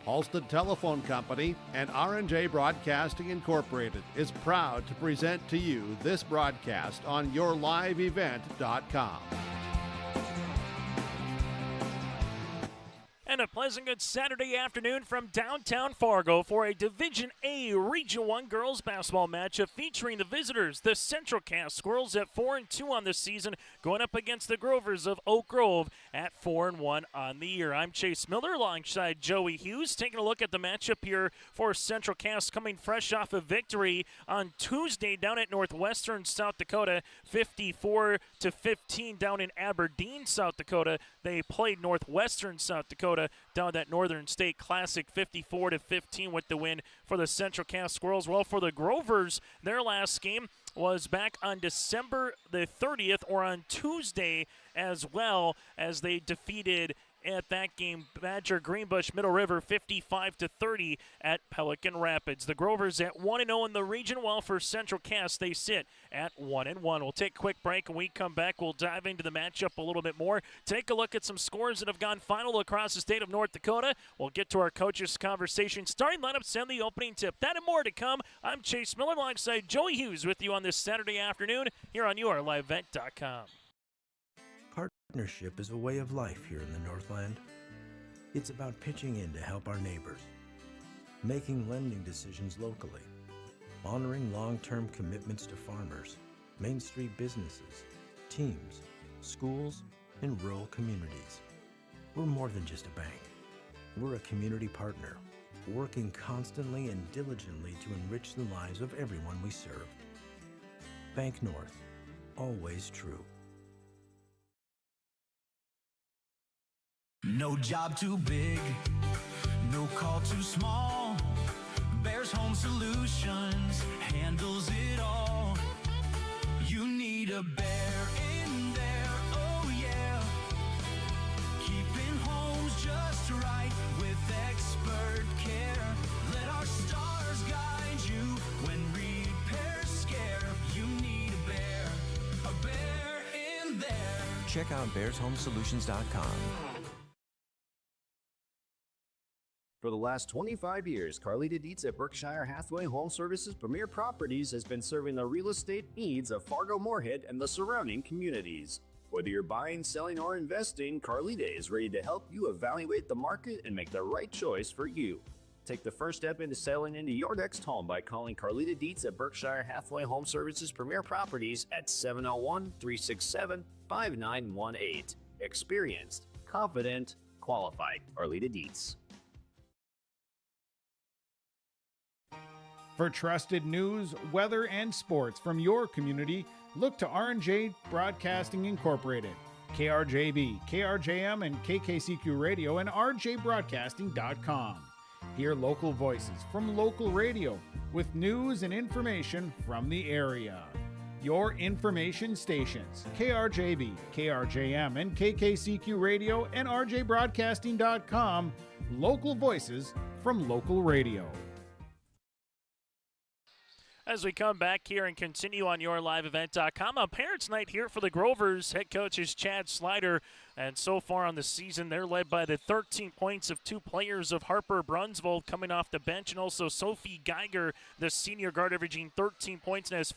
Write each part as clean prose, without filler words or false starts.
Halstead Telephone Company and R&J Broadcasting Incorporated is proud to present to you this broadcast on yourliveevent.com. And a pleasant good Saturday afternoon from downtown Fargo for a Division A Region 1 girls basketball matchup featuring the visitors, the Central Cass Squirrels at 4-2 on the season, going up against the Grovers of Oak Grove at 4-1 on the year. I'm Chase Miller alongside Joey Hughes, taking a look at the matchup here for Central Cass, coming fresh off a victory on Tuesday down at Northwestern South Dakota, 54-15 down in Aberdeen, South Dakota. They played Northwestern South Dakota down at Northern State Classic, 54-15 with the win for the Central Cass Squirrels. Well, for the Grovers, their last game was back on December the 30th, or on Tuesday, as well, as they defeated at that game Badger Greenbush Middle River 55-30 at Pelican Rapids. The Grovers at 1-0 in the region, while for Central Cass they sit at 1-1. We'll take a quick break. When we come back, we'll dive into the matchup a little bit more. Take a look at some scores that have gone final across the state of North Dakota. We'll get to our coaches' conversation, starting lineups and the opening tip. That and more to come. I'm Chase Miller alongside Joey Hughes with you on this Saturday afternoon here on yourliveevent.com. Partnership is a way of life here in the Northland. It's about pitching in to help our neighbors, making lending decisions locally, honoring long-term commitments to farmers, Main Street businesses, teams, schools, and rural communities. We're more than just a bank. We're a community partner, working constantly and diligently to enrich the lives of everyone we serve. Bank North, always true. No job too big, no call too small. Bears Home Solutions handles it all. You need a bear in there, oh yeah. Keeping homes just right with expert care. Let our stars guide you when repairs scare. You need a bear in there. Check out bearshomesolutions.com. For the last 25 years, Carlita Dietz at Berkshire Hathaway Home Services Premier Properties has been serving the real estate needs of Fargo-Moorhead and the surrounding communities. Whether you're buying, selling, or investing, Carlita is ready to help you evaluate the market and make the right choice for you. Take the first step into selling into your next home by calling Carlita Dietz at Berkshire Hathaway Home Services Premier Properties at 701-367-5918. Experienced, confident, qualified. Carlita Dietz. For trusted news, weather, and sports from your community, look to R&J Broadcasting Incorporated, KRJB, KRJM, and KKCQ Radio, and rjbroadcasting.com. Hear local voices from local radio with news and information from the area. Your information stations, KRJB, KRJM, and KKCQ Radio, and rjbroadcasting.com. Local voices from local radio. As we come back here and continue on yourliveevent.com, a Parents' Night here for the Grovers. Head coach is Chad Slider, and so far on the season, they're led by the 13 points of two players of Harper Brunsvold coming off the bench, and also Sophie Geiger, the senior guard, averaging 13 points and has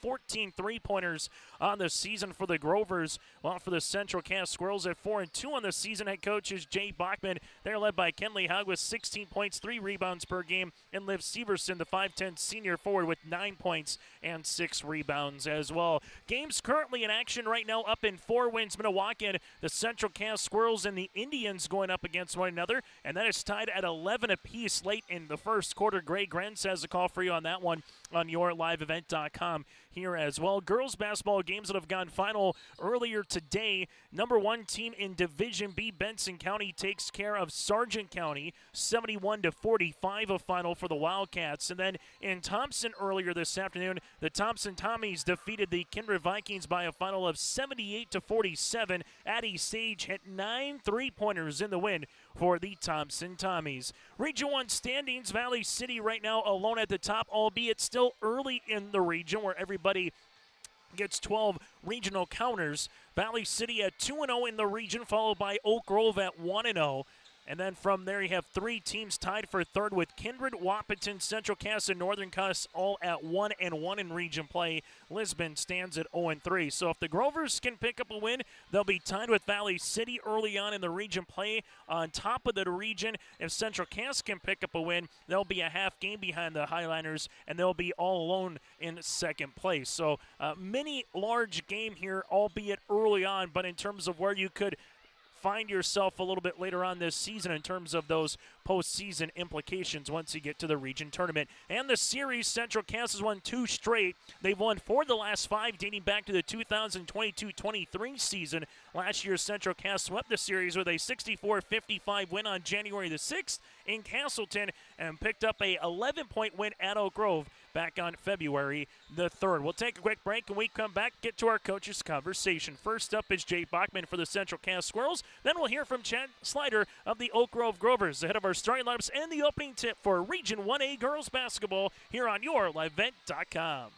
14 three-pointers on the season for the Grovers. While for the Central Cass Squirrels at 4-2 on the season, head coach is Jay Bachman. They're led by Kenley Hogg with 16 points, 3 rebounds per game, and Liv Severson, the 5'10 senior forward, with 9 points and 6 rebounds as well. Games currently in action right now up in Four Winds, Minnewacan. The Central Cass Squirrels and the Indians going up against one another, and that is tied at 11 apiece late in the first quarter. Gray Grenz has a call for you on that one on yourliveevent.com here as well. Girls basketball games that have gone final earlier today. Number 1 team in Division B, Benson County, takes care of Sargent County, 71-45 a final for the Wildcats. And then in Thompson earlier this afternoon, the Thompson Tommies defeated the Kindred Vikings by a final of 78-47. Addie Sage hit 9 three-pointers in the win for the Thompson Tommies. Region 1 standings, Valley City right now alone at the top, albeit still early in the region where everybody gets 12 regional counters. Valley City at 2-0 in the region, followed by Oak Grove at 1-0. And then from there, you have 3 teams tied for third with Kindred, Wahpeton, Central Cass, and Northern Cass all at 1-1 in region play. Lisbon stands at 0-3. So if the Grovers can pick up a win, they'll be tied with Valley City early on in the region play. On top of the region, if Central Cass can pick up a win, they'll be a half game behind the Highliners, and they'll be all alone in second place. So mini large game here, albeit early on, but in terms of where you could find yourself a little bit later on this season in terms of those postseason implications once you get to the region tournament. And the series, Central Cass has won 2 straight. They've won 4 of the last 5 dating back to the 2022-23 season. Last year, Central Cass swept the series with a 64-55 win on January the 6th in Castleton and picked up a 11-point win at Oak Grove back on February the 3rd. We'll take a quick break, and we come back, get to our coaches' conversation. First up is Jay Bachman for the Central Cass Squirrels. Then we'll hear from Chad Slider of the Oak Grove Grovers, ahead of our starting lineups and the opening tip for Region 1A girls basketball here on YourLiveEvent.com.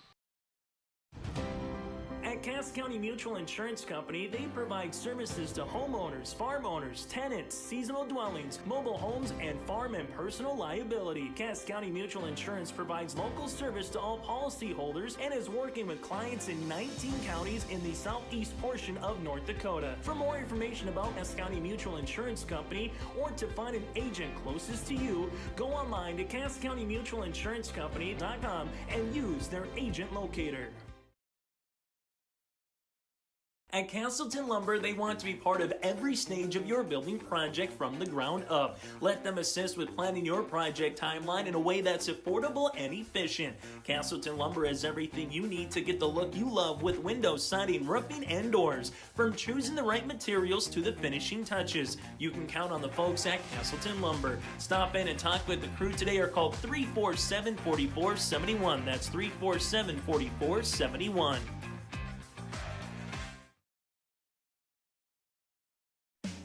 At Cass County Mutual Insurance Company, they provide services to homeowners, farm owners, tenants, seasonal dwellings, mobile homes, and farm and personal liability. Cass County Mutual Insurance provides local service to all policyholders and is working with clients in 19 counties in the southeast portion of North Dakota. For more information about Cass County Mutual Insurance Company or to find an agent closest to you, go online to CassCountyMutualInsuranceCompany.com and use their agent locator. At Castleton Lumber, they want to be part of every stage of your building project from the ground up. Let them assist with planning your project timeline in a way that's affordable and efficient. Castleton Lumber has everything you need to get the look you love with windows, siding, roofing, and doors. From choosing the right materials to the finishing touches, you can count on the folks at Castleton Lumber. Stop in and talk with the crew today or call 347-4471. That's 347-4471.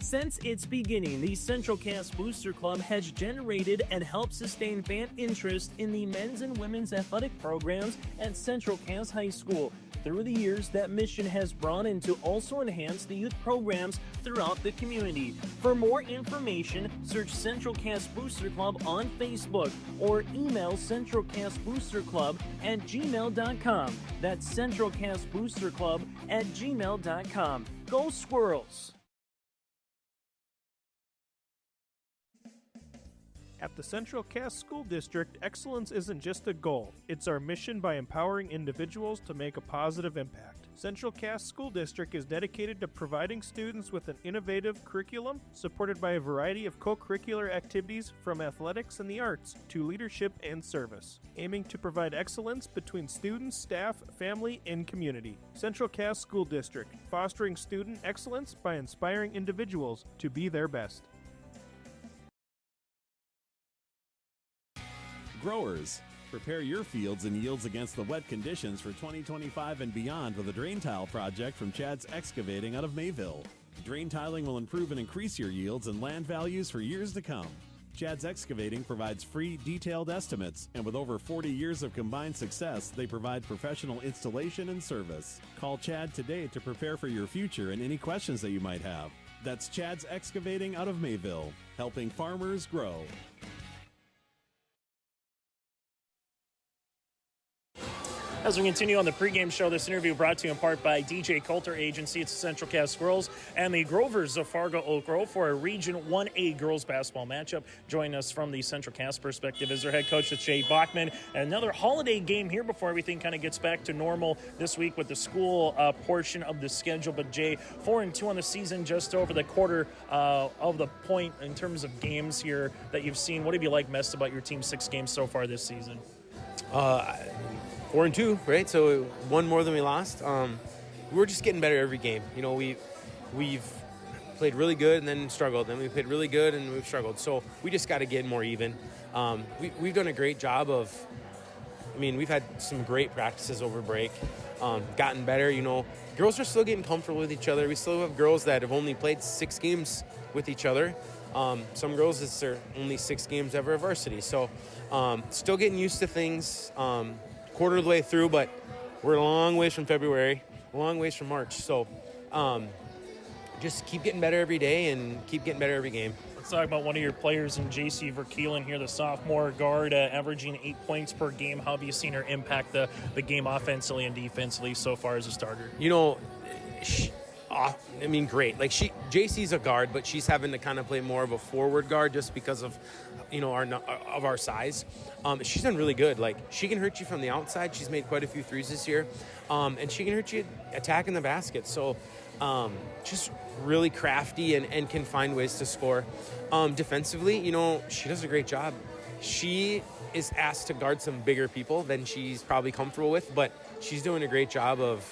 Since its beginning, the Central Cass Booster Club has generated and helped sustain fan interest in the men's and women's athletic programs at Central Cass High School. Through the years, that mission has broadened to also enhance the youth programs throughout the community. For more information, search Central Cass Booster Club on Facebook or email centralcassboosterclub@gmail.com. That's centralcassboosterclub@gmail.com. Go Squirrels! At the Central Cass School District, excellence isn't just a goal, it's our mission by empowering individuals to make a positive impact. Central Cass School District is dedicated to providing students with an innovative curriculum supported by a variety of co-curricular activities from athletics and the arts to leadership and service, aiming to provide excellence between students, staff, family, and community. Central Cass School District, fostering student excellence by inspiring individuals to be their best. Growers, prepare your fields and yields against the wet conditions for 2025 and beyond with a drain tile project from Chad's Excavating out of Mayville. Drain tiling will improve and increase your yields and land values for years to come. Chad's Excavating provides free, detailed estimates, and with over 40 years of combined success, they provide professional installation and service. Call Chad today to prepare for your future and any questions that you might have. That's Chad's Excavating out of Mayville, helping farmers grow. As we continue on the pregame show, this interview brought to you in part by DJ Coulter Agency. It's the Central Cass Squirrels and the Grovers of Fargo Oak Grove for a Region 1A girls basketball matchup. Joining us from the Central Cass perspective is their head coach, Jay Bachman. Another holiday game here before everything kind of gets back to normal this week with the school portion of the schedule. But Jay, 4-2 on the season, just over the quarter of the point in terms of games here that you've seen. What have you liked best about your team's 6 games so far this season? 4-2, right? So one more than we lost. We're just getting better every game. You know, we've played really good and then struggled. Then we played really good and we've struggled. So we just got to get more even. We've done a great job of. We've had some great practices over break. Gotten better. You know, girls are still getting comfortable with each other. We still have girls that have only played 6 games with each other. Some girls, it's their only 6 games ever at varsity. So still getting used to things. Quarter of the way through, but we're a long ways from February, a long ways from March. So just keep getting better every day and keep getting better every game. Let's talk about one of your players in J.C. Verkeelen here, the sophomore guard, averaging 8 points per game. How have you seen her impact the game offensively and defensively so far as a starter? You know, great. Like JC's a guard, but she's having to kind of play more of a forward guard just because of, our size. She's done really good. Like, she can hurt you from the outside. She's made quite a few threes this year, and she can hurt you attacking the basket. So, just really crafty and can find ways to score. Defensively, she does a great job. She is asked to guard some bigger people than she's probably comfortable with, but she's doing a great job of,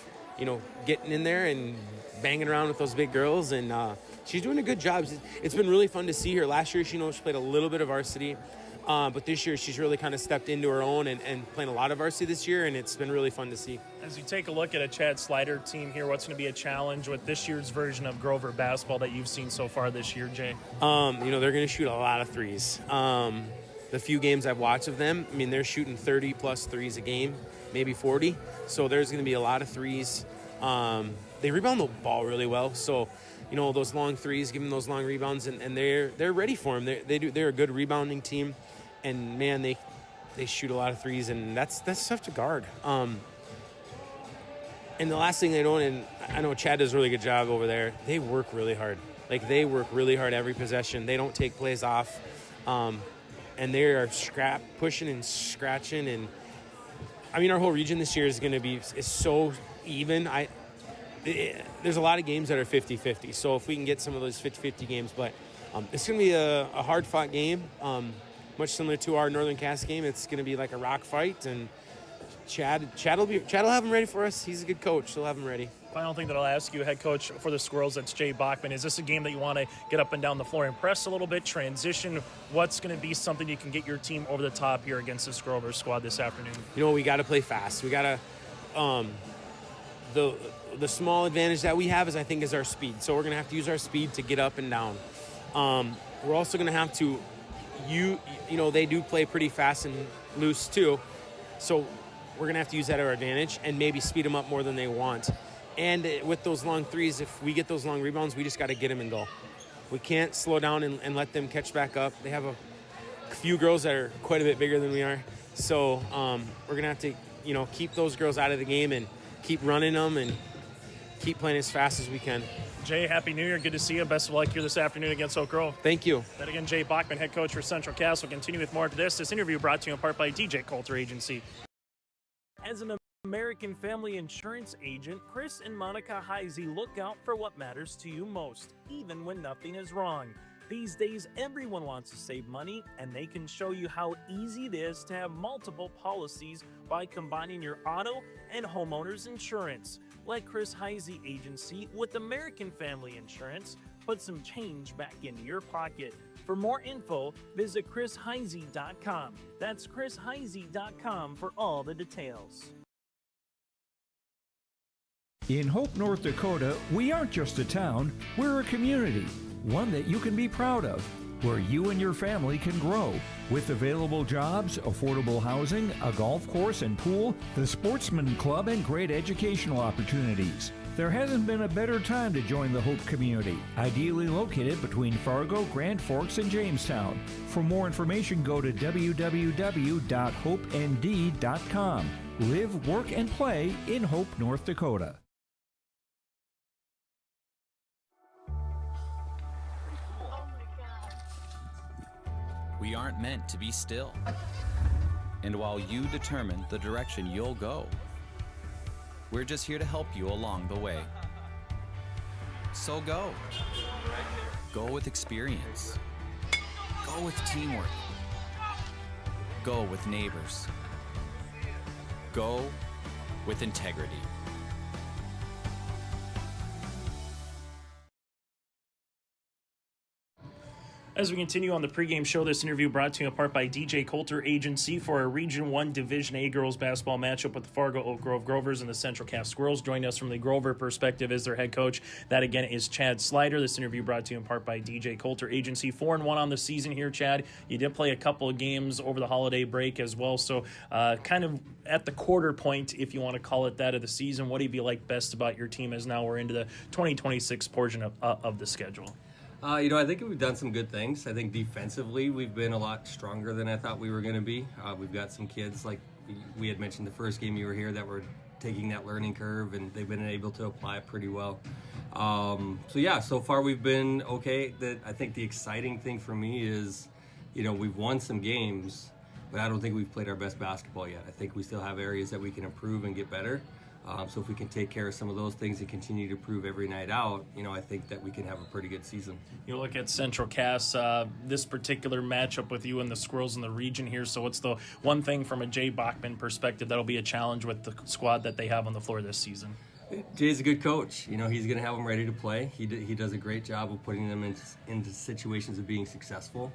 getting in there and banging around with those big girls, and she's doing a good job. It's been really fun to see her. Last year, she played a little bit of varsity, but this year she's really kind of stepped into her own and playing a lot of varsity this year, and it's been really fun to see. As you take a look at a Chad Slider team here, what's going to be a challenge with this year's version of Grover basketball that you've seen so far this year, Jay? They're going to shoot a lot of threes. The few games I've watched of them, they're shooting 30-plus threes a game, maybe 40. So there's going to be a lot of threes. They rebound the ball really well. So, those long threes, give them those long rebounds, and they're ready for them. They're a good rebounding team, and man, they shoot a lot of threes, and that's tough to guard. And the last thing they don't, and I know Chad does a really good job over there, they work really hard. Like, they work really hard every possession. They don't take plays off, and they are pushing and scratching. And our whole region this year is going to be so even. There's a lot of games that are 50-50. So if we can get some of those 50-50 games, but it's going to be a hard-fought game, much similar to our Northern Cass game. It's going to be like a rock fight, and Chad will have him ready for us. He's a good coach. He'll have him ready. Final thing that I'll ask you, head coach for the Squirrels, that's Jay Bachman. Is this a game that you want to get up and down the floor and press a little bit, transition? What's going to be something you can get your team over the top here against this Grover squad this afternoon? We got to play fast. We got to the small advantage that we have is our speed. So we're going to have to use our speed to get up and down. We're also going to have to, they do play pretty fast and loose too. So we're going to have to use that to our advantage and maybe speed them up more than they want. And with those long threes, if we get those long rebounds, we just got to get them and go. We can't slow down and let them catch back up. They have a few girls that are quite a bit bigger than we are. So we're going to have to, keep those girls out of the game and keep running them and keep playing as fast as we can. Jay, Happy New Year. Good to see you. Best of luck here this afternoon against Oak Grove. Thank you. Then again, Jay Bachman, head coach for Central Cass, will continue with more of this. This interview brought to you in part by DJ Coulter Agency. As an American Family Insurance agent, Chris and Monica Heisey look out for what matters to you most, even when nothing is wrong. These days, everyone wants to save money, and they can show you how easy it is to have multiple policies by combining your auto and homeowner's insurance. Let Chris Heisey Agency with American Family Insurance put some change back into your pocket. For more info, visit chrisheisey.com. That's chrisheisey.com for all the details. In Hope, North Dakota, we aren't just a town, we're a community, one that you can be proud of, where you and your family can grow. With available jobs, affordable housing, a golf course and pool, the Sportsman Club, and great educational opportunities. There hasn't been a better time to join the Hope community, ideally located between Fargo, Grand Forks, and Jamestown. For more information, go to www.hopend.com. Live, work, and play in Hope, North Dakota. We aren't meant to be still. And while you determine the direction you'll go, we're just here to help you along the way. So go. Go with experience. Go with teamwork. Go with neighbors. Go with integrity. As we continue on the pregame show, this interview brought to you in part by DJ Coulter Agency for our Region 1 Division A girls basketball matchup with the Fargo Oak Grove Grovers and the Central Cass Squirrels. Joining us from the Grover perspective is their head coach. That, again, is Chad Slider. This interview brought to you in part by DJ Coulter Agency. 4-1 on the season here, Chad. You did play a couple of games over the holiday break as well, so kind of at the quarter point, if you want to call it that, of the season. What do you like best about your team as now we're into the 2026 portion of the schedule? I think we've done some good things. I think defensively we've been a lot stronger than I thought we were going to be. We've got some kids, like we had mentioned the first game you were here, that were taking that learning curve, and they've been able to apply it pretty well. So far we've been okay. I think the exciting thing for me is, we've won some games, but I don't think we've played our best basketball yet. I think we still have areas that we can improve and get better. So if we can take care of some of those things and continue to prove every night out, I think that we can have a pretty good season. You look at Central Cass, this particular matchup with you and the Squirrels in the region here. So what's the one thing from a Jay Bachman perspective that'll be a challenge with the squad that they have on the floor this season? Jay's a good coach. He's going to have them ready to play. He does a great job of putting them into situations of being successvel.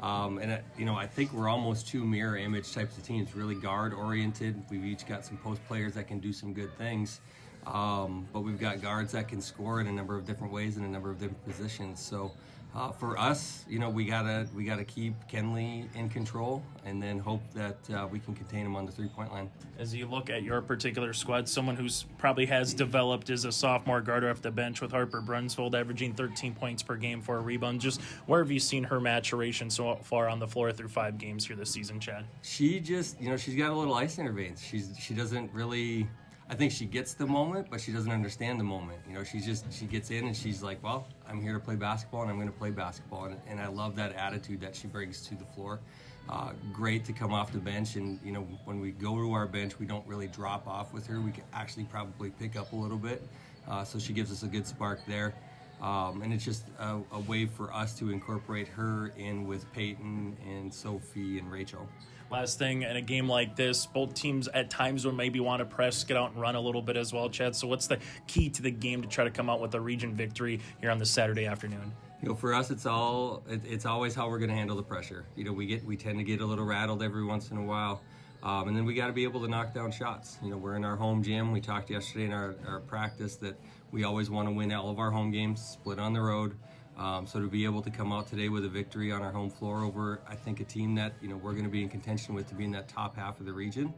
I think we're almost two mirror image types of teams, really guard oriented. We've each got some post players that can do some good things, but we've got guards that can score in a number of different ways in a number of different positions. So for us, we gotta keep Kenley in control and then hope that we can contain him on the 3-point line. As you look at your particular squad, someone who's probably has developed as a sophomore guard off the bench with Harper Brunsvold, averaging 13 points per game for a rebound. Just where have you seen her maturation so far on the floor through 5 games here this season, Chad? She just, she's got a little ice in her veins. She doesn't really. I think she gets the moment, but she doesn't understand the moment. She gets in and she's like, well, I'm here to play basketball and I'm going to play basketball. And I love that attitude that she brings to the floor. Great to come off the bench. And, when we go to our bench, we don't really drop off with her. We can actually probably pick up a little bit. So she gives us a good spark there. And it's just a way for us to incorporate her in with Peyton and Sophie and Rachel. Last thing, in a game like this, both teams at times will maybe want to press, get out and run a little bit as well, Chad. So what's the key to the game to try to come out with a region victory here on this Saturday afternoon? For us, it's always how we're going to handle the pressure. We tend to get a little rattled every once in a while. And then we got to be able to knock down shots. We're in our home gym. We talked yesterday in our practice that we always want to win all of our home games, split on the road. So to be able to come out today with a victory on our home floor over, I think, a team that we're going to be in contention with to be in that top half of the region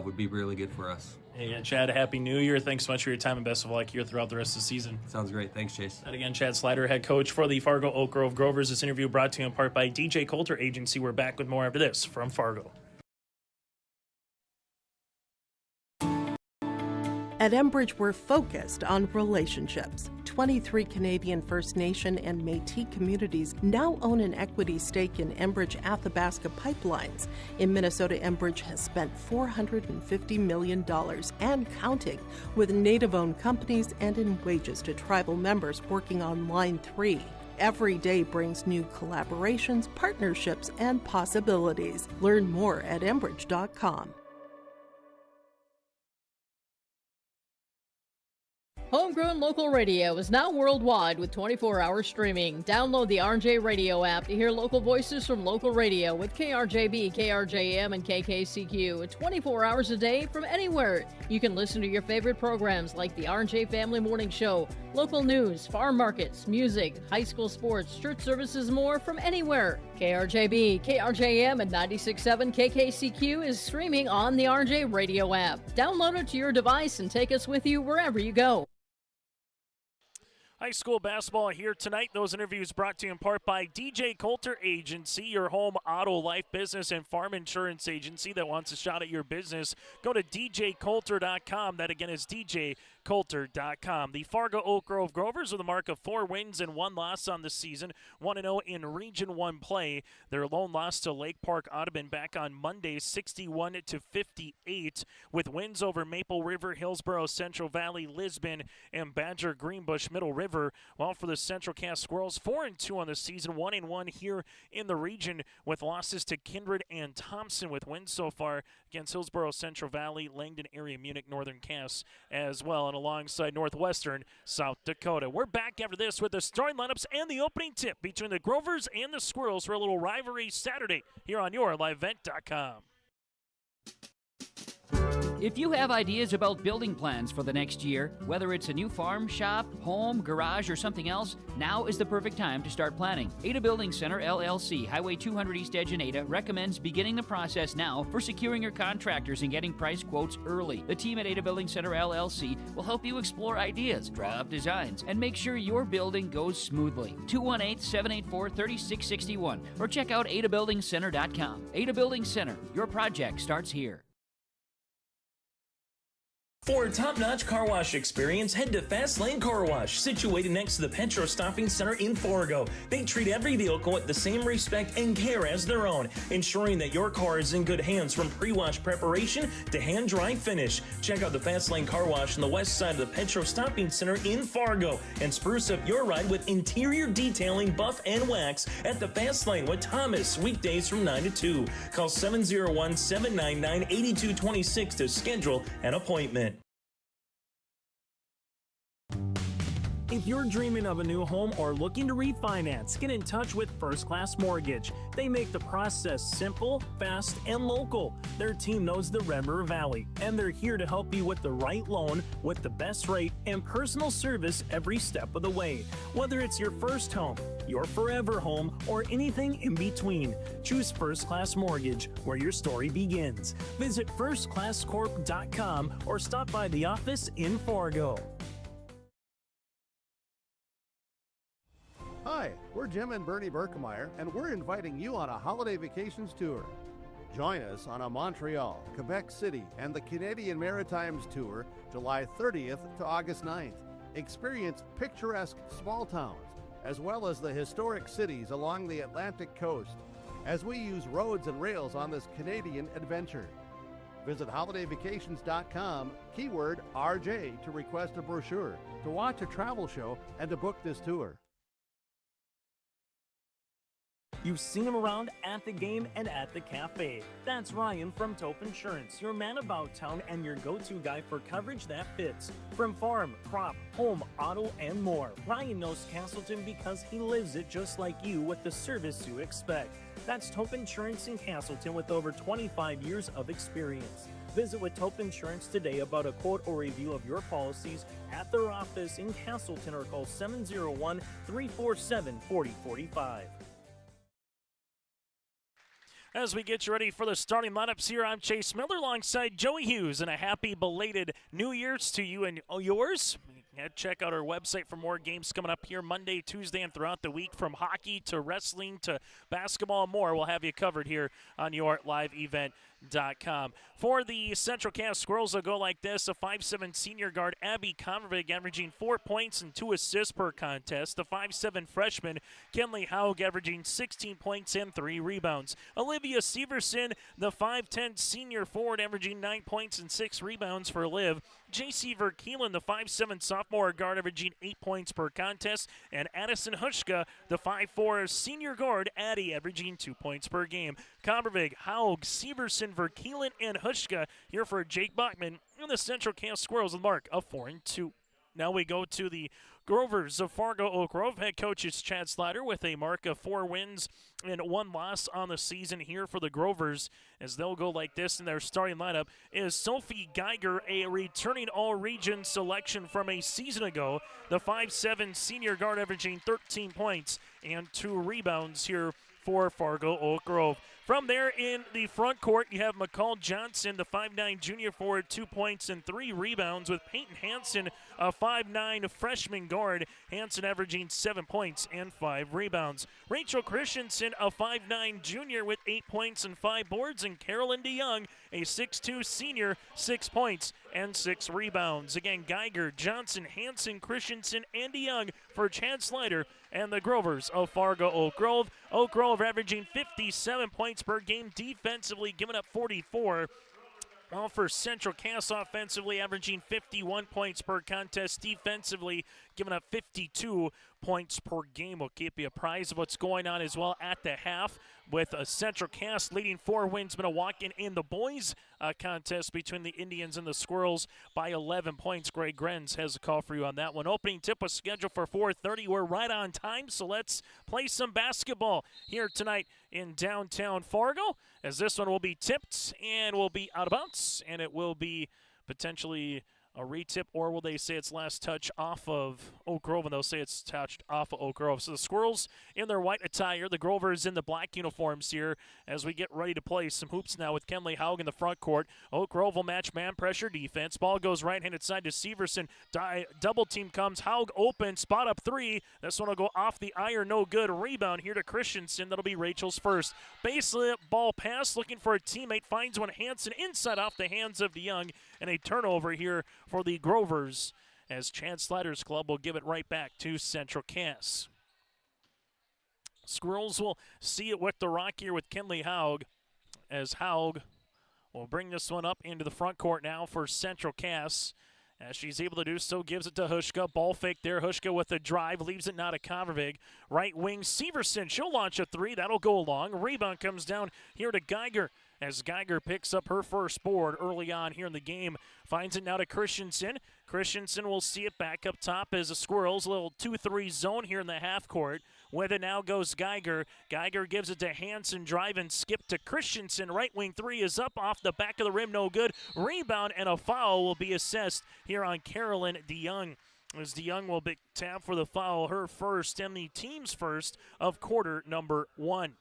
would be really good for us. Hey, Chad, Happy New Year. Thanks so much for your time and best of luck here throughout the rest of the season. Sounds great. Thanks, Chase. And again, Chad Slider, head coach for the Fargo Oak Grove Grovers. This interview brought to you in part by DJ Coulter Agency. We're back with more after this from Fargo. At Enbridge, we're focused on relationships. 23 Canadian First Nation and Métis communities now own an equity stake in Enbridge Athabasca Pipelines. In Minnesota, Enbridge has spent $450 million and counting with Native-owned companies and in wages to tribal members working on Line 3. Every day brings new collaborations, partnerships, and possibilities. Learn more at Enbridge.com. Homegrown local radio is now worldwide with 24-hour streaming. Download the RJ Radio app to hear local voices from local radio with KRJB, KRJM, and KKCQ 24 hours a day from anywhere. You can listen to your favorite programs like the RJ Family Morning Show, local news, farm markets, music, high school sports, church services, more from anywhere. KRJB, KRJM, and 96.7 KKCQ is streaming on the RJ Radio app. Download it to your device and take us with you wherever you go. High school basketball here tonight. Those interviews brought to you in part by DJ Coulter Agency, your home auto, life, business, and farm insurance agency that wants a shot at your business. Go to djcoulter.com. That again is djcoulter.com. The Fargo Oak Grove Grovers with a mark of 4 wins and 1 loss on the season, 1-0 in Region 1 play. Their lone loss to Lake Park Audubon back on Monday, 61-58, with wins over Maple River, Hillsborough, Central Valley, Lisbon, and Badger Greenbush Middle River. While for the Central Cass Squirrels, 4-2 on the season, 1-1 here in the region with losses to Kindred and Thompson, with wins so far against Hillsborough, Central Valley, Langdon area, Munich, Northern Cass as well. Allen alongside Northwestern South Dakota. We're back after this with the starting lineups and the opening tip between the Grovers and the Squirrels for a little rivalry Saturday here on YourLiveEvent.com. If you have ideas about building plans for the next year, whether it's a new farm, shop, home, garage, or something else, now is the perfect time to start planning. Ada Building Center, LLC, Highway 200 East Edge in Ada, recommends beginning the process now for securing your contractors and getting price quotes early. The team at Ada Building Center, LLC will help you explore ideas, draw up designs, and make sure your building goes smoothly. 218-784-3661 or check out adabuildingcenter.com. Ada Building Center, your project starts here. For a top-notch car wash experience, head to Fast Lane Car Wash, situated next to the Petro Stopping Center in Fargo. They treat every vehicle with the same respect and care as their own, ensuring that your car is in good hands from pre-wash preparation to hand-dry finish. Check out the Fast Lane Car Wash on the west side of the Petro Stopping Center in Fargo and spruce up your ride with interior detailing, buff, and wax at the Fast Lane with Thomas, weekdays from 9 to 2. Call 701-799-8226 to schedule an appointment. If you're dreaming of a new home or looking to refinance, get in touch with First Class Mortgage. They make the process simple, fast, and local. Their team knows the Red River Valley, and they're here to help you with the right loan, with the best rate, and personal service every step of the way. Whether it's your first home, your forever home, or anything in between, choose First Class Mortgage, where your story begins. Visit firstclasscorp.com or stop by the office in Fargo. Hi, we're Jim and Bernie Berkemeyer, and we're inviting you on a holiday vacations tour. Join us on a Montreal, Quebec City, and the Canadian Maritimes tour, July 30th to August 9th. Experience picturesque small towns, as well as the historic cities along the Atlantic coast, as we use roads and rails on this Canadian adventure. Visit holidayvacations.com, keyword RJ, to request a brochure, to watch a travel show, and to book this tour. You've seen him around at the game and at the cafe. That's Ryan from Taupe Insurance, your man about town and your go-to guy for coverage that fits. From farm, crop, home, auto, and more. Ryan knows Castleton because he lives it just like you with the service you expect. That's Taupe Insurance in Castleton with over 25 years of experience. Visit with Taupe Insurance today about a quote or review of your policies at their office in Castleton or call 701-347-4045. As we get you ready for the starting lineups here, I'm Chase Miller alongside Joey Hughes, and a happy belated New Year's to you and yours. Check out our website for more games coming up here Monday, Tuesday, and throughout the week, from hockey to wrestling to basketball and more. We'll have you covered here on your live event.com. For the Central Cass Squirrels, they'll go like this. A 5'7" senior guard, Abby Convervig, averaging 4 points and 2 assists per contest. The 5'7" freshman, Kenley Haug, averaging 16 points and 3 rebounds. Olivia Severson, the 5'10" senior forward, averaging 9 points and 6 rebounds for Liv. J.C. Verkeelen, the 5'7" sophomore guard, averaging 8 points per contest. And Addison Hushka, the 5'4" senior guard, Addie, averaging 2 points per game. Convervig, Haug, Severson, Verkeelen, and Hushka here for Jake Bachman and the Central Cass Squirrels with a mark of 4-2. Now we go to the Grovers of Fargo Oak Grove. Head coach is Chad Slider with a mark of 4 wins and 1 loss on the season here for the Grovers, as they'll go like this. In their starting lineup is Sophie Geiger, a returning all-region selection from a season ago. The 5'7" senior guard, averaging 13 points and 2 rebounds here for Fargo Oak Grove. From there in the front court, you have McCall Johnson, the 5'9" junior forward, 2 points and 3 rebounds, with Peyton Hansen, a 5'9" freshman guard. Hansen averaging 7 points and 5 rebounds. Rachel Christensen, a 5'9" junior with 8 points and 5 boards, and Carolyn DeYoung, a 6'2" senior, 6 points and 6 rebounds. Again, Geiger, Johnson, Hansen, Christensen, and DeYoung for Chad Slider and the Grovers of Fargo Oak Grove. Oak Grove averaging 57 points per game defensively, giving up 44. While for Central Cass offensively, averaging 51 points per contest defensively, giving up 52 points per game. We'll keep you apprised of what's going on as well at the half, with Central Cass leading 4 wins Minnewacan in the boys contest between the Indians and the Squirrels by 11 points. Greg Grenz has a call for you on that one. Opening tip was scheduled for 4:30. We're right on time, so let's play some basketball here tonight in downtown Fargo, as this one will be tipped and will be out of bounds, and it will be potentially a retip, or will they say it's last touch off of Oak Grove, and they'll say it's touched off of Oak Grove. So the Squirrels in their white attire, the Grovers in the black uniforms here as we get ready to play some hoops now with Kenley Haug in the front court. Oak Grove will match man pressure defense. Ball goes right-handed side to Severson. Double team comes. Haug open, spot up 3. This one will go off the iron, no good. Rebound here to Christensen. That'll be Rachel's first. Baseline ball pass, looking for a teammate. Finds one. Hansen inside off the hands of DeYoung, and a turnover here for the Grovers, as Chad Slider's club will give it right back to Central Cass. Squirrels will see it with the rock here with Kenley Haug, as Haug will bring this one up into the front court now for Central Cass. As she's able to do so, gives it to Hushka. Ball fake there. Hushka with the drive, leaves it now to Kavervig. Right wing, Severson. She'll launch a 3. That'll go long. Rebound comes down here to Geiger, as Geiger picks up her first board early on here in the game. Finds it now to Christensen. Christensen will see it back up top as the Squirrels. A little 2-3 zone here in the half court. With it now goes Geiger. Geiger gives it to Hansen. Drive and skip to Christensen. Right wing 3 is up off the back of the rim. No good. Rebound and a foul will be assessed here on Carolyn DeYoung, as DeYoung will be tapped for the foul, her first and the team's first of quarter number 1.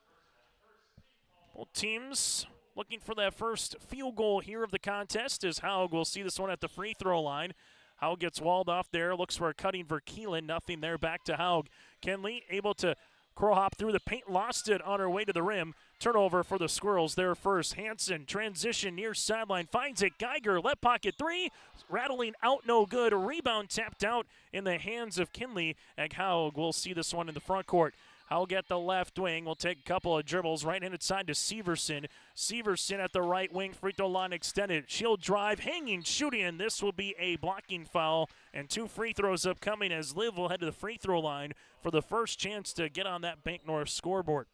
Both teams looking for that first field goal here of the contest, as Haug will see this one at the free throw line. Haug gets walled off there, looks for a cutting for Keelan, nothing there, back to Haug. Kenley able to crow hop through the paint, lost it on her way to the rim. Turnover for the Squirrels there first. Hansen, transition near sideline, finds it. Geiger, left pocket 3, rattling out, no good. A rebound tapped out in the hands of Kenley. And Haug will see this one in the front court. Haug at the left wing will take a couple of dribbles right-handed side to Severson. Severson at the right wing, free throw line extended. She'll drive, hanging, shooting, and this will be a blocking foul. And 2 free throws upcoming, as Liv will head to the free throw line for the first chance to get on that Bank North scoreboard.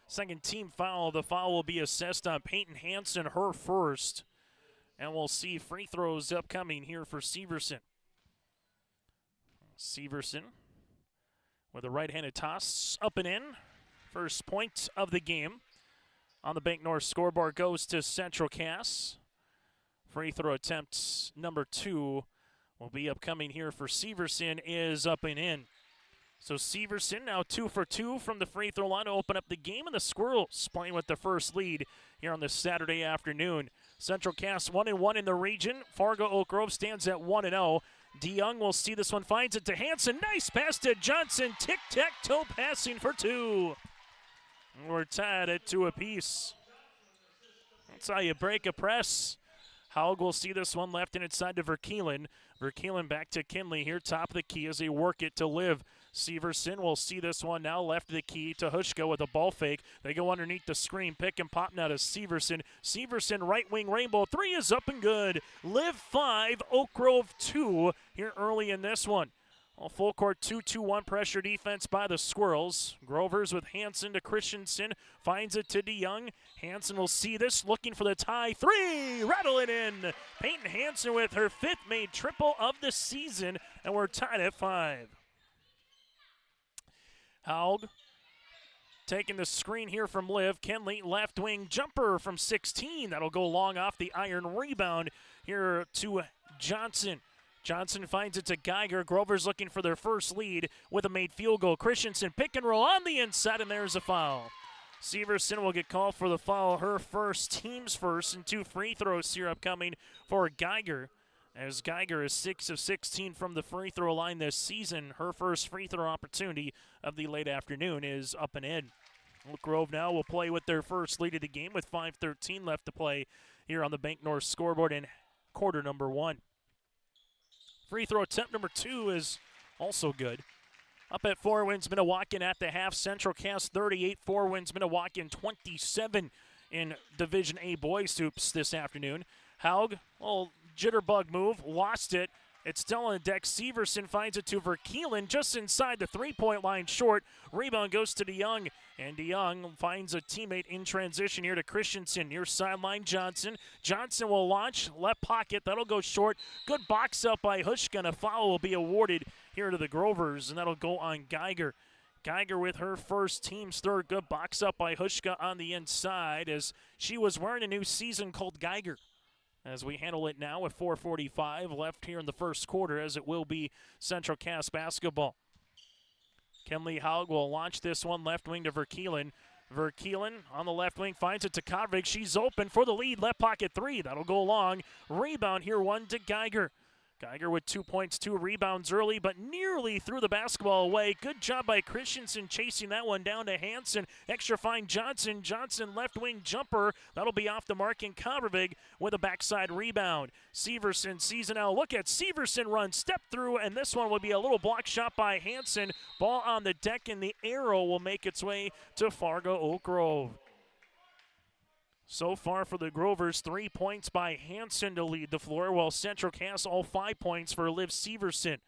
Second team foul. The foul will be assessed on Peyton Hansen, her first. And we'll see free throws upcoming here for Severson. Severson with a right-handed toss, up and in. First point of the game on the Bank North scoreboard goes to Central Cass. Free throw attempt number 2 will be upcoming here for Severson, is up and in. So Severson now 2 for 2 from the free throw line to open up the game, and the Squirrels playing with the first lead here on this Saturday afternoon. Central Cass 1-1 in the region. Fargo Oak Grove stands at 1-0. DeYoung will see this one, finds it to Hansen. Nice pass to Johnson. Tic-tac-toe passing for 2. We're tied at 2 apiece. That's how you break a press. Haug will see this one left and inside to Verkeelen. Verkeelen back to Kenley here, top of the key as they work it to Liv. Severson will see this one now left of the key to Hushka with a ball fake. They go underneath the screen, pick and pop now to Severson. Severson, right wing rainbow, 3 is up and good. Liv 5, Oak Grove 2 here early in this one. Well, full court 2-2-1 pressure defense by the Squirrels. Grovers with Hansen to Christensen, finds it to DeYoung. Hansen will see this, looking for the tie. 3, rattle it in. Peyton Hansen with her 5th made triple of the season, and we're tied at 5. Haug taking the screen here from Liv. Kenley, left wing jumper from 16. That'll go long off the iron. Rebound here to Johnson. Johnson finds it to Geiger. Grover's looking for their first lead with a made field goal. Christensen pick and roll on the inside, and there's a foul. Severson will get called for the foul, her first, team's first, and 2 free throws here upcoming for Geiger. As Geiger is 6 of 16 from the free throw line this season, her first free throw opportunity of the late afternoon is up and in. Oak Grove now will play with their first lead of the game with 5:13 left to play here on the Bank North scoreboard in quarter number 1. Free throw attempt number 2 is also good. Up at 4 wins Minnewacan at the half. Central Cass 38, 4 wins Minnewacan 27 in Division A boys hoops this afternoon. Haug, jitterbug move, lost it. It's still on the deck. Severson finds it to Verkeelen just inside the three-point line short. Rebound goes to DeYoung, and DeYoung finds a teammate in transition here to Christensen. Near sideline, Johnson. Johnson will launch, left pocket. That'll go short. Good box up by Hushka, and a foul will be awarded here to the Grovers, and that'll go on Geiger. Geiger with her first, team's third. Good box up by Hushka on the inside as she was wearing a new season called Geiger. As we handle it now with 4:45 left here in the first quarter, as it will be Central Cass basketball. Kenley Haug will launch this one left wing to Verkeelen. Verkeelen on the left wing finds it to Kodvig. She's open for the lead. Left pocket three. That'll go long. Rebound here, one to Geiger. Geiger with 2 points, 2 rebounds early, but nearly threw the basketball away. Good job by Christensen chasing that one down to Hansen. Extra fine Johnson. Johnson left wing jumper. That'll be off the mark, and Kovervig with a backside rebound. Severson sees it now. Look at Severson run, step through, and this one would be a little block shot by Hansen. Ball on the deck, and the arrow will make its way to Fargo Oak Grove. So far for the Grovers, 3 points by Hansen to lead the floor, while Central Cass all 5 points for Liv Severson.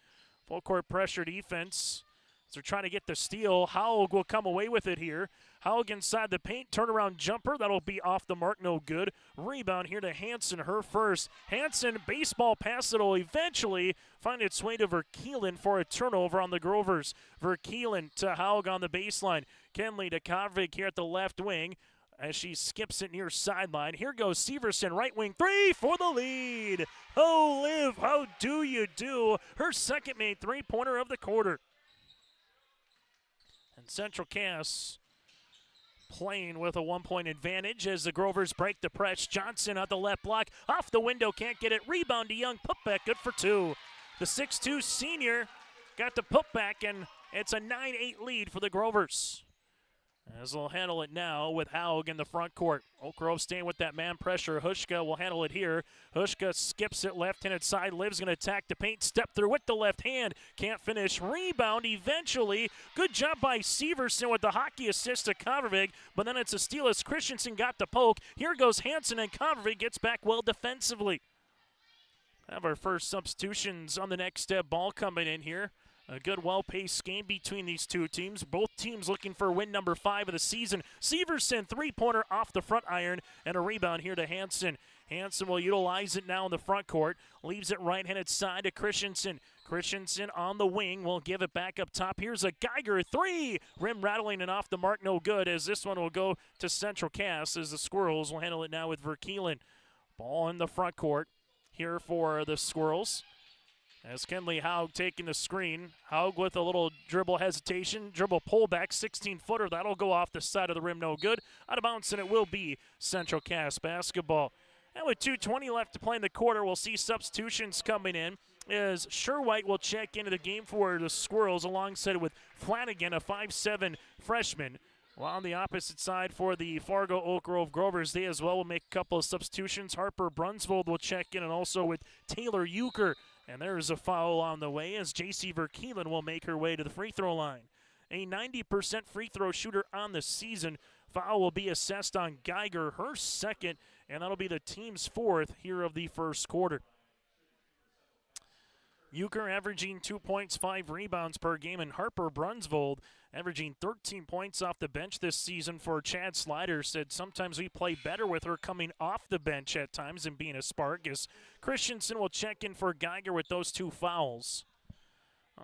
Full court pressure defense. As they're trying to get the steal, Haug will come away with it here. Haug inside the paint, turnaround jumper. That'll be off the mark, no good. Rebound here to Hansen, her first. Hansen, baseball pass that'll eventually find its way to Verkeelen for a turnover on the Grovers. Verkeelen to Haug on the baseline. Kenley to Kodvig here at the left wing, as she skips it near sideline. Here goes Severson, right wing three for the lead. Oh, Liv, how do you do? Her second made three-pointer of the quarter. And Central Cass playing with a 1-point advantage as the Grovers break the press. Johnson at the left block, off the window, can't get it. Rebound to Young, putback, good for two. The 6'2 senior got the putback, and it's a 9-8 lead for the Grovers. As they'll handle it now with Haug in the front court. Oak Grove staying with that man pressure. Hushka will handle it here. Hushka skips it left-handed side. Liv's going to attack the paint. Step through with the left hand. Can't finish. Rebound eventually. Good job by Severson with the hockey assist to Kovervig. But then it's a steal as Christensen got the poke. Here goes Hansen, and Kovervig gets back well defensively. Have our first substitutions on the next step. Ball coming in here. A good, well-paced game between these two teams. Both teams looking for win number 5 of the season. Severson, three-pointer off the front iron, and a rebound here to Hansen. Hansen will utilize it now in the front court. Leaves it right-handed side to Christensen. Christensen on the wing will give it back up top. Here's a Geiger three. Rim rattling and off the mark, no good, as this one will go to Central Cass, as the Squirrels will handle it now with Verkeelen. Ball in the front court here for the Squirrels. As Kenley Haug taking the screen. Haug with a little dribble hesitation. Dribble pullback, 16-footer. That'll go off the side of the rim, no good. Out of bounds, and it will be Central Cass basketball. And with 2:20 left to play in the quarter, we'll see substitutions coming in, as Sherwhite will check into the game for the Squirrels alongside with Flanagan, a 5'7 freshman. While on the opposite side for the Fargo Oak Grove Grovers, they as well will make a couple of substitutions. Harper Brunsvold will check in, and also with Taylor Euchre. And there's a foul on the way as J.C. Verkeelen will make her way to the free throw line. A 90% free throw shooter on the season. Foul will be assessed on Geiger, her second, and that'll be the team's fourth here of the first quarter. Euchre averaging 2 points, 5 rebounds per game, and Harper Brunsvold averaging 13 points off the bench this season for Chad Slider. Said sometimes we play better with her coming off the bench at times and being a spark, as Christensen will check in for Geiger with those 2 fouls.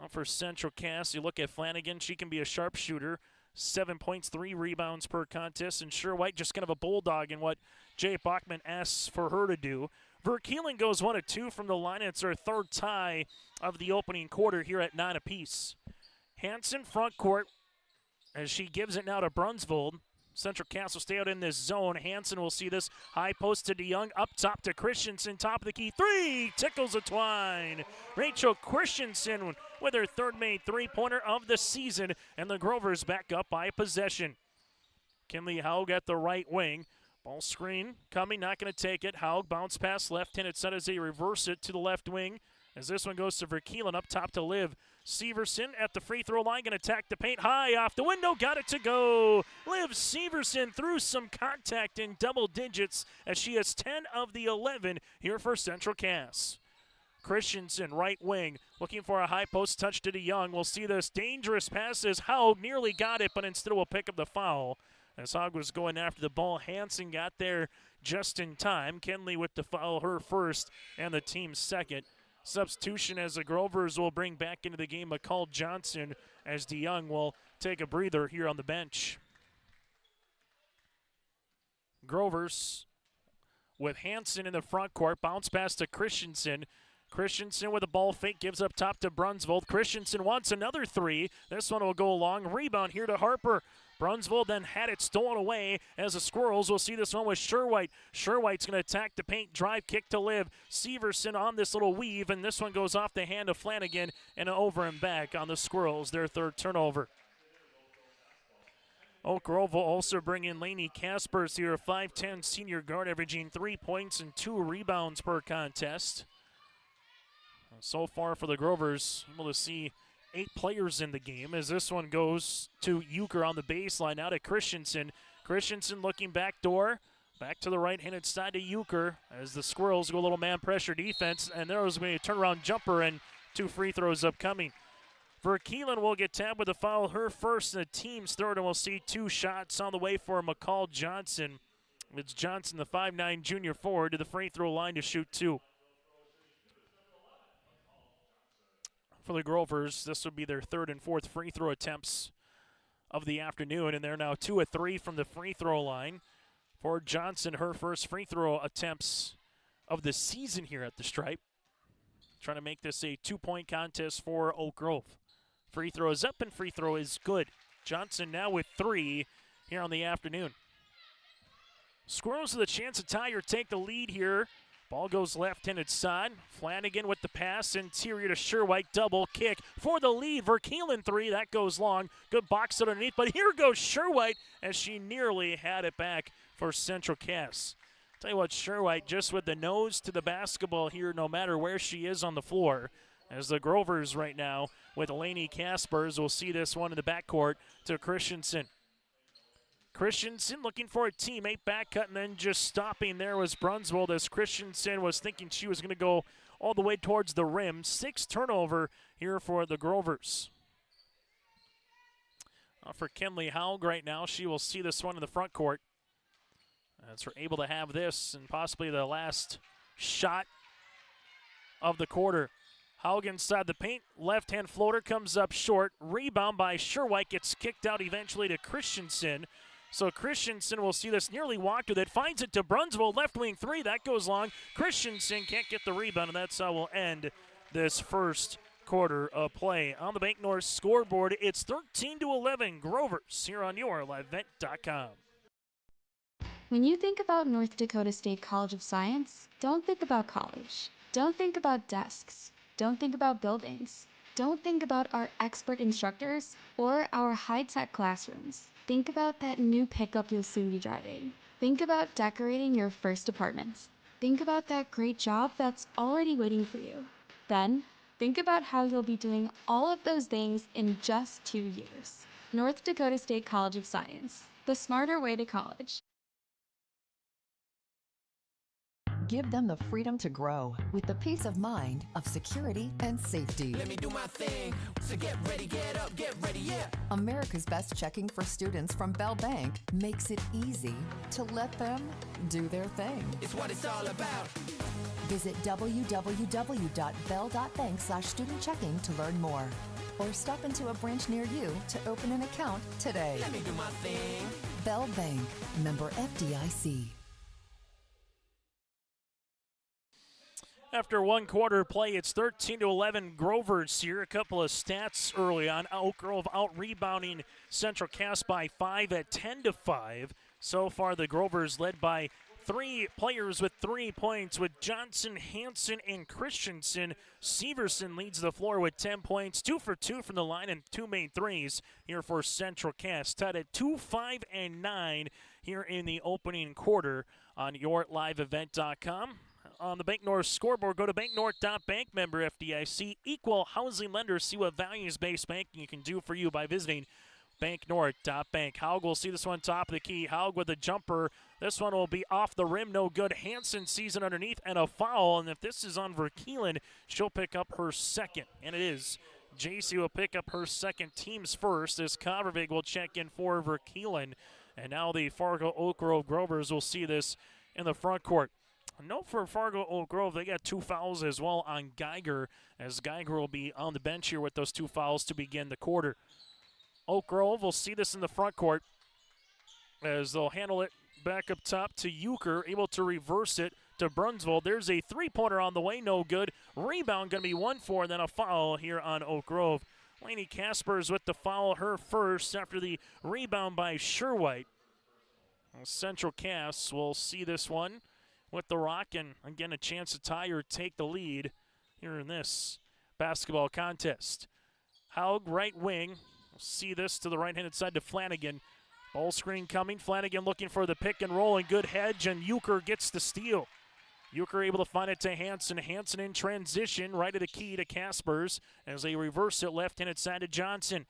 For Central Cass, you look at Flanagan, she can be a sharpshooter. 7 points, 3 rebounds per contest, and Sherwhite just kind of a bulldog in what Jay Bachman asks for her to do. Verkeelen goes 1 of 2 from the line. It's her third tie of the opening quarter here at 9 apiece. Hansen front court as she gives it now to Brunsvold. Central Cass will stay out in this zone. Hansen will see this high post to DeYoung, up top to Christensen, top of the key. 3 tickles a twine. Rachel Christensen with her third made three-pointer of the season, and the Grovers back up by possession. Kenley Haug at the right wing. Ball screen coming, not going to take it. Haug bounce pass left-handed side as they reverse it to the left wing. As this one goes to Verkeelen, up top to Liv. Severson at the free throw line, going to attack the paint high off the window, got it to go. Liv Severson through some contact in double digits as she has 10 of the 11 here for Central Cass. Christensen, right wing, looking for a high post touch to DeYoung. We'll see this dangerous pass as Haug nearly got it, but instead will pick up the foul. As Haug was going after the ball, Hansen got there just in time. Kenley with the foul, her first, and the team's second. Substitution as the Grovers will bring back into the game McCall Johnson as DeYoung will take a breather here on the bench. Grovers with Hansen in the front court. Bounce pass to Christensen. Christensen with a ball fake, gives up top to Brunsvold. Christensen wants another three. This one will go long. Rebound here to Harper. Brunsvold then had it stolen away as the Squirrels will see this one with Sherwhite. Sherwhite's going to attack the paint, drive, kick to Liv. Severson on this little weave, and this one goes off the hand of Flanagan and over and back on the Squirrels, their third turnover. Oak Grove will also bring in Lainey Kaspers here, a 5'10 senior guard, averaging 3 points and 2 rebounds per contest. So far for the Grovers, able to see 8 players in the game as this one goes to Euchre on the baseline. Now to Christensen. Christensen looking back door. Back to the right-handed side to Euchre as the Squirrels go a little man pressure defense. And there was going to turnaround jumper and 2 free throws upcoming. Verkeelen will get tabbed with a foul, her first and the team's third, and we'll see 2 shots on the way for McCall Johnson. It's Johnson, the 5'9 junior forward, to the free throw line to shoot 2. For the Grovers, this would be their third and fourth free throw attempts of the afternoon, and they're now 2 of 3 from the free throw line. For Johnson, her first free throw attempts of the season here at the stripe. Trying to make this a 2-point contest for Oak Grove. Free throw is up and free throw is good. Johnson now with 3 here on the afternoon. Squirrels with a chance to tie or take the lead here. Ball goes left-handed side. Flanagan with the pass, interior to Sherwhite, double kick for the lead. Verkeelen 3, that goes long. Good box underneath, but here goes Sherwhite as she nearly had it back for Central Cass. Tell you what, Sherwhite just with the nose to the basketball here no matter where she is on the floor. As the Grovers right now with Lainey Kaspers will see this one in the backcourt to Christensen. Christensen looking for a teammate, back cut, and then just stopping there was Brunsvold as Christensen was thinking she was going to go all the way towards the rim. 6 turnover here for the Grovers. For Kenley Haug right now, she will see this one in the front court. As we're able to have this and possibly the last shot of the quarter. Haug inside the paint, left-hand floater comes up short. Rebound by Sherwhite, gets kicked out eventually to Christensen. So Christensen will see this, nearly walked with it, finds it to Brunsvold, left wing 3, that goes long. Christensen can't get the rebound, and that's how we'll end this first quarter of play. On the Bank North scoreboard, it's 13-11 Grovers here on your LiveVent.com. When you think about North Dakota State College of Science, don't think about college. Don't think about desks. Don't think about buildings. Don't think about our expert instructors or our high-tech classrooms. Think about that new pickup you'll soon be driving. Think about decorating your first apartment. Think about that great job that's already waiting for you. Then, think about how you'll be doing all of those things in just 2 years. North Dakota State College of Science, the smarter way to college. Give them the freedom to grow with the peace of mind of security and safety. Let me do my thing. So get ready, get up, get ready, yeah. America's Best Checking for students from Bell Bank makes it easy to let them do their thing. It's what it's all about. Visit www.bell.bank/student-checking to learn more. Or stop into a branch near you to open an account today. Let me do my thing. Bell Bank, member FDIC. After one quarter play, it's 13-11 Grovers here. A couple of stats early on. Oak Grove out-rebounding Central Cass by 5 at 10-5. So far, the Grovers led by 3 players with 3 points with Johnson, Hansen, and Christensen. Severson leads the floor with 10 points, 2 for 2 from the line and 2 made threes here for Central Cass. Tied at 2, 5, and 9 here in the opening quarter on yourliveevent.com. On the Bank North scoreboard, go to banknorth.bank, member FDIC, equal housing lender. See what values-based banking can do for you by visiting Bank North, top bank. Haug will see this one top of the key. Haug with a jumper. This one will be off the rim, no good. Hansen sees it underneath and a foul. And if this is on Verkeelen, she'll pick up her second. And it is. JC will pick up her second, team's first, as Kavervig will check in for Verkeelen. And now the Fargo Oak Grove Grovers will see this in the front court. Note for Fargo Oak Grove, they got 2 fouls as well on Geiger, as Geiger will be on the bench here with those 2 fouls to begin the quarter. Oak Grove will see this in the front court as they'll handle it back up top to Euchre, able to reverse it to Brunsvold. There's a 3-pointer on the way, no good. Rebound going to be 1-4, and then a foul here on Oak Grove. Lainey Kaspers with the foul, her first, after the rebound by Sherwhite. Central Cass will see this one with the rock, and again a chance to tie or take the lead here in this basketball contest. Haug, right wing. See this to the right-handed side to Flanagan. Ball screen coming. Flanagan looking for the pick and roll, and good hedge, and Euchre gets the steal. Euchre able to find it to Hansen. Hansen in transition, right of the key to Kaspers as they reverse it left-handed side to Johnson.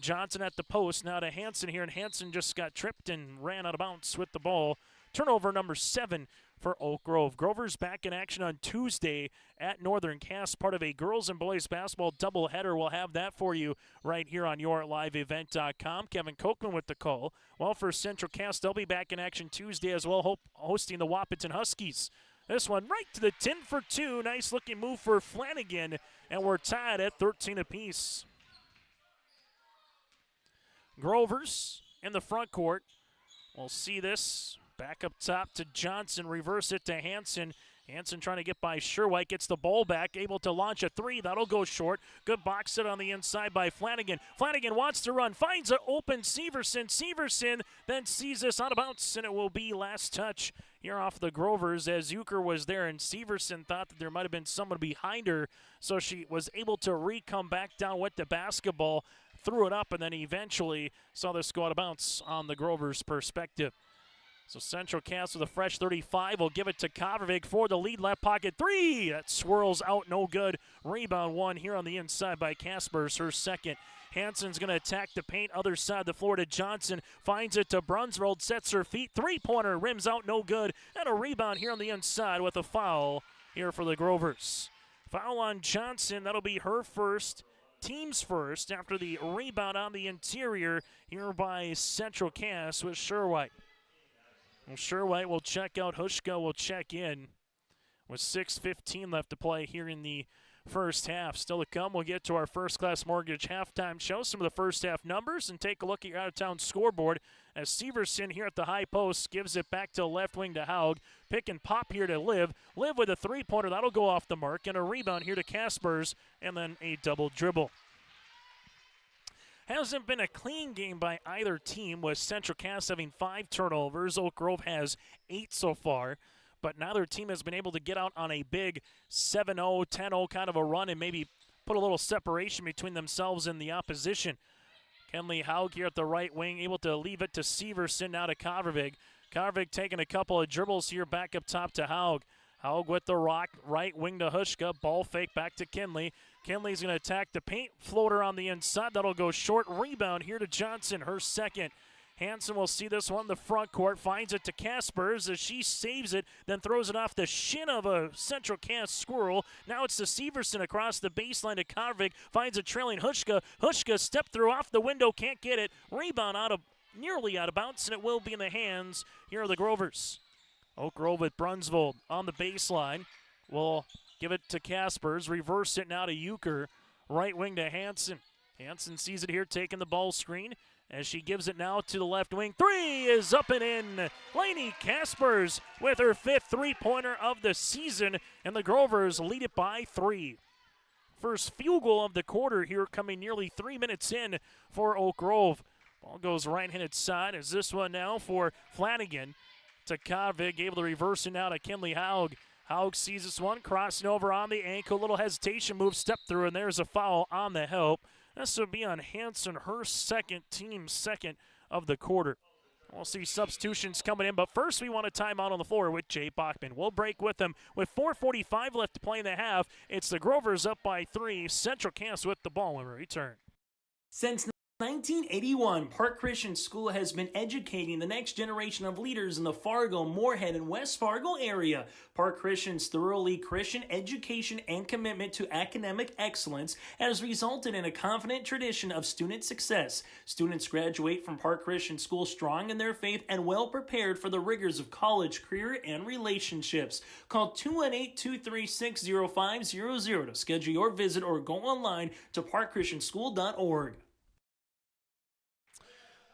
Johnson at the post, now to Hansen here, and Hansen just got tripped and ran out of bounds with the ball. Turnover number 7 for Oak Grove. Grover's back in action on Tuesday at Northern Cass, part of a girls and boys basketball doubleheader. We'll have that for you right here on yourliveevent.com. Kevin Kochman with the call. Well, for Central Cass, they'll be back in action Tuesday as well, hosting the Wahpeton Huskies. This one right to the 10 for 2. Nice looking move for Flanagan, and we're tied at 13 apiece. Grovers in the front court. We'll see this. Back up top to Johnson, reverse it to Hansen. Hansen trying to get by Sherwhite, gets the ball back, able to launch a 3. That'll go short. Good box set on the inside by Flanagan. Flanagan wants to run, finds an open Severson. Severson then sees this out of bounds, and it will be last touch here off the Grovers, as Euchre was there, and Severson thought that there might have been someone behind her, so she was able to come back down with the basketball, threw it up, and then eventually saw this go out of bounds on the Grovers' perspective. So Central Cass with a fresh 35 will give it to Kavervig for the lead. Left pocket 3. That swirls out, no good. Rebound 1 here on the inside by Kaspers, her second. Hansen's going to attack the paint, other side of the floor to Johnson. Finds it to Brunsvold, sets her feet. 3-pointer, rims out, no good. And a rebound here on the inside with a foul here for the Grovers. Foul on Johnson, that'll be her first. Team's first after the rebound on the interior here by Central Cass with Sherwhite. Well, Sherwhite will check out. Hushka will check in with 6:15 left to play here in the first half. Still to come, we'll get to our First Class Mortgage halftime show, some of the first half numbers, and take a look at your out-of-town scoreboard as Severson here at the high post gives it back to left wing to Haug. Pick and pop here to Liv. Liv with a 3-pointer. That'll go off the mark, and a rebound here to Kaspers, and then a double dribble. Hasn't been a clean game by either team, with Central Cass having 5 turnovers. Oak Grove has 8 so far, but neither team has been able to get out on a big 7-0, 10-0 kind of a run and maybe put a little separation between themselves and the opposition. Kenley Haug here at the right wing, able to leave it to Severson, now to Kavervig. Kavervig taking a couple of dribbles here back up top to Haug. Haug with the rock, right wing to Hushka, ball fake back to Kinley. Kinley's going to attack the paint, floater on the inside. That'll go short. Rebound here to Johnson, her second. Hansen will see this one, the front court, finds it to Kaspers as she saves it, then throws it off the shin of a Central Cass squirrel. Now it's to Severson across the baseline to Kavervig, finds a trailing Hushka. Hushka step through off the window, can't get it. Rebound nearly out of bounds, and it will be in the hands here of the Grovers. Oak Grove with Brunsvold on the baseline. Will give it to Kaspers, reverse it now to Euchre. Right wing to Hansen. Hansen sees it here, taking the ball screen as she gives it now to the left wing. 3 is up and in. Lainey Kaspers with her 5th 3-pointer of the season, and the Grovers lead it by 3. First field goal of the quarter here, coming nearly 3 minutes in for Oak Grove. Ball goes right-handed side as this one now for Flanagan to Kavervig, able to reverse it now to Kinley Haug. Haug sees this one, crossing over on the ankle, little hesitation move, step through, and there's a foul on the help. This will be on Hansen, her second, team second of the quarter. We'll see substitutions coming in, but first we want a timeout on the floor with Jay Bachman. We'll break with him with 4:45 left to play in the half. It's the Grovers up by 3. Central Cass with the ball when we return. Since 1981, Park Christian School has been educating the next generation of leaders in the Fargo, Moorhead, and West Fargo area. Park Christian's thoroughly Christian education and commitment to academic excellence has resulted in a confident tradition of student success. Students graduate from Park Christian School strong in their faith and well prepared for the rigors of college, career, and relationships. Call 218-236-0500 to schedule your visit or go online to parkchristianschool.org.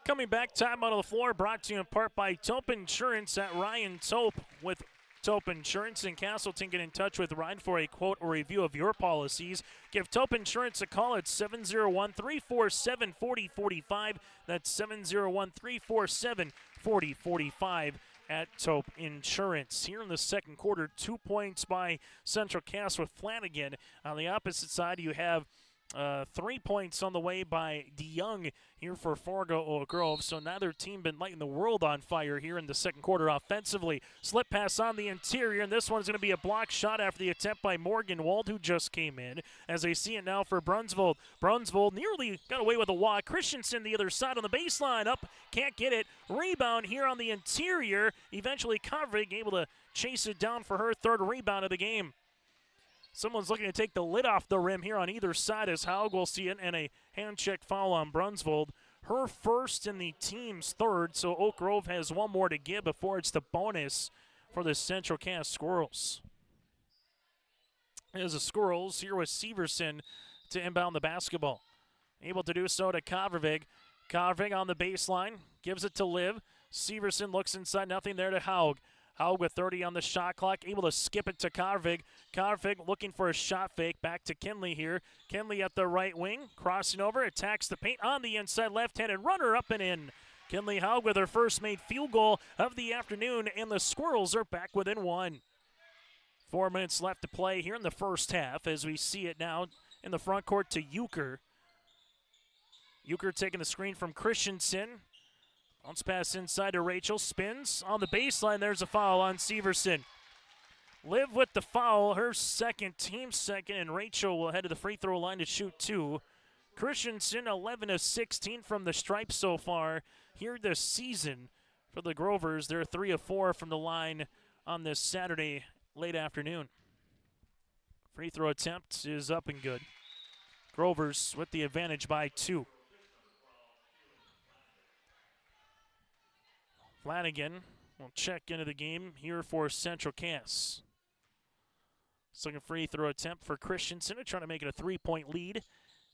Coming back, time out of the floor, brought to you in part by Tope Insurance at Ryan Tope. With Tope Insurance in Castleton, get in touch with Ryan for a quote or review of your policies. Give Tope Insurance a call at 701-347-4045. That's 701-347-4045 at Tope Insurance. Here in the second quarter, 2 points by Central Cass with Flanagan. On the opposite side, you have 3 points on the way by DeYoung here for Fargo Oak Grove. So neither team been lighting the world on fire here in the second quarter offensively. Slip pass on the interior, and this one's going to be a block shot after the attempt by Morgan Wald, who just came in. As they see it now for Brunsvold. Brunsvold nearly got away with a walk. Christensen the other side on the baseline. Up, can't get it. Rebound here on the interior. Eventually Carvig able to chase it down for her third rebound of the game. Someone's looking to take the lid off the rim here on either side as Haug will see it, and a hand check foul on Brunsvold. Her first and the team's third, so Oak Grove has one more to give before it's the bonus for the Central Cass Squirrels. As the Squirrels here with Severson to inbound the basketball. Able to do so to Kavervig. Kavervig on the baseline, gives it to Liv. Severson looks inside, nothing there to Haug. Haug with 30 on the shot clock, able to skip it to Carvig. Carvig looking for a shot fake, back to Kinley here. Kinley at the right wing, crossing over, attacks the paint on the inside, left-handed runner up and in. Kinley Haug with her first made field goal of the afternoon, and the Squirrels are back within one. 4 minutes left to play here in the first half as we see it now in the front court to Euchre. Euchre taking the screen from Christensen. Bounce pass inside to Rachel, spins on the baseline. There's a foul on Severson. Liv with the foul, her second, team second, and Rachel will head to the free throw line to shoot two. Christensen 11 of 16 from the stripe so far here this season for the Grovers. They're 3 of 4 from the line on this Saturday late afternoon. Free throw attempt is up and good. Grovers with the advantage by 2. Flanagan will check into the game here for Central Cass. Second free throw attempt for Christensen, trying to make it a 3-point lead.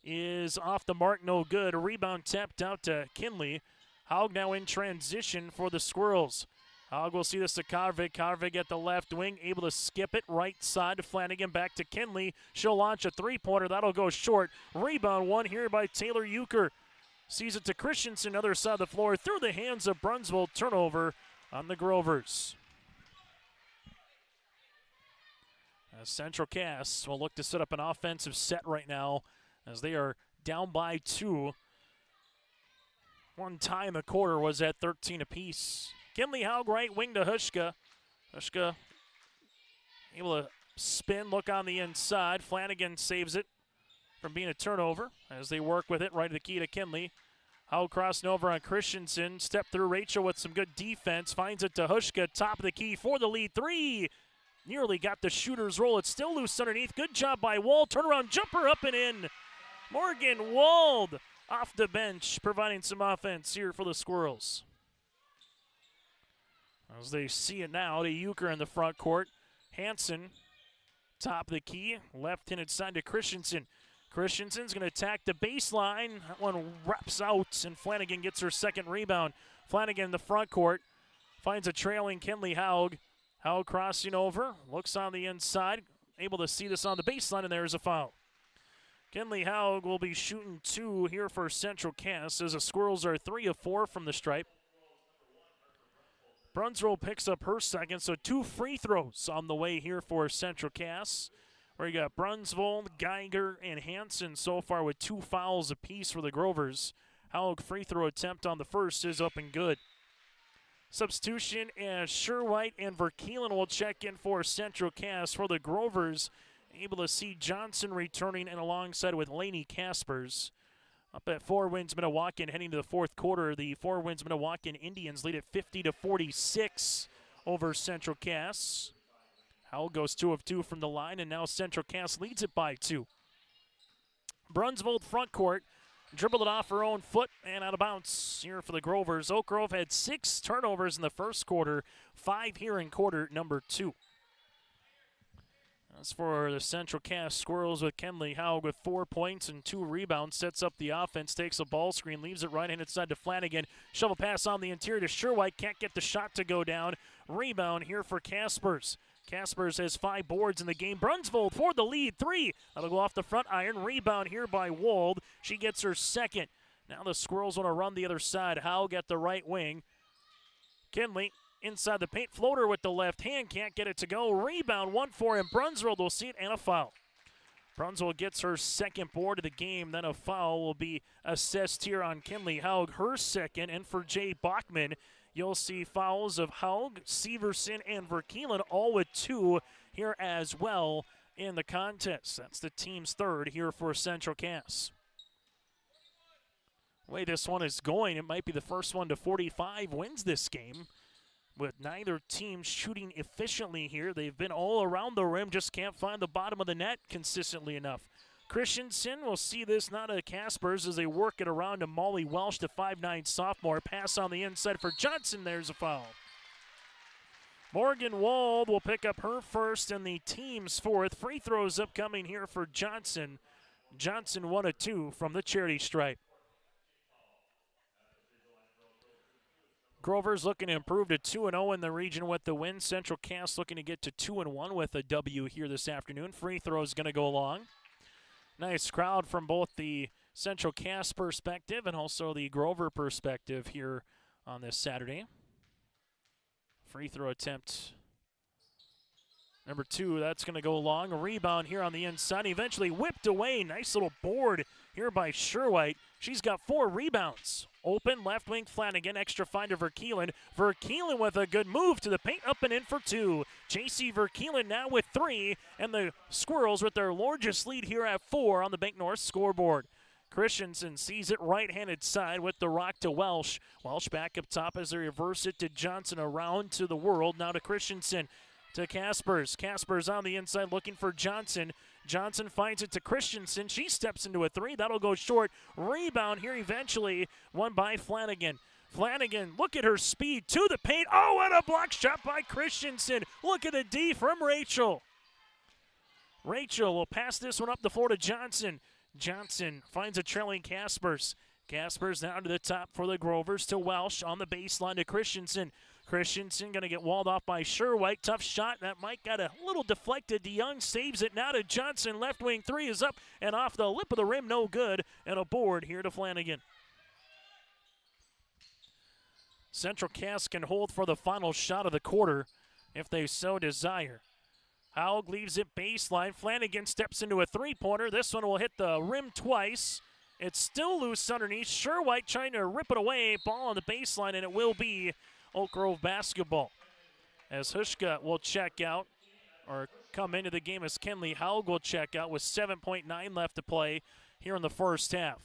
Is off the mark, no good. A rebound tapped out to Kinley. Haug now in transition for the Squirrels. Haug will see this to Carvig. Carvig at the left wing, able to skip it right side to Flanagan, back to Kinley. She'll launch a three-pointer, that'll go short. Rebound one here by Taylor Euchre. Sees it to Christensen, other side of the floor, through the hands of Brunsvold. Turnover on the Grovers. As Central Cass will look to set up an offensive set right now as they are down by 2. One tie in the quarter was at 13 apiece. Kinley Haug right wing to Hushka. Hushka able to spin, look on the inside. Flanagan saves it from being a turnover as they work with it right to the key to Kinley. Haug crossing over on Christensen. Step through Rachel with some good defense. Finds it to Hushka, top of the key for the lead. 3. Nearly got the shooter's roll. It's still loose underneath. Good job by Wald. Turnaround jumper up and in. Morgan Wald off the bench, providing some offense here for the Squirrels. As they see it now to Euchre in the front court. Hansen, top of the key. Left-handed side to Christensen. Christensen's going to attack the baseline. That one wraps out, and Flanagan gets her second rebound. Flanagan in the front court finds a trailing Kinley Haug. Haug crossing over, looks on the inside, able to see this on the baseline, and there's a foul. Kinley Haug will be shooting 2 here for Central Cass as the Squirrels are 3 of 4 from the stripe. Brunsvold picks up her second, so 2 free throws on the way here for Central Cass, where you got Brunsvold, Geiger, and Hansen so far with 2 fouls apiece for the Grovers. Haug free throw attempt on the first is up and good. Substitution as Sherwhite and Verkeelen will check in for Central Cass. For the Grovers, able to see Johnson returning and alongside with Laney Caspers. Up at Four Winds Minnewacan heading to the fourth quarter. The Four Winds Minnewacan Indians lead at 50-46 over Central Cass. Howell goes 2 of 2 from the line, and now Central Cass leads it by 2. Brunsvold front court. Dribbled it off her own foot and out of bounds here for the Grovers. Oak Grove had 6 turnovers in the first quarter, 5 here in quarter number 2. As for the Central Cass Squirrels with Kenley Haug with 4 points and 2 rebounds, sets up the offense, takes a ball screen, leaves it right-handed side to Flanagan. Shovel pass on the interior to Sherwhite, can't get the shot to go down. Rebound here for Caspers. Caspers has 5 boards in the game. Brunsvold for the lead, 3. That'll go off the front iron. Rebound here by Wald. She gets her second. Now the Squirrels want to run the other side. Haug at the right wing. Kenley inside the paint. Floater with the left hand. Can't get it to go. Rebound, 1 for him. Brunsvold will see it and a foul. Brunsvold gets her second board of the game. Then a foul will be assessed here on Kenley Haug. Her second. And for Jay Bachman, you'll see fouls of Haug, Severson, and Verkeelen, all with 2 here as well in the contest. That's the team's third here for Central Cass. The way this one is going, it might be the first one to 45 wins this game, with neither team shooting efficiently here. They've been all around the rim, just can't find the bottom of the net consistently enough. Christensen will see this, not a Caspers, as they work it around to Molly Welsh, the 5'9 sophomore. Pass on the inside for Johnson. There's a foul. Morgan Wald will pick up her first and the team's fourth. Free throws upcoming here for Johnson. Johnson 1 of 2 from the charity stripe. Grover's looking to improve to 2-0 in the region with the win. Central Cass looking to get to 2-1 with a W here this afternoon. Free throws going to go along. Nice crowd from both the Central Cass perspective and also the Grover perspective here on this Saturday. Free throw attempt number 2, that's going to go long. A rebound here on the inside, eventually whipped away. Nice little board here by Sherwhite. She's got 4 rebounds. Open, left wing Flanagan, extra finder Verkeelen. Verkeelen with a good move to the paint, up and in for 2. J.C. Verkeelen now with 3, and the Squirrels with their largest lead here at 4 on the Bank North scoreboard. Christensen sees it right-handed side with the rock to Welsh. Welsh back up top as they reverse it to Johnson, around to the World. Now to Christensen, to Caspers. Caspers on the inside looking for Johnson. Johnson finds it to Christensen. She steps into a 3. That'll go short. Rebound here eventually, won by Flanagan. Flanagan, look at her speed to the paint. Oh, and a block shot by Christensen. Look at the D from Rachel. Rachel will pass this one up the floor to Johnson. Johnson finds a trailing Caspers. Caspers down to the top for the Grovers to Welsh on the baseline to Christensen. Christensen going to get walled off by Sherwhite. Tough shot. That might got a little deflected. DeYoung saves it now to Johnson. Left wing 3 is up and off the lip of the rim. No good. And a board here to Flanagan. Central Cass can hold for the final shot of the quarter if they so desire. Haug leaves it baseline. Flanagan steps into a 3-pointer. This one will hit the rim twice. It's still loose underneath. Sherwhite trying to rip it away. Ball on the baseline, and it will be Oak Grove basketball. As Hushka will check out, or come into the game as Kenley Haug will check out with 7.9 left to play here in the first half.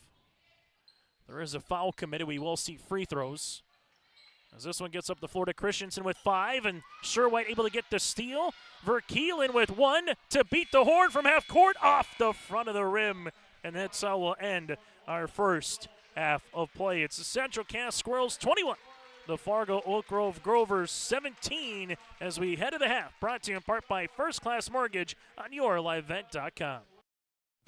There is a foul committed. We will see free throws. As this one gets up the floor to Christensen with 5, and Sherwhite able to get the steal. Verkeelen with 1 to beat the horn from half court off the front of the rim. And that's how we'll end our first half of play. It's the Central Cass Squirrels 21, the Fargo Oak Grove Grovers 17 as we head to the half. Brought to you in part by First Class Mortgage on yourlivevent.com.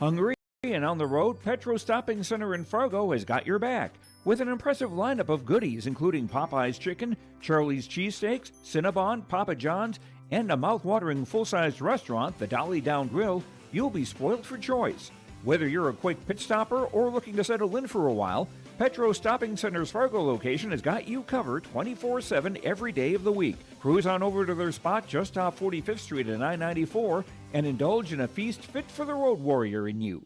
Hungry and on the road, Petro Stopping Center in Fargo has got your back with an impressive lineup of goodies including Popeye's Chicken, Charlie's Cheesesteaks, Cinnabon, Papa John's, and a mouth-watering full-sized restaurant, the Dolly Down Grill. You'll be spoiled for choice. Whether you're a quick pit stopper or looking to settle in for a while, Petro Stopping Center's Fargo location has got you covered 24/7 every day of the week. Cruise on over to their spot just off 45th Street and I-94 and indulge in a feast fit for the road warrior in you.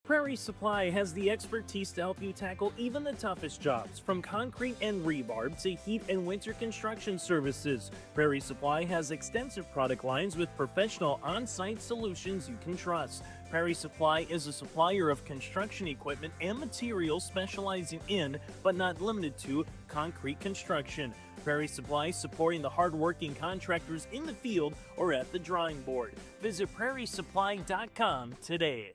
Prairie Supply has the expertise to help you tackle even the toughest jobs, from concrete and rebar to heat and winter construction services. Prairie Supply has extensive product lines with professional on-site solutions you can trust. Prairie Supply is a supplier of construction equipment and materials specializing in, but not limited to, concrete construction. Prairie Supply supporting the hard-working contractors in the field or at the drawing board. Visit prairiesupply.com today.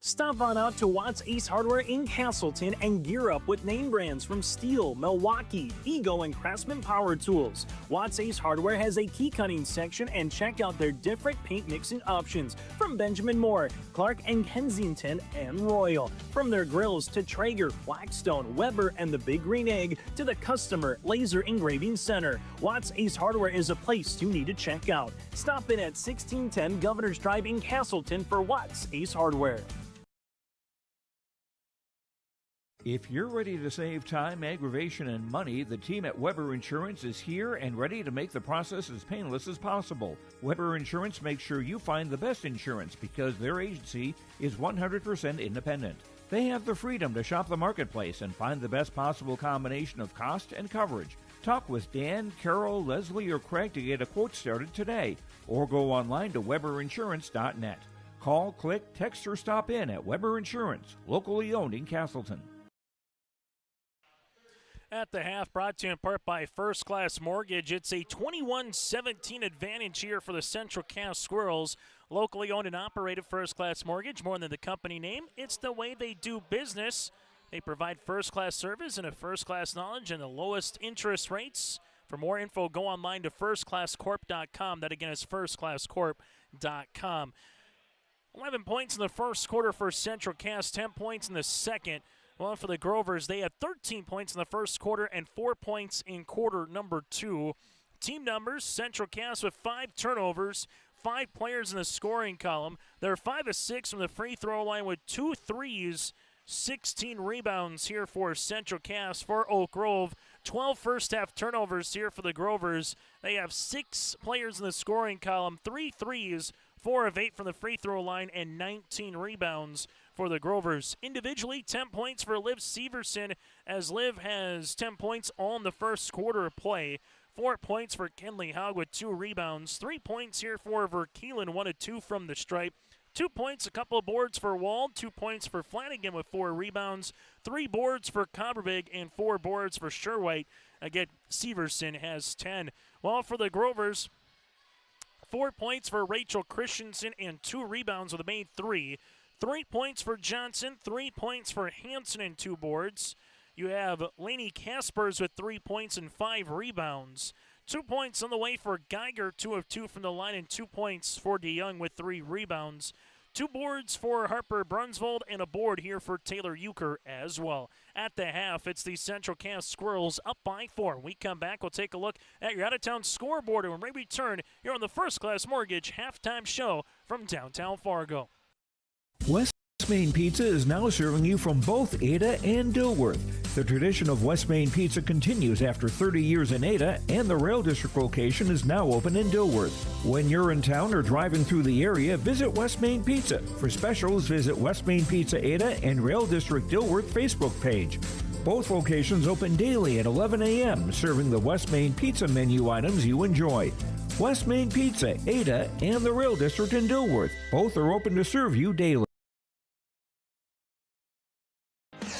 Stop on out to Watts Ace Hardware in Castleton and gear up with name brands from Steel, Milwaukee, Ego, and Craftsman Power Tools. Watts Ace Hardware has a key cutting section, and check out their different paint mixing options from Benjamin Moore, Clark and Kensington, and Royal. From their grills to Traeger, Blackstone, Weber, and the Big Green Egg to the Customer Laser Engraving Center, Watts Ace Hardware is a place you need to check out. Stop in at 1610 Governor's Drive in Castleton for Watts Ace Hardware. If you're ready to save time, aggravation, and money, the team at Weber Insurance is here and ready to make the process as painless as possible. Weber Insurance makes sure you find the best insurance because their agency is 100% independent. They have the freedom to shop the marketplace and find the best possible combination of cost and coverage. Talk with Dan, Carol, Leslie, or Craig to get a quote started today, or go online to weberinsurance.net. Call, click, text, or stop in at Weber Insurance, locally owned in Castleton. At the half, brought to you in part by First Class Mortgage. It's a 21-17 advantage here for the Central Cass Squirrels. Locally owned and operated First Class Mortgage. More than the company name, it's the way they do business. They provide first-class service and a first-class knowledge and the lowest interest rates. For more info, go online to firstclasscorp.com. That, again, is firstclasscorp.com. 11 points in the first quarter for Central Cass, 10 points in the second. Well, for the Grovers, they had 13 points in the first quarter and 4 points in quarter number 2. Team numbers, Central Cass with 5 turnovers, 5 players in the scoring column. They're 5 of 6 from the free throw line with 2 threes, 16 rebounds here for Central Cass. For Oak Grove, 12 first-half turnovers here for the Grovers. They have 6 players in the scoring column, 3 threes, 4 of 8 from the free throw line, and 19 rebounds for the Grovers. Individually, 10 points for Liv Severson, as Liv has 10 points all in the first quarter of play. 4 points for Kenley Hogg with 2 rebounds. 3 points here for Verkeelen, 1 of 2 from the stripe. 2 points, a couple of boards for Wald. 2 points for Flanagan with 4 rebounds. 3 boards for Copperbig and 4 boards for Sherwhite. Again, Severson has 10. Well, for the Grovers, 4 points for Rachel Christensen and 2 rebounds with a made 3. 3 points for Johnson, 3 points for Hansen and 2 boards. You have Lainey Kaspers with 3 points and 5 rebounds. 2 points on the way for Geiger, 2 of 2 from the line, and 2 points for DeYoung with 3 rebounds. 2 boards for Harper Brunsvold and a board here for Taylor Euchre as well. At the half, it's the Central Cass Squirrels up by 4. When we come back, we'll take a look at your out-of-town scoreboard, and when we return, you're on the First Class Mortgage halftime show from downtown Fargo. West Main Pizza is now serving you from both Ada and Dilworth. The tradition of West Main Pizza continues after 30 years in Ada, and the Rail District location is now open in Dilworth. When you're in town or driving through the area, visit West Main Pizza. For specials, visit West Main Pizza Ada and Rail District Dilworth Facebook page. Both locations open daily at 11 a.m., serving the West Main Pizza menu items you enjoy. West Main Pizza, Ada, and the Rail District in Dilworth. Both are open to serve you daily.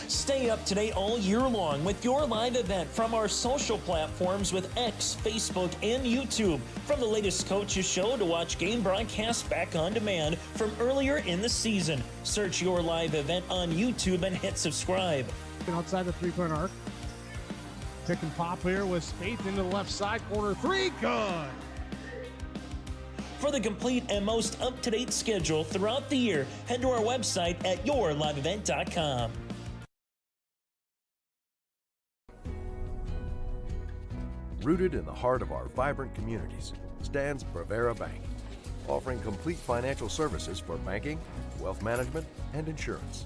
Stay up to date all year long with your live event from our social platforms with X, Facebook, and YouTube. From the latest coaches show to watch game broadcasts back on demand from earlier in the season. Search your live event on YouTube and hit subscribe. Outside the three-point arc. Pick and pop here with Spaeth into the left side corner. 3, good. For the complete and most up-to-date schedule throughout the year, head to our website at yourliveevent.com. Rooted in the heart of our vibrant communities stands Bravera Bank, offering complete financial services for banking, wealth management, and insurance.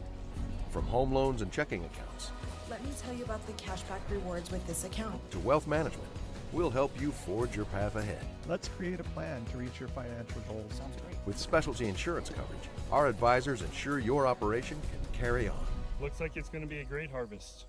From home loans and checking accounts, let me tell you about the cashback rewards with this account, to wealth management, we'll help you forge your path ahead. Let's create a plan to reach your financial goals. Sounds great. With specialty insurance coverage, our advisors ensure your operation can carry on. Looks like it's going to be a great harvest.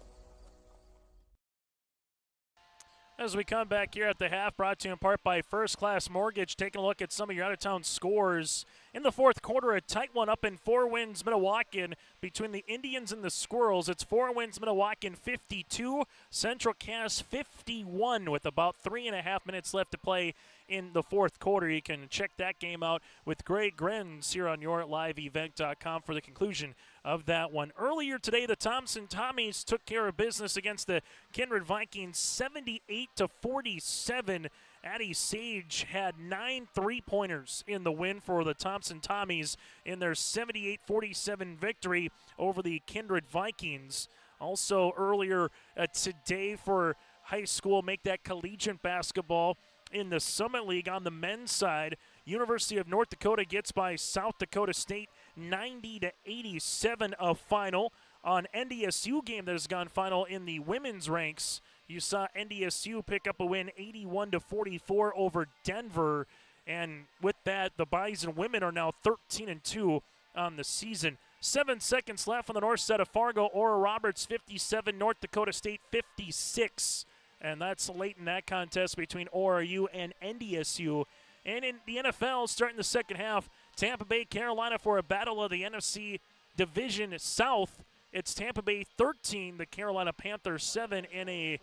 As we come back here at the half, brought to you in part by First Class Mortgage, taking a look at some of your out-of-town scores. In the fourth quarter, a tight one up in Four Winds, Minnewacan between the Indians and the Squirrels. It's Four Winds, Minnewacan 52, Central Cass 51 with about 3.5 minutes left to play in the fourth quarter. You can check that game out with Greg Grenz here on yourliveevent.com for the conclusion of that one. Earlier today, the Thompson Tommies took care of business against the Kindred Vikings 78-47. Addie Sage had 9 3-pointers in the win for the Thompson Tommies in their 78-47 victory over the Kindred Vikings. Also earlier today for high school, make that collegiate basketball in the Summit League on the men's side. University of North Dakota gets by South Dakota State 90-87 a final. On NDSU game that has gone final in the women's ranks, you saw NDSU pick up a win 81-44 over Denver. And with that, the Bison women are now 13-2 on the season. 7 seconds left on the north side of Fargo. Ora Roberts 57, North Dakota State 56. And that's late in that contest between ORU and NDSU. And in the NFL, starting the second half, Tampa Bay, Carolina for a battle of the NFC Division South. It's Tampa Bay 13, the Carolina Panthers 7 in a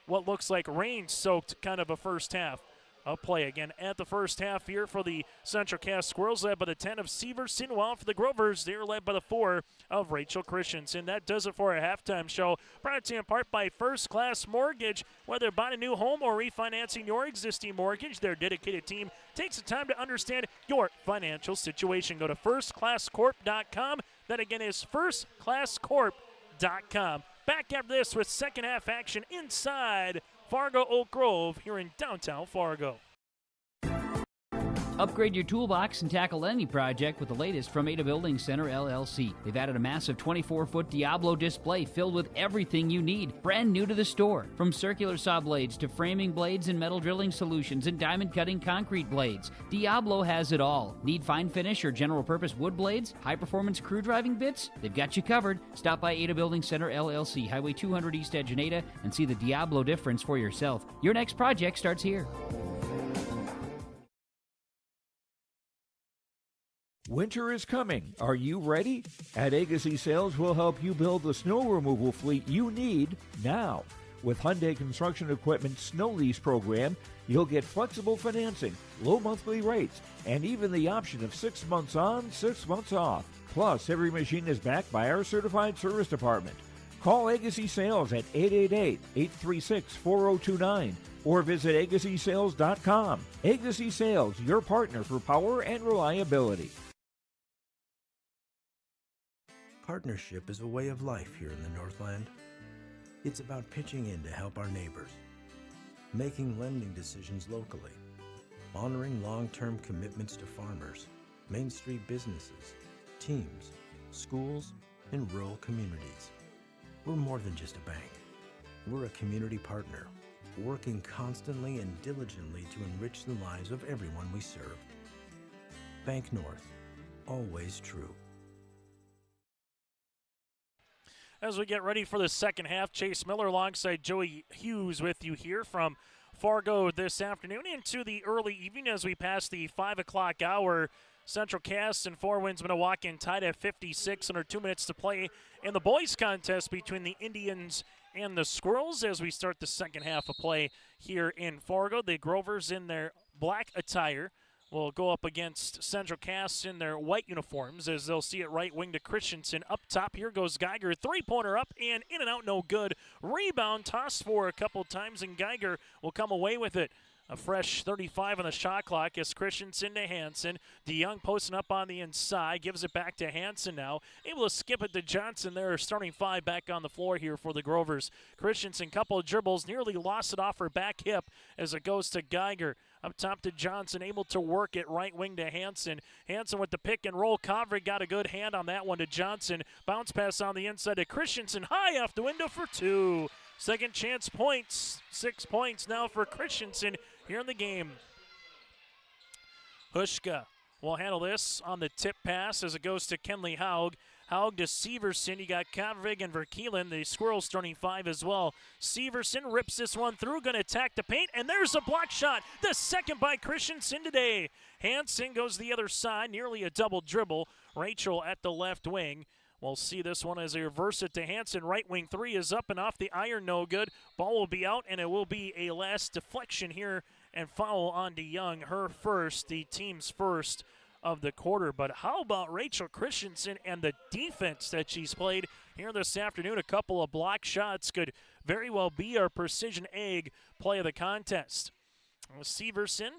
what looks like rain-soaked kind of a first half of play. Again, at the first half here for the Central Cass Squirrels, led by the 10 of Severson, while for the Grovers, they're led by the 4 of Rachel Christensen. That does it for a halftime show. Brought to you in part by First Class Mortgage. Whether buying a new home or refinancing your existing mortgage, their dedicated team takes the time to understand your financial situation. Go to firstclasscorp.com. That again is firstclasscorp.com. Back after this with second half action inside Fargo Oak Grove here in downtown Fargo. Upgrade your toolbox and tackle any project with the latest from Ada Building Center, LLC. They've added a massive 24-foot Diablo display filled with everything you need, brand new to the store. From circular saw blades to framing blades and metal drilling solutions and diamond cutting concrete blades, Diablo has it all. Need fine finish or general purpose wood blades? High-performance crew driving bits? They've got you covered. Stop by Ada Building Center, LLC, Highway 200 East Edge in Ada, and see the Diablo difference for yourself. Your next project starts here. Winter is coming. Are you ready? At Agassi Sales, we'll help you build the snow removal fleet you need now. With Hyundai Construction Equipment Snow Lease Program, you'll get flexible financing, low monthly rates, and even the option of 6 months on, 6 months off. Plus, every machine is backed by our certified service department. Call Agassi Sales at 888-836-4029 or visit agassisales.com. Agassi Sales, your partner for power and reliability. Partnership is a way of life here in the Northland. It's about pitching in to help our neighbors, making lending decisions locally, honoring long-term commitments to farmers, Main Street businesses, teams, schools, and rural communities. We're more than just a bank. We're a community partner, working constantly and diligently to enrich the lives of everyone we serve. Bank North, always true. As we get ready for the second half, Chase Miller alongside Joey Hughes with you here from Fargo this afternoon into the early evening as we pass the 5 o'clock hour. Central Cass and Four Winds Minnewacan tied at 56 under 2 minutes to play in the boys contest between the Indians and the Squirrels as we start the second half of play here in Fargo. The Grovers in their black attire will go up against Central Cass in their white uniforms as they'll see it right wing to Christensen. Up top, here goes Geiger. Three-pointer up and in and out, no good. Rebound, tossed for a couple times, and Geiger will come away with it. A fresh 35 on the shot clock as Christensen to Hansen. DeYoung posting up on the inside, gives it back to Hansen now. Able to skip it to Johnson there, starting 5 back on the floor here for the Grovers. Christensen, couple of dribbles, nearly lost it off her back hip as it goes to Geiger. Up top to Johnson, able to work it right wing to Hansen. Hansen with the pick and roll. Kovrig got a good hand on that one to Johnson. Bounce pass on the inside to Christensen, high off the window for 2. Second chance points, 6 points now for Christensen here in the game. Hushka will handle this on the tip pass as it goes to Kenley Haug. Haug to Severson. You got Kavrig and Verkeelen, the Squirrels starting 5 as well. Severson rips this one through, going to attack the paint, and there's a block shot. The second by Christensen today. Hansen goes the other side, nearly a double dribble. Rachel at the left wing. We'll see this one as they reverse it to Hansen. Right wing 3 is up and off the iron, no good. Ball will be out, and it will be a last deflection here and foul on DeYoung. Her first, the team's first of the quarter. But how about Rachel Christensen and the defense that she's played here this afternoon? A couple of block shots could very well be our precision egg play of the contest. Severson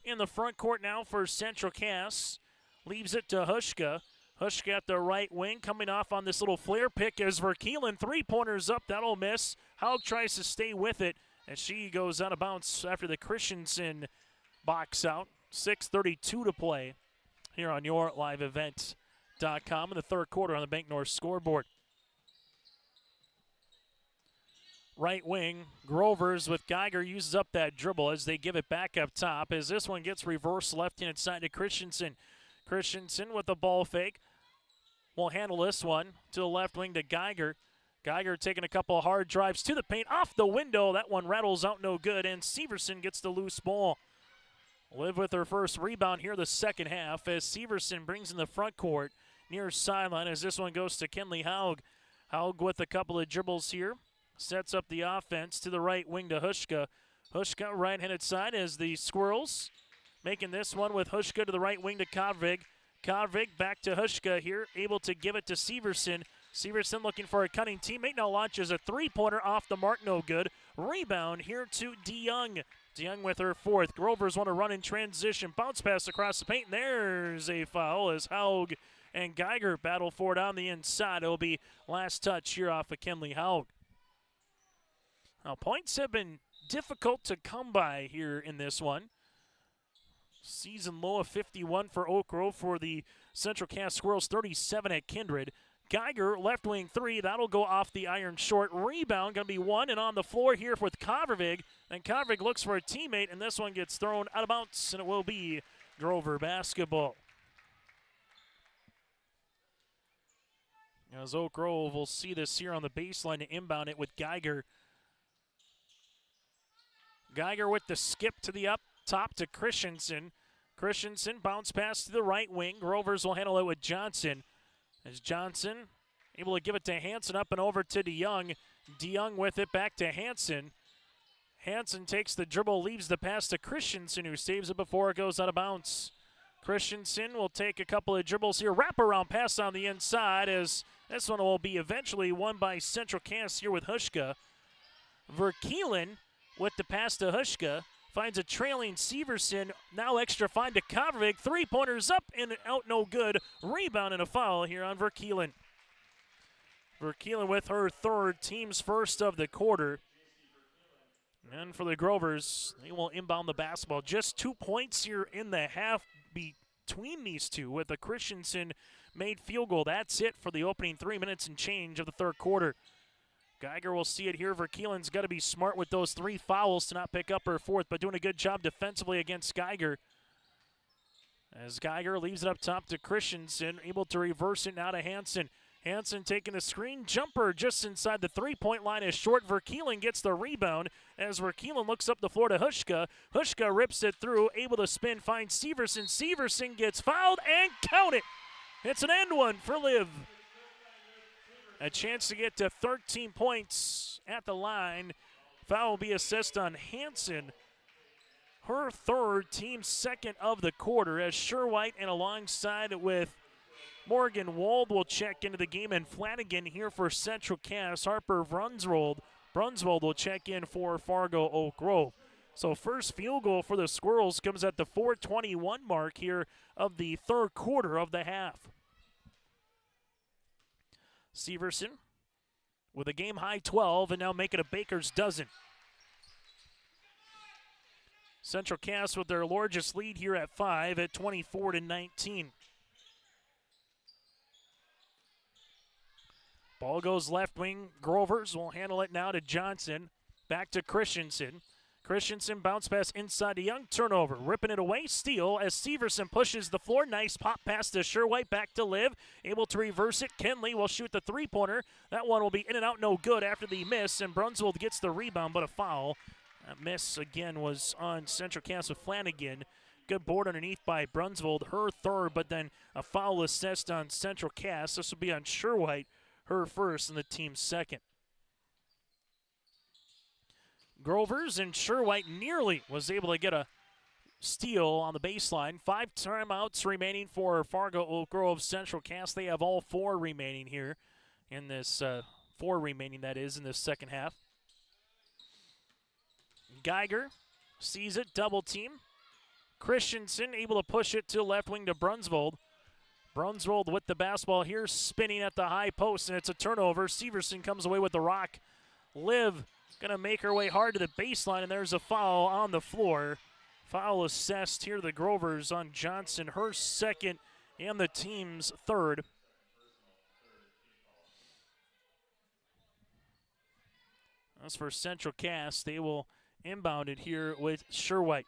in the front court now for Central Cass. Leaves it to Hushka. Hushka at the right wing, coming off on this little flare pick as Verkeelen. 3-pointers up, that'll miss. Haug tries to stay with it, and she goes out of bounds after the Christensen box out. 6:32 to play here on your live event.com in the third quarter on the Bank North scoreboard. Right wing, Grovers with Geiger uses up that dribble as they give it back up top as this one gets reversed left-hand side to Christensen. Christensen with the ball fake. Will handle this one to the left wing to Geiger. Geiger taking a couple of hard drives to the paint, off the window. That one rattles out no good, and Severson gets the loose ball. Live with her first rebound here the second half as Severson brings in the front court near sideline as this one goes to Kenley Haug. Haug with a couple of dribbles here. Sets up the offense to the right wing to Hushka. Hushka right-handed side as the Squirrels making this one with Hushka to the right wing to Kavrig. Kavrig back to Hushka here, able to give it to Severson. Severson looking for a cutting teammate, now launches a 3-pointer off the mark, no good. Rebound here to DeYoung. DeYoung with her fourth. Grovers want to run in transition. Bounce pass across the paint, and there's a foul as Haug and Geiger battle for it on the inside. It'll be last touch here off of Kenley Haug. Now, points have been difficult to come by here in this one. Season low of 51 for Oak Grove for the Central Cass Squirrels, 37 at Kindred. Geiger, left wing 3, that'll go off the iron short. Rebound, going to be one, and on the floor here with Kavrig. And Kavrig looks for a teammate, and this one gets thrown out of bounds, and it will be Grover basketball. As Oak Grove will see this here on the baseline to inbound it with Geiger. Geiger with the skip to the up top to Christensen. Christensen bounce pass to the right wing. Grovers will handle it with Johnson. As Johnson able to give it to Hansen up and over to DeYoung. DeYoung with it back to Hansen. Hansen takes the dribble, leaves the pass to Christensen, who saves it before it goes out of bounds. Christensen will take a couple of dribbles here. Wraparound pass on the inside as this one will be eventually won by Central Cass here with Hushka. Verkeelen with the pass to Hushka. Finds a trailing Severson, now extra fine to Kavrig. 3-pointers up and out, no good. Rebound and a foul here on Verkeelen. Verkeelen with her third, team's first of the quarter. And for the Grovers, they will inbound the basketball. Just 2 points here in the half between these two with a Christensen made field goal. That's it for the opening 3 minutes and change of the third quarter. Geiger will see it here. Verkeelen's got to be smart with those 3 fouls to not pick up her fourth, but doing a good job defensively against Geiger. As Geiger leaves it up top to Christensen, able to reverse it now to Hansen. Hansen taking a screen jumper just inside the 3-point line is short. Verkeelen gets the rebound as Verkeelen looks up the floor to Hushka. Hushka rips it through, able to spin, finds Severson. Severson gets fouled and count it. It's an end one for Liv. A chance to get to 13 points at the line. Foul will be assessed on Hansen. Her third, team second of the quarter as Sherwhite and alongside with Morgan Wald will check into the game, and Flanagan here for Central Cass. Harper Brunswold will check in for Fargo Oak Grove. So first field goal for the Squirrels comes at the 4:21 mark here of the third quarter of the half. Severson with a game-high 12 and now making a baker's dozen. Central Cass with their largest lead here at 5 at 24-19. Ball goes left wing. Grovers will handle it now to Johnson. Back to Christensen. Christensen bounce pass inside to Young, turnover, ripping it away, steal as Severson pushes the floor. Nice pop pass to Sherwhite, back to Liv, able to reverse it. Kenley will shoot the three-pointer. That one will be in and out, no good after the miss, and Brunswick gets the rebound, but a foul. That miss again was on Central Cass with Flanagan. Good board underneath by Brunsvold, her third, but then a foul assessed on Central Cass. This will be on Sherwhite, her first, and the team's second. Grovers and Sherwhite nearly was able to get a steal on the baseline. 5 timeouts remaining for Fargo Oak Grove Central Cass. They have all 4 remaining here in this, 4 remaining that is, in this second half. Geiger sees it, double team. Christensen able to push it to left wing to Brunsvold. Brunsvold with the basketball here, spinning at the high post, and it's a turnover. Severson comes away with the rock. Liv going to make her way hard to the baseline, and there's a foul on the floor. Foul assessed here to the Grovers on Johnson, her second and the team's third. As for Central Cass, they will inbound it here with Sherwhite.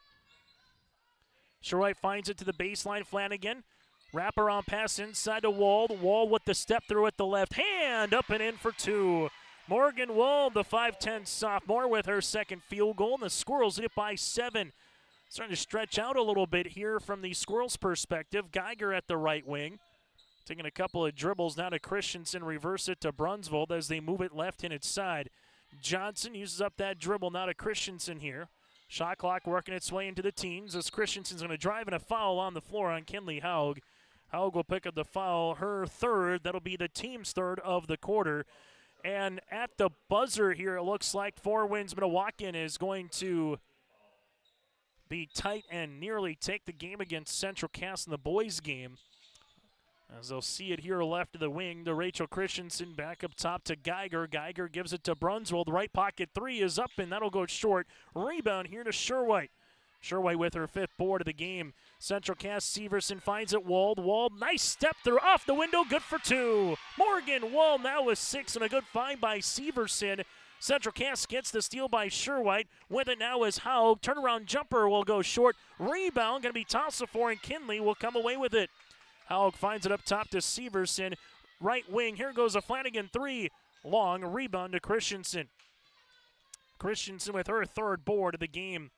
Sherwhite finds it to the baseline. Flanagan, wraparound pass inside to Wald. Wald with the step through at the left hand, up and in for 2. Morgan Wald, the 5'10 sophomore, with her second field goal, and the Squirrels lead it by 7. Starting to stretch out a little bit here from the Squirrels' perspective. Geiger at the right wing, taking a couple of dribbles now to Christensen, reverse it to Brunsvold as they move it left-handed side. Johnson uses up that dribble now to Christensen here. Shot clock working its way into the teens as Christensen's going to drive, and a foul on the floor on Kinley Haug. Haug will pick up the foul, her third. That'll be the team's third of the quarter. And at the buzzer here, it looks like Four Winds Minnewacan is going to be tight and nearly take the game against Central Cass in the boys' game. As they'll see it here left of the wing to Rachel Christensen, back up top to Geiger. Geiger gives it to Brunsvold. Right pocket 3 is up, and that'll go short. Rebound here to Sherwhite. Sherwhite with her 5th board of the game. Central Cass, Severson finds it. Wald, nice step through off the window, good for 2. Morgan Wald now with 6, and a good find by Severson. Central Cass gets the steal by Sherwhite. With it now is Haug. Turnaround jumper will go short. Rebound going to be tossed for, and Kinley will come away with it. Haug finds it up top to Severson. Right wing, here goes a Flanagan 3. Long rebound to Christensen. Christensen with her 3rd board of the game.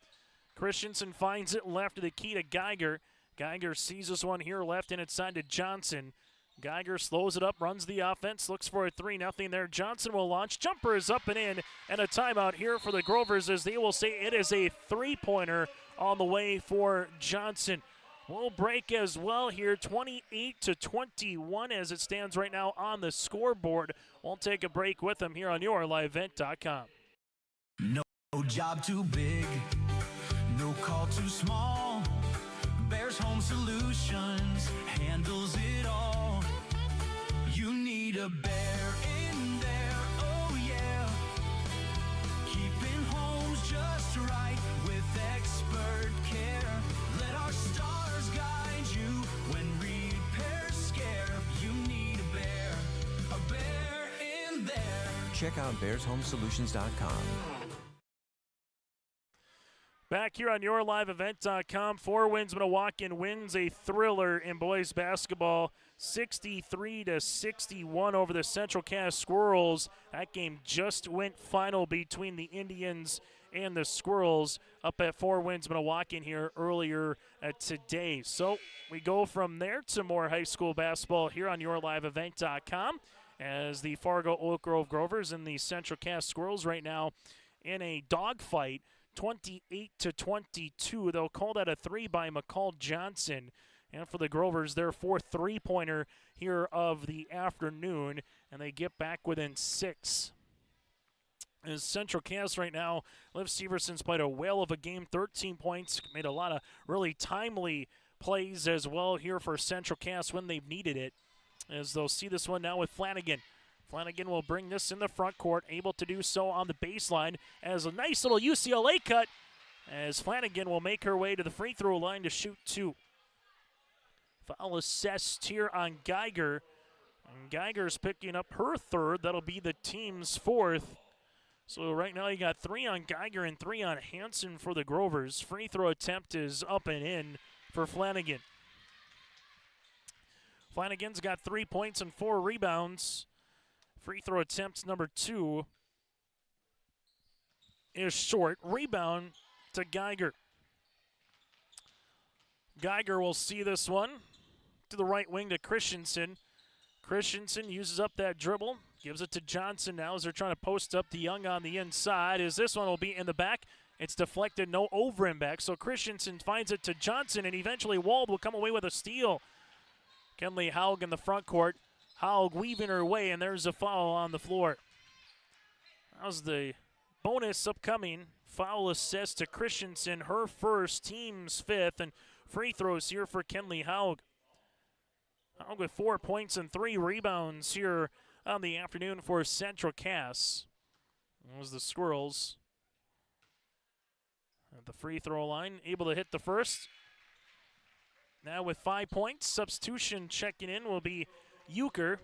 Christensen finds it left of the key to Geiger. Geiger sees this one here left and inside to Johnson. Geiger slows it up, runs the offense, looks for a 3-0 there. Johnson will launch. Jumper is up and in, and a timeout here for the Grovers as they will say it is a 3-pointer on the way for Johnson. We'll break as well here, 28-21 as it stands right now on the scoreboard. We'll take a break with them here on YourLiveEvent.com. No job too big, no call too small. Bears Home Solutions handles it all. You need a bear in there, oh yeah. Keeping homes just right with expert care. Let our stars guide you when repairs scare. You need a bear in there. Check out bearshomesolutions.com. Back here on YourLiveEvent.com, Four Winds Minnewacan wins a thriller in boys basketball, 63-61 over the Central Cass Squirrels. That game just went final between the Indians and the Squirrels up at Four Winds Minnewacan here earlier today. So we go from there to more high school basketball here on YourLiveEvent.com as the Fargo Oak Grove Grovers and the Central Cass Squirrels right now in a dogfight. 28-22. They'll call that a 3 by McCall Johnson. And for the Grovers, their 4th 3-pointer here of the afternoon. And they get back within 6. As Central Cass right now, Liv Severson's played a whale of a game, 13 points. Made a lot of really timely plays as well here for Central Cass when they've needed it. As they'll see this one now with Flanagan. Flanagan will bring this in the front court, able to do so on the baseline as a nice little UCLA cut as Flanagan will make her way to the free throw line to shoot 2. Foul assessed here on Geiger. And Geiger's picking up her 3rd. That'll be the team's 4th. So right now you got 3 on Geiger and 3 on Hansen for the Grovers. Free throw attempt is up and in for Flanagan. Flanagan's got 3 points and 4 rebounds. Free throw attempt number 2 is short. Rebound to Geiger. Geiger will see this one to the right wing to Christensen. Christensen uses up that dribble, gives it to Johnson now as they're trying to post up DeYoung on the inside. As this one will be in the back. It's deflected, no over and back. So Christensen finds it to Johnson, and eventually Wald will come away with a steal. Kenley Haug in the front court. Haug weaving her way, and there's a foul on the floor. How's the bonus upcoming? Foul assist to Christensen, her first, team's 5th, and free throws here for Kenley Haug. Haug with 4 points and 3 rebounds here on the afternoon for Central Cass. As the Squirrels at the free throw line, able to hit the first. Now with 5 points, substitution checking in will be Euchre.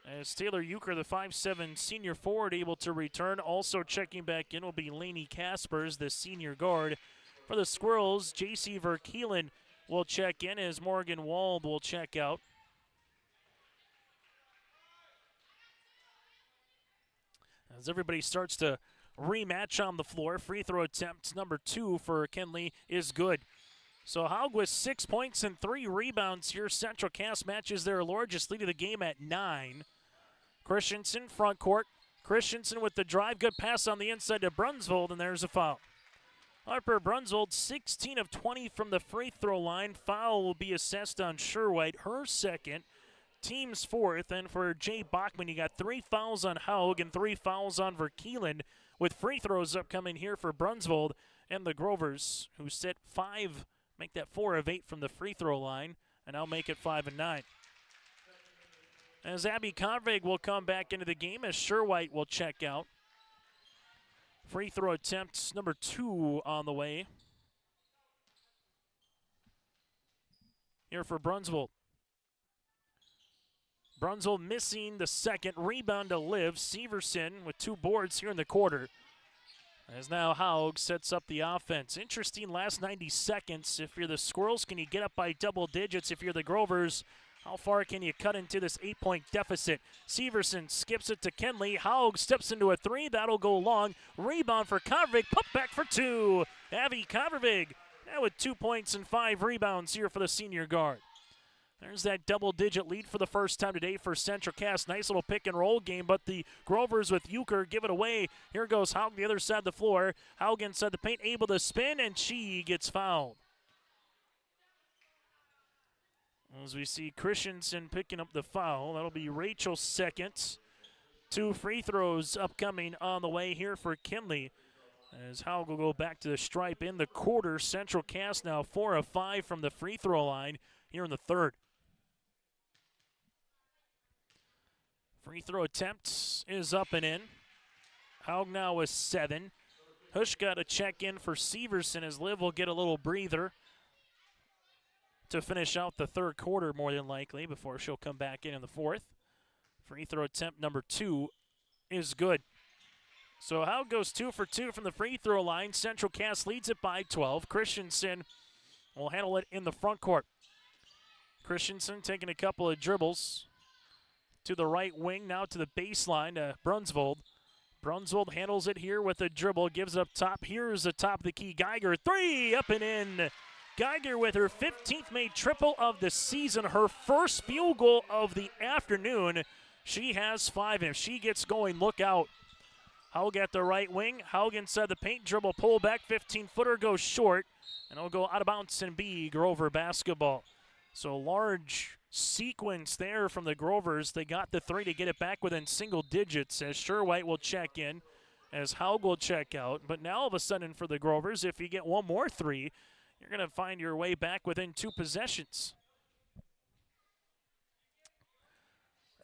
As Taylor Euchre, the 5'7" senior forward, able to return. Also checking back in will be Laney Caspers, the senior guard. For the Squirrels, J.C. Verkeelen will check in as Morgan Wald will check out. As everybody starts to rematch on the floor, free throw attempt number 2 for Kenley is good. So Haug with 6 points and 3 rebounds here. Central Cass matches their largest lead of the game at 9. Christensen, front court. Christensen with the drive. Good pass on the inside to Brunsvold, and there's a foul. Harper Brunsvold, 16 of 20 from the free throw line. Foul will be assessed on Sherwhite, her second. Team's 4th, and for Jay Bachman, you got 3 fouls on Haug and 3 fouls on Verkeelen, with free throws upcoming here for Brunsvold and the Grovers, who sit 5. Make that 4 of 8 from the free throw line, and now make it 5 and 9. As Abby Convig will come back into the game as Sherwhite will check out. Free throw attempt number 2 on the way. Here for Brunsvold. Brunsvold missing the second. Rebound to Liv. Severson with 2 boards here in the quarter. As now Haug sets up the offense. Interesting last 90 seconds. If you're the Squirrels, can you get up by double digits? If you're the Grovers, how far can you cut into this 8-point deficit? Severson skips it to Kenley. Haug steps into a 3. That'll go long. Rebound for Convig. Put back for 2. Avi Convig now with 2 points and 5 rebounds here for the senior guard. There's that double-digit lead for the first time today for Central Cass. Nice little pick-and-roll game, but the Grovers with Euchre give it away. Here goes Haug the other side of the floor. Haug inside the paint, able to spin, and she gets fouled. As we see Christensen picking up the foul, that'll be Rachel's second. 2 free throws upcoming on the way here for Kenley. As Haug will go back to the stripe in the quarter. Central Cass now 4 of 5 from the free throw line here in the third. Free throw attempt is up and in. Haug now with 7. Hush got a check in for Severson as Liv will get a little breather to finish out the third quarter more than likely before she'll come back in the fourth. Free throw attempt number 2 is good. So Haug goes 2 for 2 from the free throw line. Central Cass leads it by 12. Christensen will handle it in the front court. Christensen taking a couple of dribbles to the right wing, now to the baseline to Brunsvold. Brunsvold handles it here with a dribble, gives it up top. Here's the top of the key. Geiger, 3, up and in. Geiger with her 15th made triple of the season, her first field goal of the afternoon. She has 5, and if she gets going, look out. Haug at the right wing. Haug inside the paint, dribble, pull back, 15-footer goes short, and it'll go out of bounds and be Grover basketball. So large sequence there from the Grovers. They got the 3 to get it back within single digits as Sherwhite will check in, as Haug will check out. But now all of a sudden for the Grovers, if you get one more 3, you're going to find your way back within 2 possessions.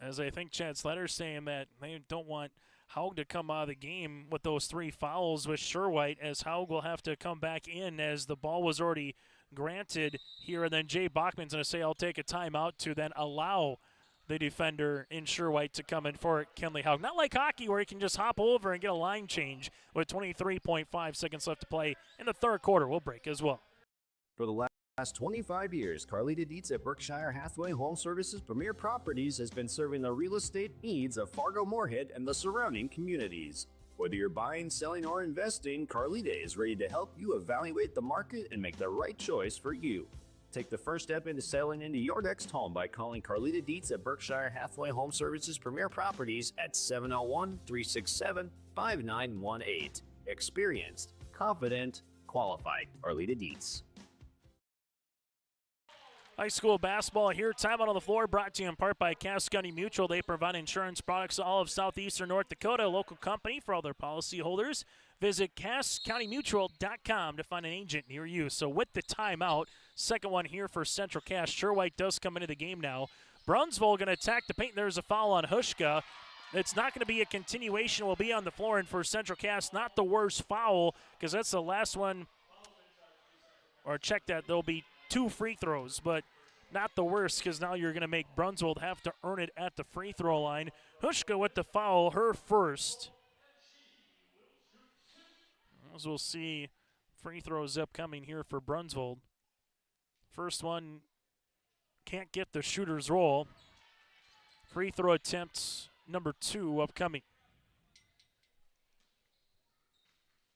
As I think Chad Slatter's saying that they don't want Haug to come out of the game with those 3 fouls with Sherwhite, as Haug will have to come back in as the ball was already granted here. And then Jay Bachman's going to say, I'll take a timeout to then allow the defender in Sherwhite to come in for Kinley Haug. Not like hockey where he can just hop over and get a line change with 23.5 seconds left to play in the third quarter. We'll break as well. For the last 25 years, Carlita Dietz at Berkshire Hathaway Home Services Premier Properties has been serving the real estate needs of Fargo-Moorhead and the surrounding communities. Whether you're buying, selling, or investing, Carlita is ready to help you evaluate the market and make the right choice for you. Take the first step into selling into your next home by calling Carlita Dietz at Berkshire Hathaway Home Services Premier Properties at 701-367-5918. Experienced, confident, qualified. Carlita Dietz. High school basketball here. Timeout on the floor brought to you in part by Cass County Mutual. They provide insurance products to all of southeastern North Dakota, a local company for all their policyholders. Visit CassCountyMutual.com to find an agent near you. So with the timeout, second one here for Central Cass. Sherwhite does come into the game now. Brunsville going to attack the paint. There's a foul on Hushka. It's not going to be a continuation. Will be on the floor. And for Central Cass, not the worst foul because that's the last one. Or check that. There'll be 2 free throws, but not the worst because now you're going to make Brunswick have to earn it at the free throw line. Hushka with the foul, her first. As we'll see, free throws upcoming here for Brunswick. First one, can't get the shooter's roll. Free throw attempts number 2 upcoming.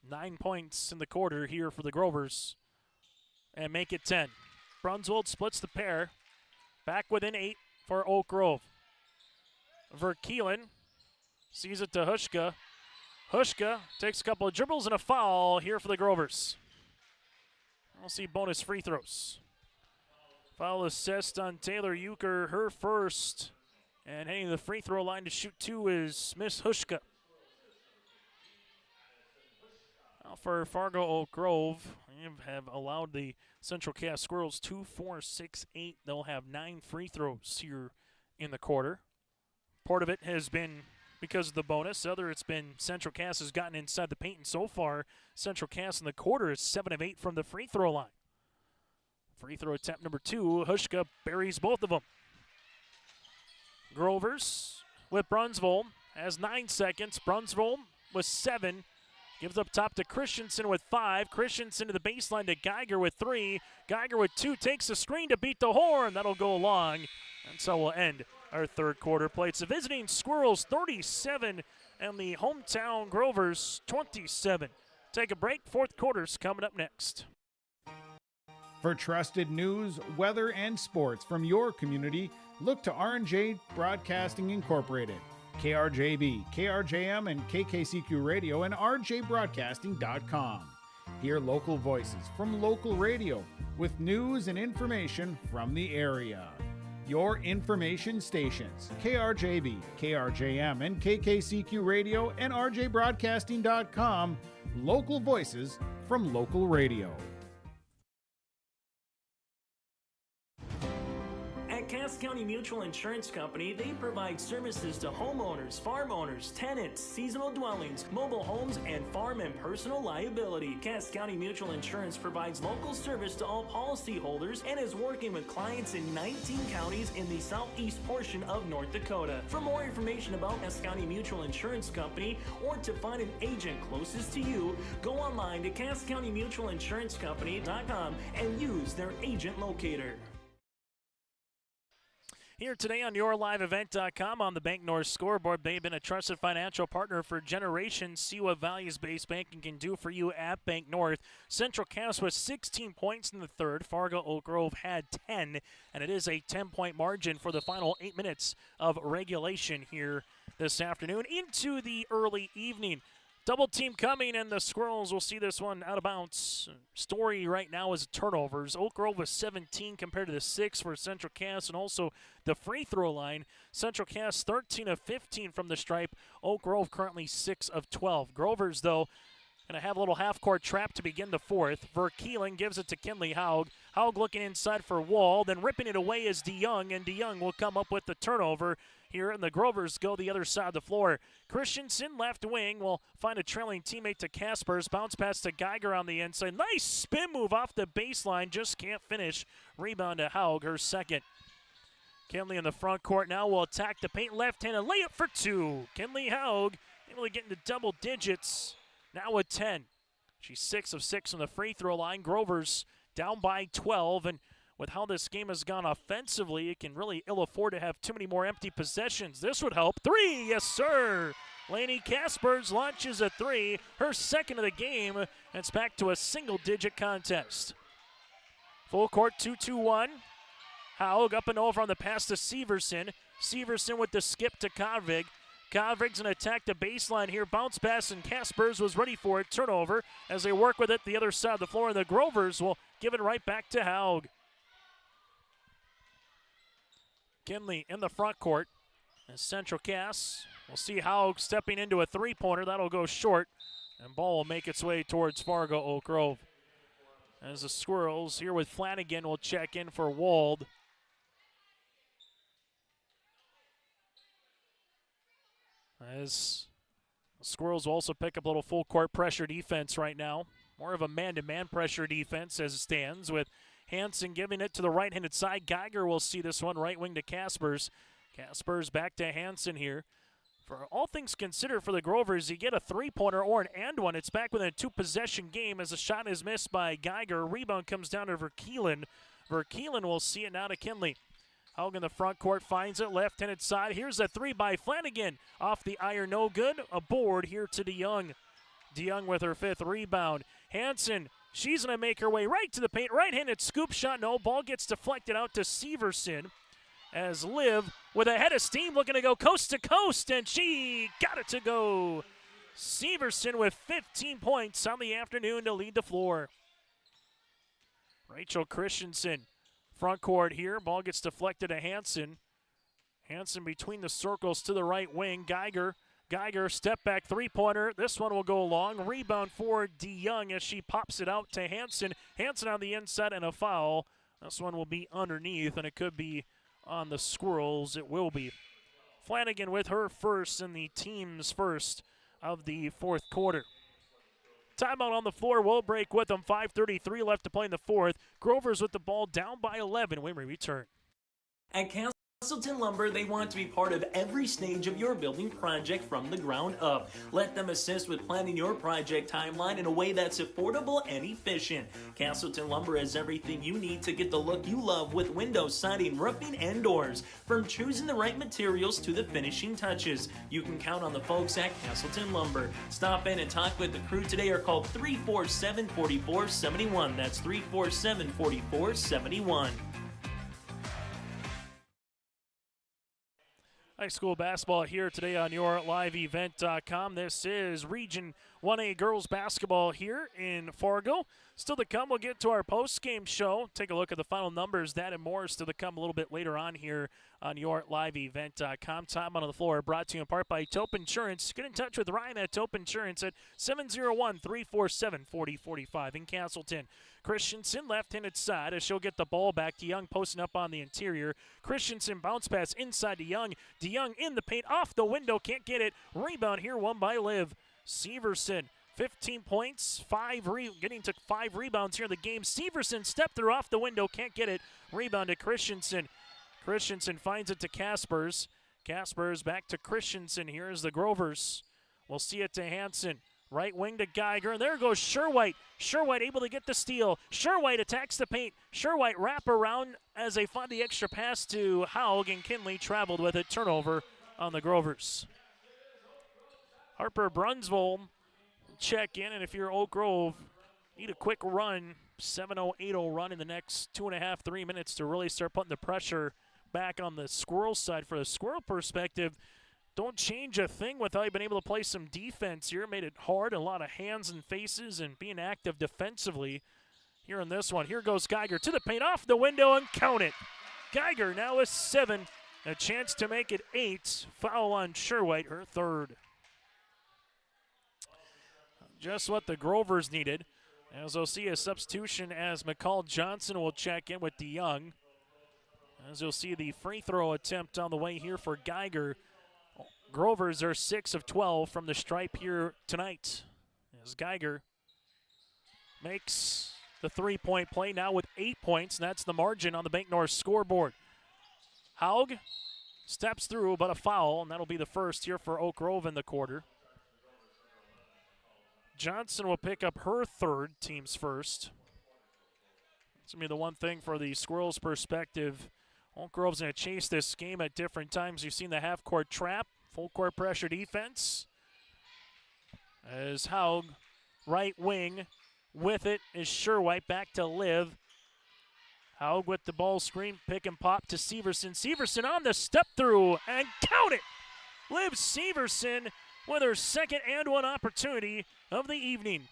9 points in the quarter here for the Grovers. And make it 10. Brunswick splits the pair. Back within 8 for Oak Grove. Verkeelen sees it to Hushka. Hushka takes a couple of dribbles and a foul here for the Grovers. We'll see bonus free throws. Foul assist on Taylor Euchre, her first. And heading to the free throw line to shoot 2 is Miss Hushka. Now for Fargo Oak Grove, they have allowed the Central Cass Squirrels 2, 4, 6, 8. They'll have 9 free throws here in the quarter. Part of it has been because of the bonus. The other, it's been Central Cass has gotten inside the paint, and so far, Central Cass in the quarter is 7 of 8 from the free throw line. Free throw attempt number 2, Hushka buries both of them. Grovers with Brunsville has 9 seconds. Brunsville with 7. Gives up top to Christensen with 5. Christensen to the baseline to Geiger with 3. Geiger with 2 takes the screen to beat the horn. That'll go long. And so we'll end our third quarter play. It's the visiting Squirrels 37 and the hometown Grovers 27. Take a break. Fourth quarter's coming up next. For trusted news, weather, and sports from your community, look to R&J Broadcasting Incorporated. KRJB, KRJM, and KKCQ Radio, and RJBroadcasting.com. Hear local voices from local radio with news and information from the area. Your information stations, KRJB, KRJM, and KKCQ Radio, and RJBroadcasting.com. Local voices from local radio. Cass County Mutual Insurance Company, they provide services to homeowners, farm owners, tenants, seasonal dwellings, mobile homes, and farm and personal liability. Cass County Mutual Insurance provides local service to all policyholders and is working with clients in 19 counties in the southeast portion of North Dakota. For more information about Cass County Mutual Insurance Company or to find an agent closest to you, go online to CassCountyMutualInsuranceCompany.com and use their agent locator. Here today on YourLiveEvent.com on the Bank North scoreboard. They've been a trusted financial partner for generations. See what values-based banking can do for you at Bank North. Central Cass was 16 points in the third. Fargo Oak Grove had 10, and it is a 10-point margin for the final 8 minutes of regulation here this afternoon into the early evening. Double team coming, and the Squirrels will see this one out of bounds. Story right now is turnovers. Oak Grove was 17 compared to the 6 for Central Cass, and also the free throw line. Central Cass 13 of 15 from the stripe. Oak Grove currently 6 of 12. Grovers, though, going to have a little half-court trap to begin the fourth. Verkeelen gives it to Kinley Haug. Haug looking inside for Wall, then ripping it away is DeYoung, and DeYoung will come up with the turnover here, and the Grovers go the other side of the floor. Christensen, left wing, will find a trailing teammate to Kaspers. Bounce pass to Geiger on the inside. Nice spin move off the baseline, just can't finish. Rebound to Haug, her second. Kinley in the front court now will attack the paint, left-handed layup for 2. Kinley Haug able to get into double digits, now with 10. She's 6 of 6 on the free throw line. Grover's down by 12, and with how this game has gone offensively, it can really ill afford to have too many more empty possessions. This would help. 3, yes sir! Lainey Kaspers launches a 3, her second of the game. It's back to a single-digit contest. Full court 2-2-1. Haug up and over on the pass to Severson. Severson with the skip to Kovrig. Kovrig's going to attack the baseline here. Bounce pass, and Kaspers was ready for it. Turnover as they work with it the other side of the floor, and the Grovers will give it right back to Haug. Kinley in the front court. As Central Cass, we'll see Haug stepping into a three-pointer. That'll go short, and ball will make its way towards Fargo Oak Grove. As the Squirrels here with Flanagan will check in for Wald. As the Squirrels will also pick up a little full court pressure defense right now. More of a man-to-man pressure defense as it stands, with Hansen giving it to the right-handed side. Geiger will see this one, right wing to Kaspers. Kaspers back to Hansen here. For all things considered for the Grovers, you get a three-pointer or an and one. It's back within a two-possession game as a shot is missed by Geiger. Rebound comes down to Verkeelen. Verkeelen will see it now to Kinley. Haug in the front court finds it, left-handed side. Here's a 3 by Flanagan. Off the iron, no good. A board here to DeYoung. DeYoung with her 5th rebound. Hansen, she's going to make her way right to the paint. Right-handed scoop shot, no. Ball gets deflected out to Severson. As Liv with a head of steam looking to go coast to coast, and she got it to go. Severson with 15 points on the afternoon to lead the floor. Rachel Christensen, front court here. Ball gets deflected to Hansen. Hansen between the circles to the right wing. Geiger, step back three-pointer. This one will go long. Rebound for DeYoung as she pops it out to Hansen. Hansen on the inside and a foul. This one will be underneath, and it could be on the Squirrels. It will be. Flanagan with her first and the team's first of the fourth quarter. Timeout on the floor. We'll break with them. 5:33 left to play in the fourth. Grovers with the ball down by 11 when we return. At Castleton Lumber, they want to be part of every stage of your building project from the ground up. Let them assist with planning your project timeline in a way that's affordable and efficient. Castleton Lumber has everything you need to get the look you love with windows, siding, roofing, and doors. From choosing the right materials to the finishing touches, you can count on the folks at Castleton Lumber. Stop in and talk with the crew today or call 347-4471. That's 347-4471. High school basketball here today on your liveevent.com. This is Region 1A girls basketball here in Fargo. Still to come, we'll get to our post-game show. Take a look at the final numbers. That and more still to come a little bit later on here on your liveevent.com. Time on the floor brought to you in part by Tope Insurance. Get in touch with Ryan at Tope Insurance at 701-347-4045 in Castleton. Christensen left-handed side as she'll get the ball back. DeYoung posting up on the interior. Christensen bounce pass inside DeYoung. DeYoung in the paint, off the window, can't get it. Rebound here, won by Liv. Severson, 15 points, getting to 5 rebounds here in the game. Severson stepped through off the window, can't get it. Rebound to Christensen. Christensen finds it to Kaspers. Kaspers back to Christensen here as the Grovers. We'll see it to Hansen. Right wing to Geiger, and there goes Sherwhite. Sherwhite able to get the steal. Sherwhite attacks the paint. Sherwhite wrap around as they find the extra pass to Haug, and Kinley traveled with it. Turnover on the Grovers. Harper Brunsvold check in, and if you're Oak Grove, need a quick run, 7:0, 8:0 run in the next 2.5, 3 minutes to really start putting the pressure back on the Squirrel side. For the Squirrel perspective, don't change a thing without you being able to play some defense here. Made it hard, a lot of hands and faces, and being active defensively here in this one. Here goes Geiger to the paint, off the window, and count it. Geiger now with 7, a chance to make it 8. Foul on Sherwhite, her 3rd. Just what the Grovers needed. As we'll see a substitution as McCall Johnson will check in with DeYoung. As you'll see the free throw attempt on the way here for Geiger. Grovers are 6 of 12 from the stripe here tonight. As Geiger makes the three-point play now with 8 points, and that's the margin on the Bank North scoreboard. Haug steps through, but a foul, and that'll be the first here for Oak Grove in the quarter. Johnson will pick up her third, team's first. It's going to be the one thing for the Squirrels' perspective. Oak Grove's going to chase this game at different times. You've seen the half-court trap, full-court pressure defense. As Haug, right wing, with it is Sherwhite back to Liv. Haug with the ball screen, pick and pop to Severson. Severson on the step through, and count it! Liv Severson with her second and one opportunity of the evening.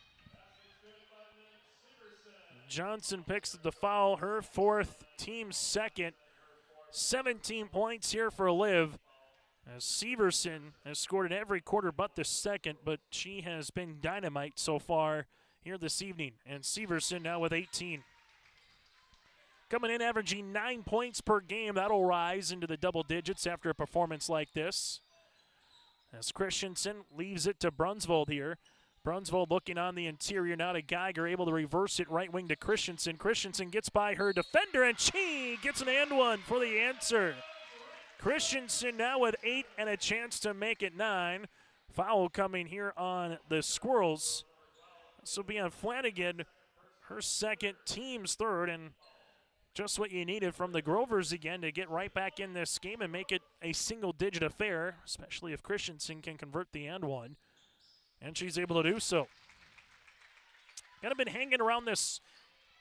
Johnson picks up the foul, her fourth, team's second. 17 points here for Liv. As Severson has scored in every quarter but the second, but she has been dynamite so far here this evening. And Severson now with 18. Coming in averaging 9 points per game. That'll rise into the double digits after a performance like this. As Christensen leaves it to Brunsvold here. Brunsvold looking on the interior now to Geiger, able to reverse it right wing to Christensen. Christensen gets by her defender, and she gets an and one for the answer. Christensen now with 8 and a chance to make it 9. Foul coming here on the Squirrels. This will be on Flanagan, her second, team's third, and just what you needed from the Grovers again to get right back in this game and make it a single-digit affair, especially if Christensen can convert the and one. And she's able to do so. Kind of been hanging around this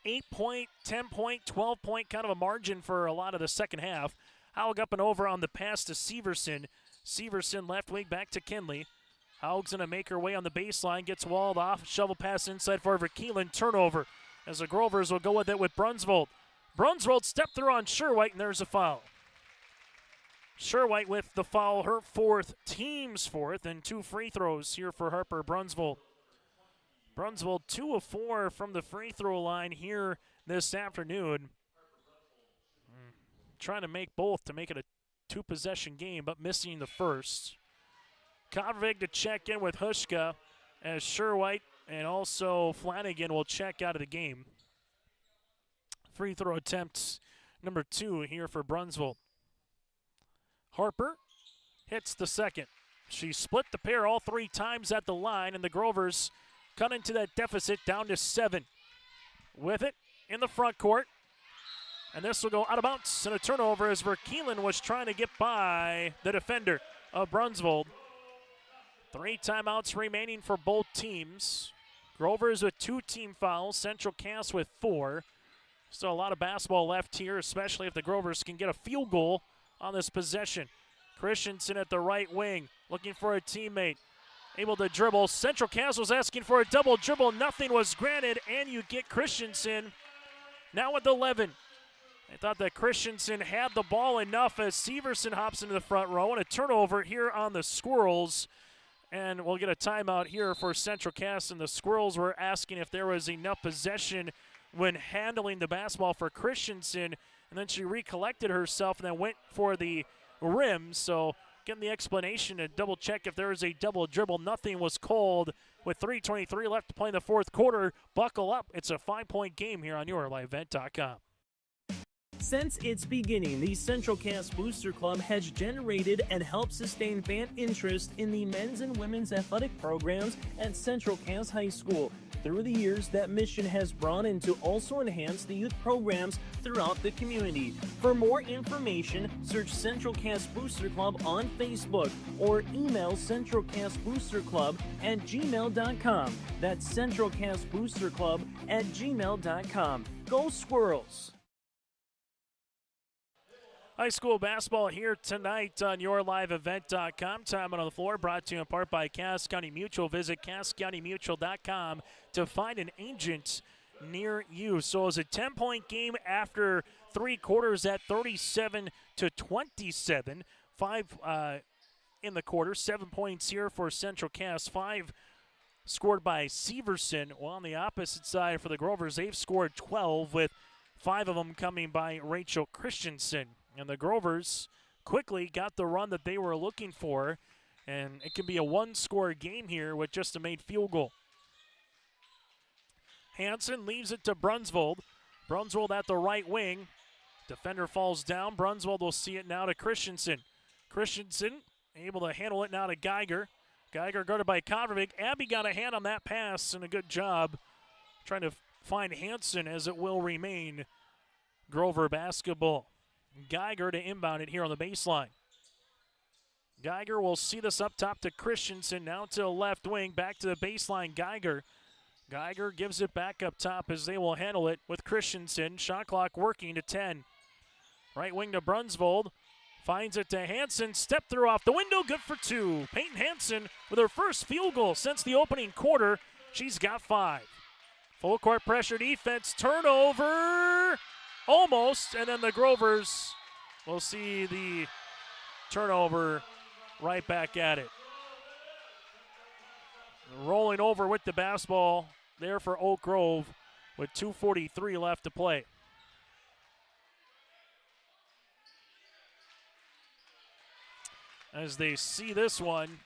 8-point, 10-point, 12-point kind of a margin for a lot of the second half. Haug up and over on the pass to Severson. Severson left wing back to Kinley. Haug's going to make her way on the baseline, gets walled off. Shovel pass inside for Verkeelen. Turnover as the Grovers will go with it with Brunsvold. Brunsvold step through on Sherwhite, and there's a foul. Sherwhite with the foul, her fourth, team's fourth, and 2 free throws here for Harper Brunsvold. Brunsvold 2 of 4 from the free throw line here this afternoon. Trying to make both to make it a 2-possession game, but missing the first. Kodvig to check in with Hushka as Sherwhite and also Flanagan will check out of the game. Free throw attempts number 2 here for Brunsvold. Harper hits the second. She split the pair all 3 times at the line, and the Grovers cut into that deficit down to 7. With it in the front court. And this will go out of bounds and a turnover as Verkeelen was trying to get by the defender of Brunsvold. 3 timeouts remaining for both teams. Grovers with 2 team fouls, Central Cass with 4. Still a lot of basketball left here, especially if the Grovers can get a field goal on this possession. Christensen at the right wing, looking for a teammate. Able to dribble. Central Cass was asking for a double dribble. Nothing was granted, and you get Christensen now with 11. I thought that Christensen had the ball enough as Severson hops into the front row, and a turnover here on the Squirrels. And we'll get a timeout here for Central Cass, and the Squirrels were asking if there was enough possession when handling the basketball for Christensen, and then she recollected herself and then went for the rim. So getting the explanation to double check if there was a double dribble. Nothing was called with 3:23 left to play in the fourth quarter. Buckle up. It's a 5-point game here on YourLiveEvent.com. Since its beginning, the Central Cass Booster Club has generated and helped sustain fan interest in the men's and women's athletic programs at Central Cass High School. Through the years, that mission has broadened to also enhance the youth programs throughout the community. For more information, search Central Cass Booster Club on Facebook or email centralcassboosterclub@gmail.com. That's centralcassboosterclub@gmail.com. Go Squirrels! High school basketball here tonight on YourLiveEvent.com. Time on the floor brought to you in part by Cass County Mutual. Visit CassCountyMutual.com to find an agent near you. So it's a 10-point game after 3 quarters at 37-27. 5 in the quarter. 7 points here for Central Cass. 5 scored by Severson. Well, on the opposite side for the Grovers, they've scored 12 with 5 of them coming by Rachel Christensen. And the Grovers quickly got the run that they were looking for, and it can be a 1-score game here with just a made field goal. Hansen leaves it to Brunsvold. Brunsvold at the right wing. Defender falls down. Brunswold will see it now to Christensen. Christensen able to handle it now to Geiger. Geiger guarded by Kovarevic. Abby got a hand on that pass and a good job trying to find Hansen as it will remain Grover basketball. Geiger to inbound it here on the baseline. Geiger will see this up top to Christensen, now to the left wing, back to the baseline, Geiger. Geiger gives it back up top as they will handle it with Christensen. Shot clock working to 10. Right wing to Brunsvold. Finds it to Hansen. Step through off the window. Good for 2. Peyton Hansen with her first field goal since the opening quarter. She's got 5. Full court pressure defense. Turnover. Almost. And then the Grovers will see the turnover right back at it. Rolling over with the basketball there for Oak Grove with 2:43 left to play. As they see this one,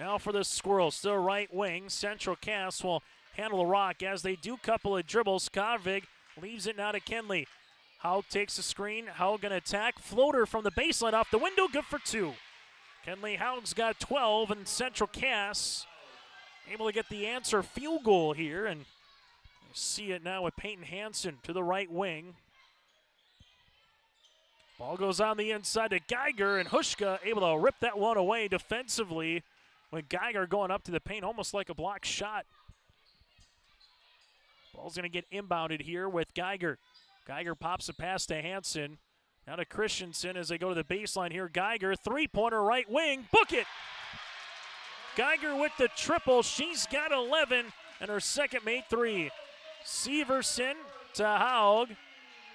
now for the Squirrels, still right wing. Central Cass will handle the rock as they do couple of dribbles. Skavig leaves it now to Kenley. Haug takes the screen. Haug gonna attack. Floater from the baseline off the window, good for 2. Kenley Haug's got 12, and Central Cass able to get the answer field goal here, and you see it now with Peyton Hansen to the right wing. Ball goes on the inside to Geiger, and Hushka able to rip that one away defensively with Geiger going up to the paint almost like a block shot. Ball's going to get inbounded here with Geiger. Geiger pops a pass to Hansen. Now to Christensen as they go to the baseline here. Geiger, three-pointer right wing. Book it! Geiger with the triple. She's got 11, and her second made 3. Severson to Haug.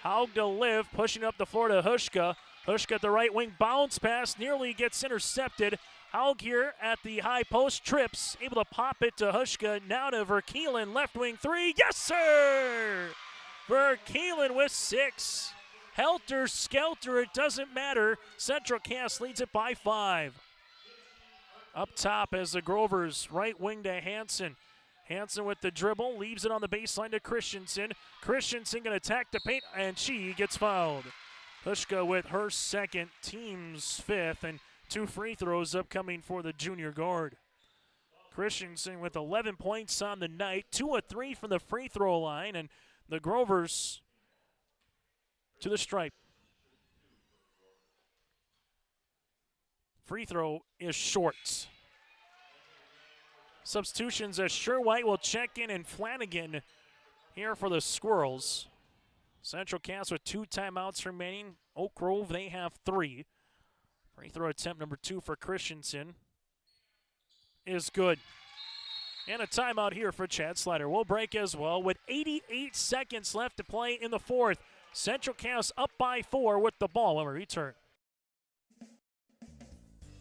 Haug to Liv, pushing up the floor to Hushka. Hushka at the right wing, bounce pass, nearly gets intercepted. Haug here at the high post, trips, able to pop it to Hushka. Now to Verkeelen, left wing 3. Yes, sir! Verkeelen with 6. Helter skelter, it doesn't matter. Central Cass leads it by 5. Up top as the Grovers, right wing to Hansen. Hansen with the dribble, leaves it on the baseline to Christensen. Christensen going to attack the paint, and she gets fouled. Hushka with her second, team's 5th, and 2 free throws upcoming for the junior guard. Christensen with 11 points on the night, 2 of 3 from the free throw line, and the Grovers to the stripe. Free throw is short. Substitutions as Sherwhite will check in, and Flanagan here for the Squirrels. Central Cass with 2 timeouts remaining. Oak Grove, they have 3. Free throw attempt number 2 for Christensen is good. And a timeout here for Chad Slider. We'll break as well with 88 seconds left to play in the 4th. Central Cass up by 4 with the ball when we return.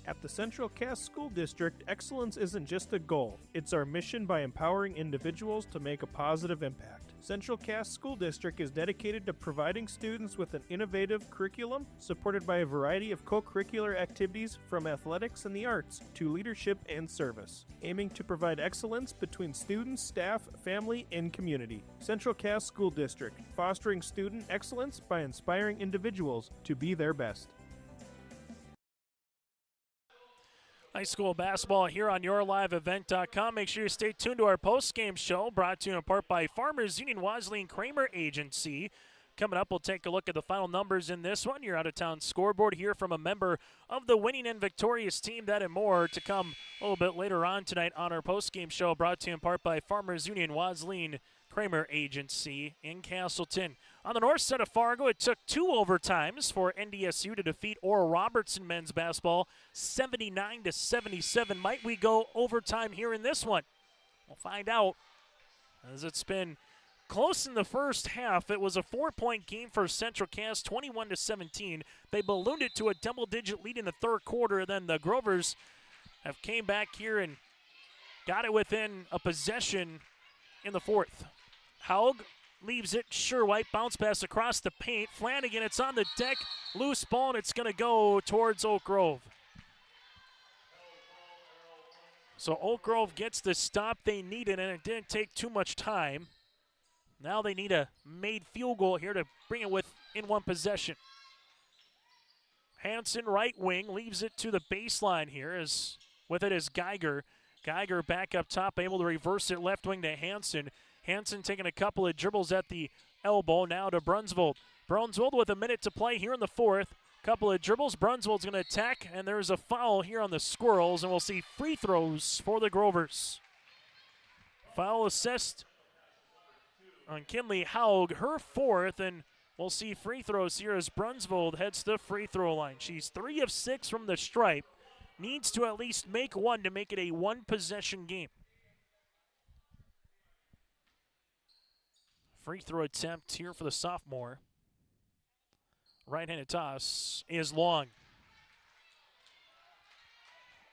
At the Central Cass School District, excellence isn't just a goal. It's our mission by empowering individuals to make a positive impact. Central Cass School District is dedicated to providing students with an innovative curriculum supported by a variety of co-curricular activities from athletics and the arts to leadership and service, aiming to provide excellence between students, staff, family, and community. Central Cass School District, fostering student excellence by inspiring individuals to be their best. High school basketball here on YourLiveEvent.com. Make sure you stay tuned to our post-game show, brought to you in part by Farmers Union Wesleyan Kramer Agency. Coming up, we'll take a look at the final numbers in this one. Your out-of-town scoreboard, hear from a member of the winning and victorious team. That and more to come a little bit later on tonight on our post-game show, brought to you in part by Farmers Union Wesleyan Kramer Agency in Castleton. On the north side of Fargo, it took 2 overtimes for NDSU to defeat Oral Robertson men's basketball 79-77. Might we go overtime here in this one? We'll find out, as it's been close in the first half. It was a 4-point game for Central Cass, 21-17. They ballooned it to a double-digit lead in the third quarter. Then the Grovers have came back here and got it within a possession in the 4th. Haug leaves it. Sherwhite bounce pass across the paint. Flanagan, it's on the deck. Loose ball, and it's going to go towards Oak Grove. So Oak Grove gets the stop they needed, and it didn't take too much time. Now they need a made field goal here to bring it within in one possession. Hansen, right wing, leaves it to the baseline here. As with it is Geiger. Geiger back up top, able to reverse it left wing to Hansen. Hansen taking a couple of dribbles at the elbow, now to Brunsvold. Brunsvold with a minute to play here in the fourth. Couple of dribbles, Brunsvold's going to attack, and there's a foul here on the Squirrels, and we'll see free throws for the Grovers. Foul assist on Kinley Haug, her fourth, and we'll see free throws here as Brunsvold heads to the free throw line. She's 3 of 6 from the stripe. Needs to at least make one to make it a one-possession game. Free throw attempt here for the sophomore. Right-handed toss is long.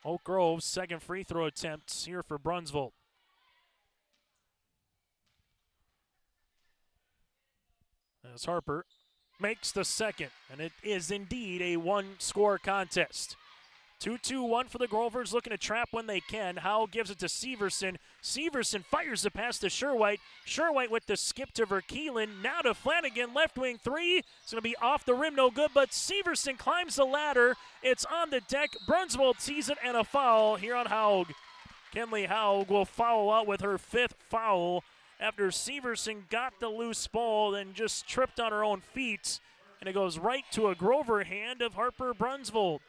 Oak Grove's second free throw attempt here for Brunsvold. As Harper makes the second, and it is indeed a one-score contest. 2-2-1 for the Grovers, looking to trap when they can. Howe gives it to Severson. Severson fires the pass to Sherwhite. Sherwhite with the skip to Verkeelen. Now to Flanagan, left wing three. It's going to be off the rim, no good, but Severson climbs the ladder. It's on the deck. Brunsvold sees it, and a foul here on Haug. Kinley Haug will foul out with her 5th foul after Severson got the loose ball, then just tripped on her own feet, and it goes right to a Grover hand of Harper Brunsvold.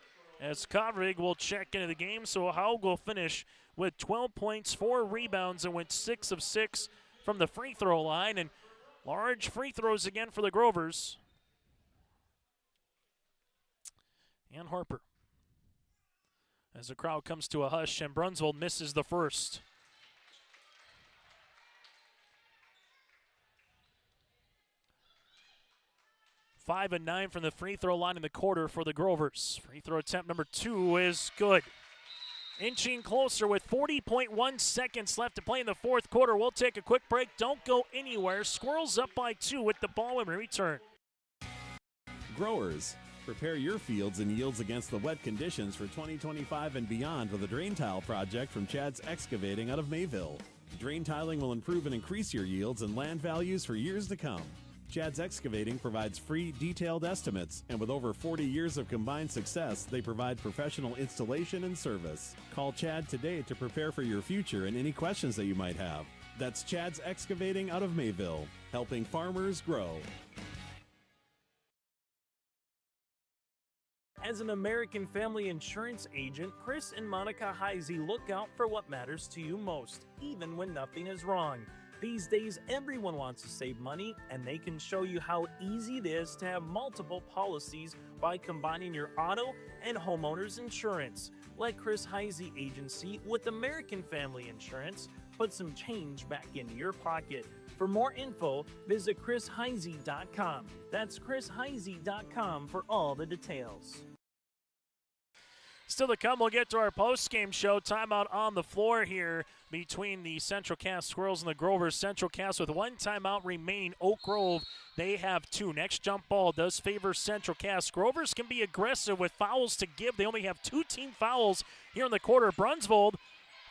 As Kovrig will check into the game, so Haug will finish with 12 points, 4 rebounds, and went 6 of 6 from the free throw line. And large free throws again for the Grovers. And Harper. As the crowd comes to a hush, and Brunsvold misses the first. Five and 9 from the free throw line in the quarter for the Grovers. Free throw attempt number 2 is good. Inching closer with 40.1 seconds left to play in the fourth quarter. We'll take a quick break. Don't go anywhere. Squirrels up by 2 with the ball when we return. Growers, prepare your fields and yields against the wet conditions for 2025 and beyond with a drain tile project from Chad's Excavating out of Mayville. Drain tiling will improve and increase your yields and land values for years to come. Chad's Excavating provides free, detailed estimates, and with over 40 years of combined success, they provide professional installation and service. Call Chad today to prepare for your future and any questions that you might have. That's Chad's Excavating out of Mayville, helping farmers grow. As an American Family Insurance agent, Chris and Monica Heisey look out for what matters to you most, even when nothing is wrong. These days, everyone wants to save money, and they can show you how easy it is to have multiple policies by combining your auto and homeowner's insurance. Let Chris Heisey Agency with American Family Insurance put some change back into your pocket. For more info, visit chrisheisey.com. That's chrisheisey.com for all the details. Still to come, we'll get to our post-game show. Timeout on the floor here between the Central Cass Squirrels and the Grovers. Central Cass with 1 timeout remaining. Oak Grove, they have 2. Next jump ball does favor Central Cass. Grovers can be aggressive with fouls to give. They only have 2 team fouls here in the quarter. Brunsvold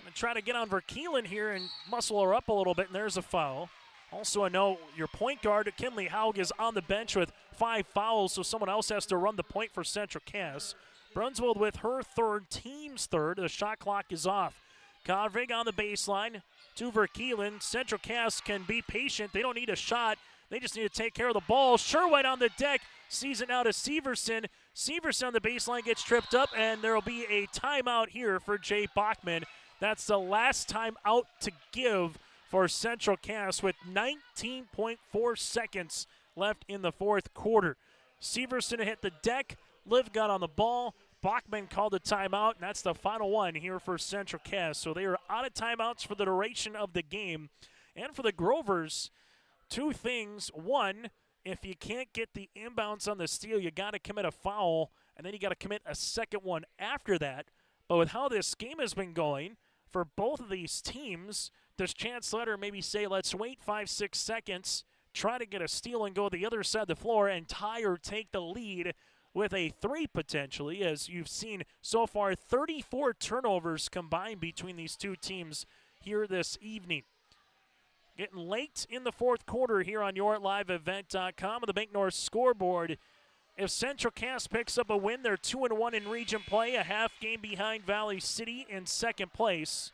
going to try to get on Verkeelen here and muscle her up a little bit, and there's a foul. Also, I know your point guard, Kinley Haug, is on the bench with 5 fouls, so someone else has to run the point for Central Cass. Brunsvold with her 3rd, team's 3rd. The shot clock is off. Kovrig on the baseline to Verkeelen. Central Cass can be patient. They don't need a shot. They just need to take care of the ball. Sherwhite on the deck. Sees it now to Severson. Severson on the baseline gets tripped up, and there will be a timeout here for Jay Bachman. That's the last time out to give for Central Cass with 19.4 seconds left in the fourth quarter. Severson hit the deck. Liv got on the ball. Bachman called a timeout, and that's the final one here for Central Cass. So they are out of timeouts for the duration of the game. And for the Grovers, 2 things. 1, if you can't get the inbounds on the steal, you got to commit a foul, and then you got to commit a second one after that. But with how this game has been going for both of these teams, does Chance Letter maybe say, let's wait 5-6 seconds, try to get a steal and go to the other side of the floor and tie or take the lead with a 3 potentially, as you've seen so far 34 turnovers combined between these 2 teams here this evening. Getting late in the fourth quarter here on YourLiveEvent.com on the Bank North scoreboard. If Central Cass picks up a win, they're 2-1 in region play, a half game behind Valley City in second place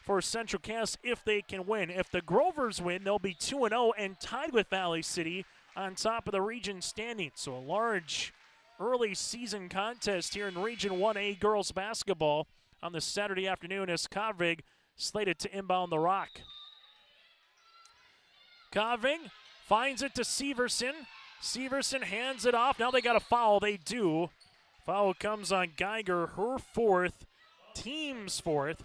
for Central Cass if they can win. If the Grovers win, they'll be 2-0 and tied with Valley City on top of the region standings. So a large early season contest here in Region 1A girls basketball on this Saturday afternoon as Kovrig slated to inbound the rock. Kovrig finds it to Severson. Severson hands it off. Now they got a foul. They do. Foul comes on Geiger, her fourth, team's fourth.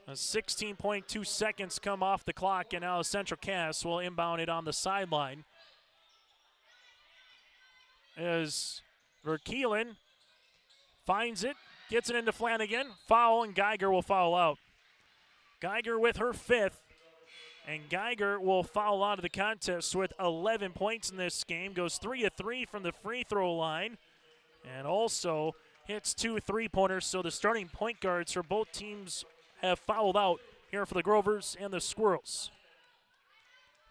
16.2 seconds come off the clock, and now Central Cass will inbound it on the sideline. As Verkelen finds it, gets it into Flanagan. Foul, and Geiger will foul out. Geiger with her fifth. And Geiger will foul out of the contest with 11 points in this game. Goes 3 of 3 from the free throw line. And also hits 2 3-pointers. So the starting point guards for both teams have fouled out here for the Grovers and the Squirrels.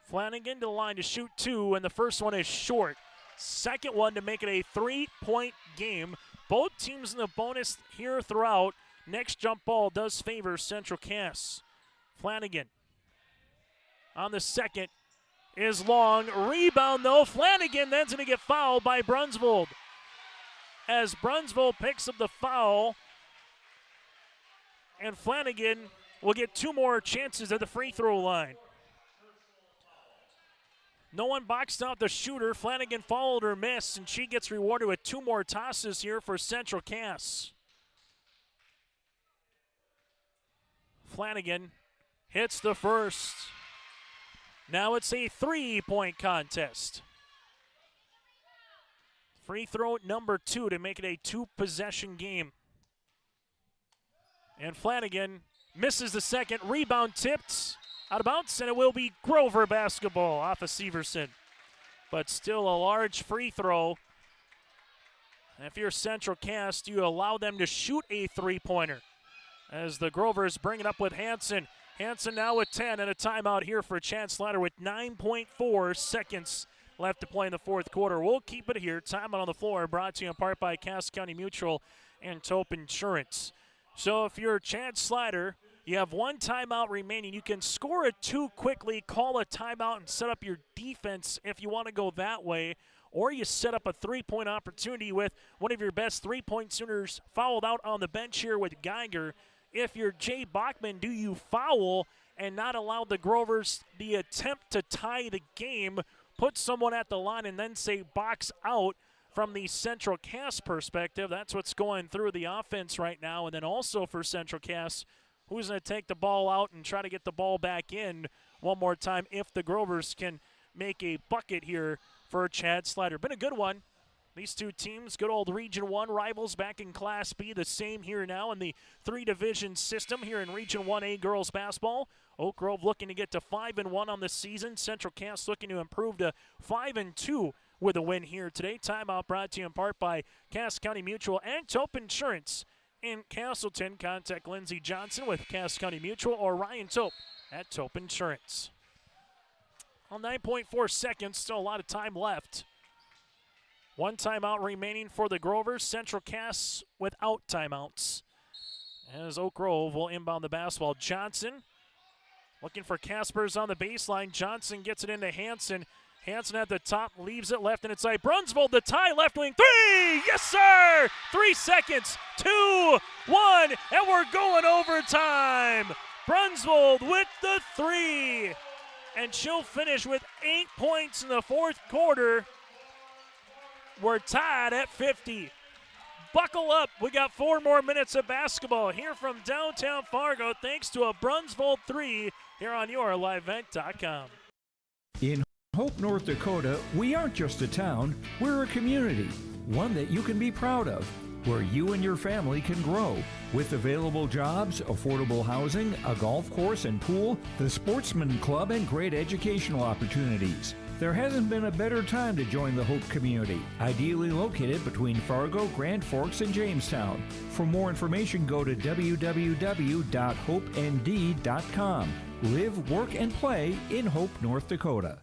Flanagan to the line to shoot 2, and the first one is short. Second one to make it a 3-point game. Both teams in the bonus here throughout. Next jump ball does favor Central Cass. Flanagan on the second is long. Rebound, though. Flanagan then's going to get fouled by Brunsvold. As Brunsvold picks up the foul, and Flanagan will get 2 more chances at the free throw line. No one boxed out the shooter. Flanagan followed her miss, and she gets rewarded with 2 more tosses here for Central Cass. Flanagan hits the first. Now it's a 3-point contest. Free throw number 2 to make it a 2-possession game. And Flanagan misses the second. Rebound tipped out of bounds, and it will be Grover basketball off of Severson. But still a large free throw. And if you're Central Cass, you allow them to shoot a 3-pointer. As the Grovers bring it up with Hansen. Hansen now with 10 and a timeout here for Chad Slider with 9.4 seconds left to play in the fourth quarter. We'll keep it here. Timeout on the floor brought to you in part by Cass County Mutual and Tope Insurance. So if you're Chad Slider, you have 1 timeout remaining. You can score a 2 quickly, call a timeout, and set up your defense if you want to go that way. Or you set up a 3-point opportunity with one of your best 3-point shooters fouled out on the bench here with Geiger. If you're Jay Bachman, do you foul and not allow the Grovers the attempt to tie the game, put someone at the line, and then say box out from the Central Cass perspective? That's what's going through the offense right now. And then also for Central Cass, who's going to take the ball out and try to get the ball back in one more time if the Grovers can make a bucket here for Chad Slider. Been a good one. These two teams, good old Region 1 rivals back in Class B, the same here now in the 3-division system here in Region 1A girls basketball. Oak Grove looking to get to 5-1 on the season. Central Cass looking to improve to 5-2 with a win here today. Timeout brought to you in part by Cass County Mutual and Tope Insurance in Castleton. Contact Lindsey Johnson with Cass County Mutual or Ryan Tope at Tope Insurance. Well, 9.4 seconds, still a lot of time left. 1 timeout remaining for the Grovers. Central Cass without timeouts. As Oak Grove will inbound the basketball. Johnson looking for Caspers on the baseline. Johnson gets it into Hansen. Hansen at the top, leaves it left and inside. Brunsvold, the tie, left wing, 3! Yes, sir! 3 seconds, 2, 1, and we're going overtime. Brunsvold with the 3. And she'll finish with 8 points in the fourth quarter. We're tied at 50. Buckle up. We got 4 more minutes of basketball here from downtown Fargo thanks to a Brunsvold 3 here on YourLiveEvent.com. In Hope, North Dakota, we aren't just a town, we're a community, one that you can be proud of, where you and your family can grow. With available jobs, affordable housing, a golf course and pool, the Sportsman Club, and great educational opportunities. There hasn't been a better time to join the Hope community, ideally located between Fargo, Grand Forks, and Jamestown. For more information, go to www.hopend.com. Live, work, and play in Hope, North Dakota.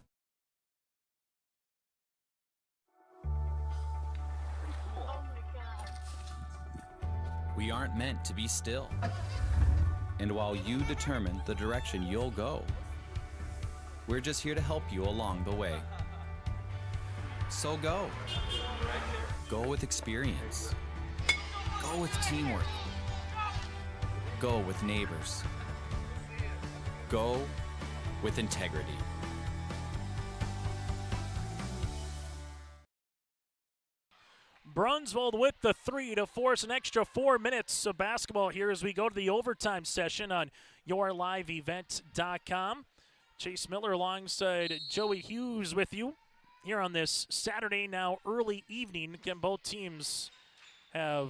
We aren't meant to be still. And while you determine the direction you'll go, we're just here to help you along the way. So go. Go with experience. Go with teamwork. Go with neighbors. Go with integrity. Brunsvold with the 3 to force an extra 4 minutes of basketball here as we go to the overtime session on yourliveevent.com. Chase Miller alongside Joey Hughes with you here on this Saturday, now early evening. Again, both teams have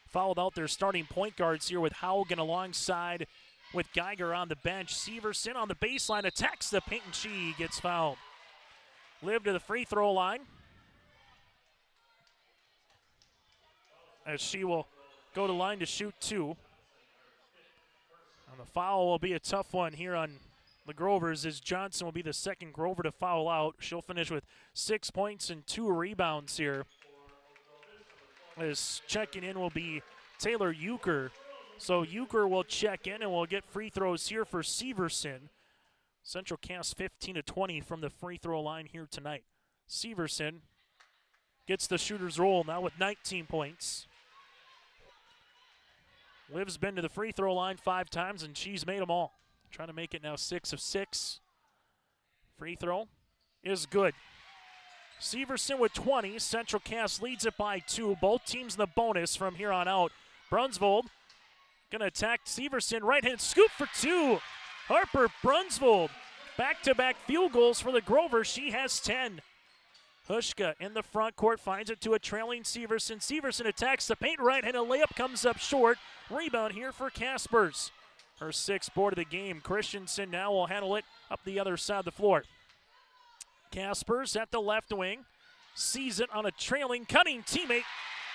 fouled out their starting point guards here with Haugen alongside with Geiger on the bench. Severson on the baseline attacks the paint and she gets fouled. Liv to the free throw line, as she will go to line to shoot 2. And the foul will be a tough one here on the Grovers, as Johnson will be the second Grover to foul out. She'll finish with 6 points and 2 rebounds here. As checking in will be Taylor Euchre. So Euchre will check in and we'll get free throws here for Severson. Central Cass 15 to 20 from the free throw line here tonight. Severson gets the shooter's roll now with 19 points. Liv's been to the free throw line 5 times, and she's made them all. Trying to make it now 6 of 6. Free throw is good. Severson with 20. Central Cass leads it by 2. Both teams in the bonus from here on out. Brunsvold going to attack Severson. Right-hand scoop for 2. Harper Brunsvold. Back-to-back field goals for the Grovers. She has 10. Hushka in the front court finds it to a trailing Severson. Severson attacks the paint, right-handed layup comes up short. Rebound here for Kaspers. Her 6th board of the game. Christensen now will handle it up the other side of the floor. Kaspers at the left wing. Sees it on a trailing, cutting teammate.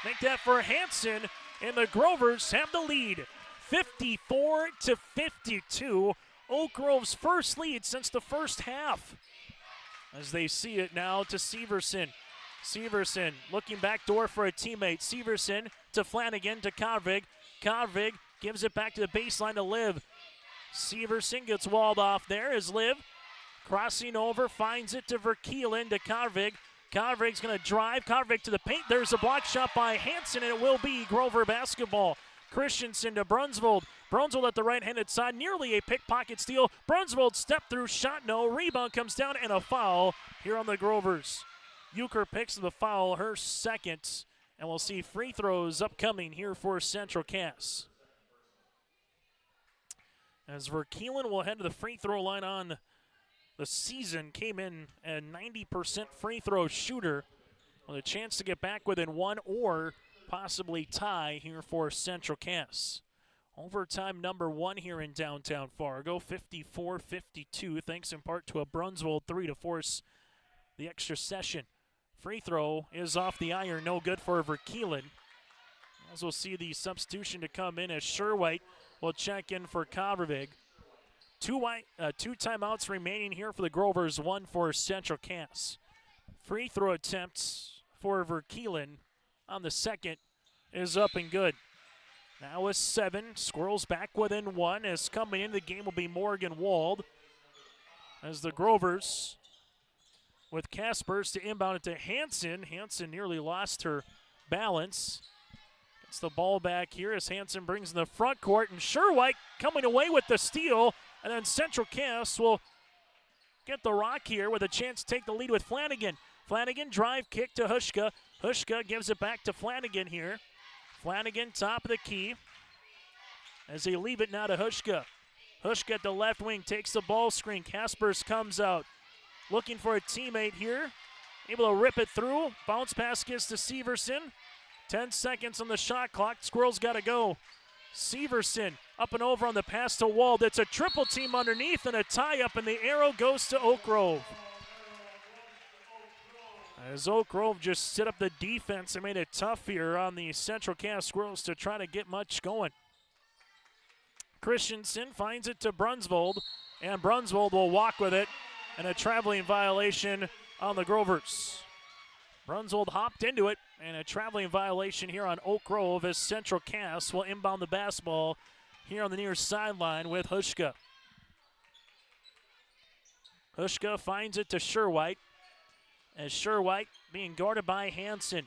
Make that for Hansen, and the Grovers have the lead. 54 to 52. Oak Grove's first lead since the first half. As they see it now to Severson. Severson looking back door for a teammate. Severson to Flanagan to Carvig. Carvig gives it back to the baseline to Liv. Severson gets walled off there as Liv crossing over, finds it to Verkeelen to Carvig. Carvig's going to drive. Carvig to the paint. There's a block shot by Hansen, and it will be Grover basketball. Christensen to Brunsvold. Brunsvold at the right-handed side, nearly a pickpocket steal. Brunsvold step through, shot no. Rebound comes down, and a foul here on the Grovers. Euchre picks the foul, her 2nd, and we'll see free throws upcoming here for Central Cass. As Verkeelen will head to the free throw line on the season, came in a 90% free throw shooter with a chance to get back within 1 or possibly tie here for Central Cass. Overtime number 1 here in downtown Fargo, 54-52, thanks in part to a Brunsvold 3 to force the extra session. Free throw is off the iron, no good for Verkeelen. As we'll see the substitution to come in as Sherwhite will check in for Kavervig. 2 timeouts remaining here for the Grovers, 1 for Central Cass. Free throw attempts for Verkeelen on the 2nd is up and good. Now a 7, Squirrels back within 1, as coming into the game will be Morgan Wald. As the Grovers with Kaspers to inbound it to Hansen. Hansen nearly lost her balance. Gets the ball back here as Hansen brings in the front court, and Sherwhite coming away with the steal, and then Central Cass will get the rock here with a chance to take the lead with Flanagan. Flanagan drive kick to Hushka. Hushka gives it back to Flanagan here. Flanagan top of the key as they leave it now to Hushka. Hushka at the left wing takes the ball screen. Kaspers comes out looking for a teammate here. Able to rip it through. Bounce pass gets to Severson. 10 seconds on the shot clock. Squirrels got to go. Severson up and over on the pass to Wald. It's a triple team underneath and a tie up, and the arrow goes to Oak Grove. As Oak Grove just set up the defense and made it tough here on the Central Cass Squirrels to try to get much going. Christensen finds it to Brunsvold, and Brunsvold will walk with it, and a traveling violation on the Grovers. Brunsvold hopped into it, and a traveling violation here on Oak Grove as Central Cass will inbound the basketball here on the near sideline with Hushka. Hushka finds it to Sherwhite, as Sherwhite being guarded by Hansen.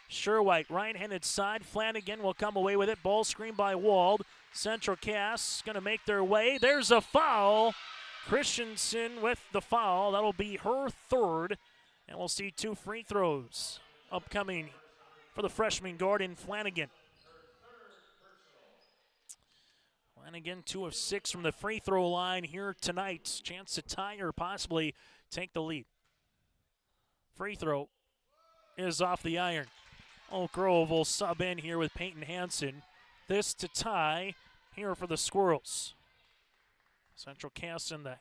Sherwhite, right-handed side. Flanagan will come away with it. Ball screen by Wald. Central Cass going to make their way. There's a foul. Christensen with the foul. That'll be her third. And we'll see 2 free throws upcoming for the freshman guard in Flanagan. Flanagan 2 of 6 from the free throw line here tonight. Chance to tie or possibly take the lead. Free throw is off the iron. Oak Grove will sub in here with Peyton Hansen. This to tie here for the Squirrels. Central Cass in the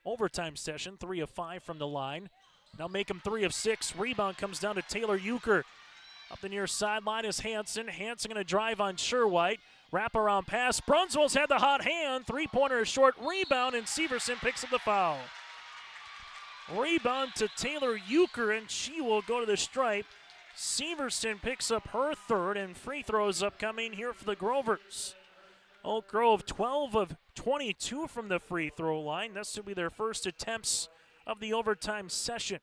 overtime session, 3 of 5 from the line. Now make them 3 of 6. Rebound comes down to Taylor Euchre. Up the near sideline is Hansen. Hansen going to drive on Sherwhite. Wraparound pass. Brunswell's had the hot hand. 3-pointer is short. Rebound, and Severson picks up the foul. Rebound to Taylor Euchre, and she will go to the stripe. Severson picks up her third, and free throws upcoming here for the Grovers. Oak Grove 12 of 22 from the free throw line. This will be their first attempts of the overtime session.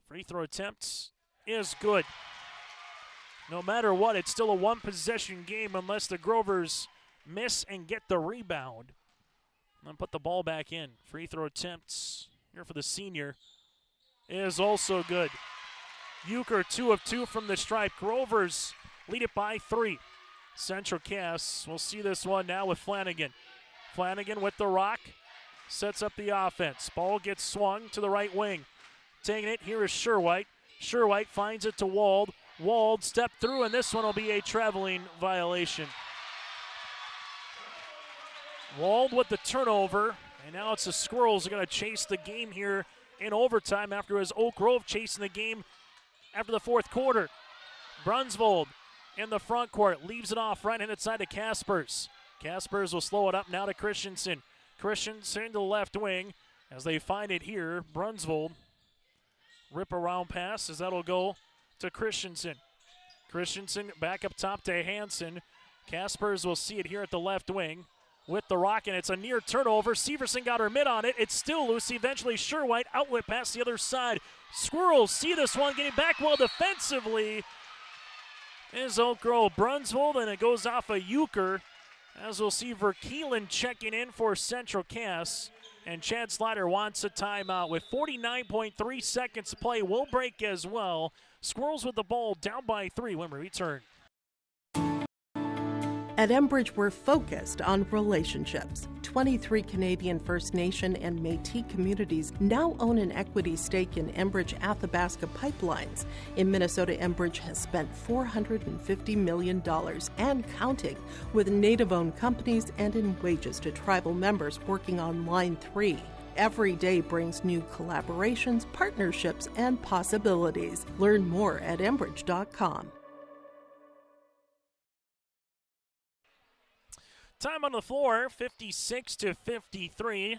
Free throw attempts is good. No matter what, it's still a one-possession game unless the Grovers miss and get the rebound. And put the ball back in. Free throw attempts here for the senior is also good. Euchre 2 of 2 from the stripe. Grovers lead it by 3. Central Cass will see this one now with Flanagan. Flanagan with the rock. Sets up the offense. Ball gets swung to the right wing. Taking it, here is Sherwhite. Sherwhite finds it to Wald. Wald stepped through, and this one will be a traveling violation. Wald with the turnover, and now it's the Squirrels are going to chase the game here in overtime after his Oak Grove chasing the game after the fourth quarter. Brunsvold in the front court, leaves it off right-handed side to Kaspers. Kaspers will slow it up now to Christensen. Christensen to the left wing as they find it here. Brunsvold, rip around pass as that'll go to Christensen. Christensen back up top to Hansen. Kaspers will see it here at the left wing with the rock, and it's a near turnover. Severson got her mid on it. It's still loose. Eventually, Sherwhite outlet past the other side. Squirrels see this one, getting back well defensively. Is Oak Grove. Brunsvold, and it goes off of Euchre. As we'll see Verkeelen checking in for Central Cass. And Chad Slider wants a timeout with 49.3 seconds to play. Will break as well. Squirrels with the ball down by 3 when we return. At Enbridge, we're focused on relationships. 23 Canadian First Nation and Métis communities now own an equity stake in Enbridge Athabasca Pipelines. In Minnesota, Enbridge has spent $450 million and counting with Native-owned companies and in wages to tribal members working on Line 3. Every day brings new collaborations, partnerships, and possibilities. Learn more at Enbridge.com. Time on the floor, 56-53.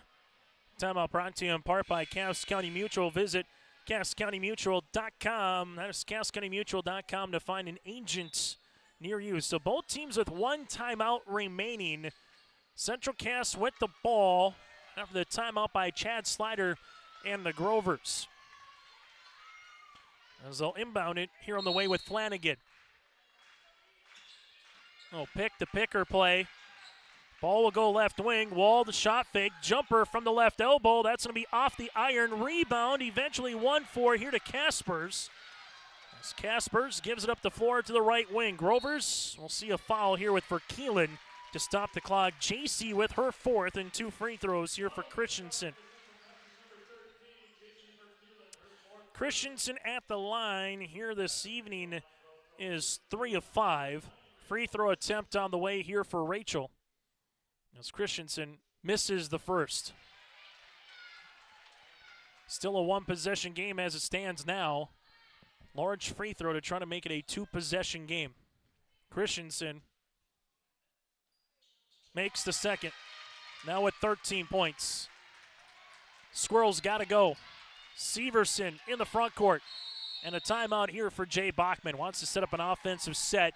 Timeout brought to you in part by Cass County Mutual. Visit CassCountyMutual.com. That is CassCountyMutual.com to find an agent near you. So both teams with one timeout remaining. Central Cass with the ball after the timeout by Chad Slider and the Grovers. As they'll inbound it here on the way with Flanagan. Oh, pick-to-picker play. Ball will go left wing. Wall, the shot fake. Jumper from the left elbow. That's going to be off the iron. Rebound eventually 1-4 here to Kaspers. As Kaspers gives it up the floor to the right wing. Grovers, we'll see a foul here with Verkeelen to stop the clock. JC with her fourth and 2 free throws here for Christensen. Christensen at the line here this evening is 3 of 5. Free throw attempt on the way here for Rachel. As Christensen misses the first. Still a one-possession game as it stands now. Large free throw to try to make it a two-possession game. Christensen makes the second. Now with 13 points. Squirrels got to go. Severson in the front court. And a timeout here for Jay Bachman. Wants to set up an offensive set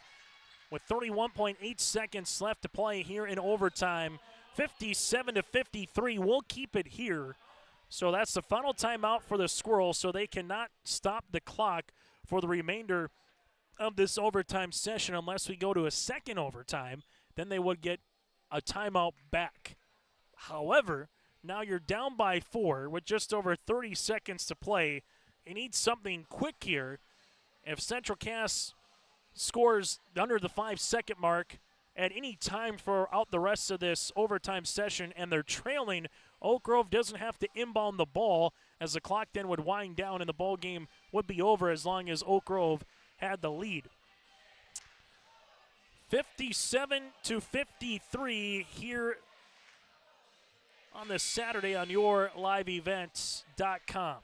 with 31.8 seconds left to play here in overtime. 57-53. We'll keep it here. So that's the final timeout for the Squirrels, so they cannot stop the clock for the remainder of this overtime session unless we go to a second overtime. Then they would get a timeout back. However, now you're down by 4 with just over 30 seconds to play. You need something quick here. If Central Cass scores under the 5-second mark at any time throughout the rest of this overtime session and they're trailing, Oak Grove doesn't have to inbound the ball as the clock then would wind down and the ball game would be over as long as Oak Grove had the lead. 57-53 here on this Saturday on YourLiveEvents.com.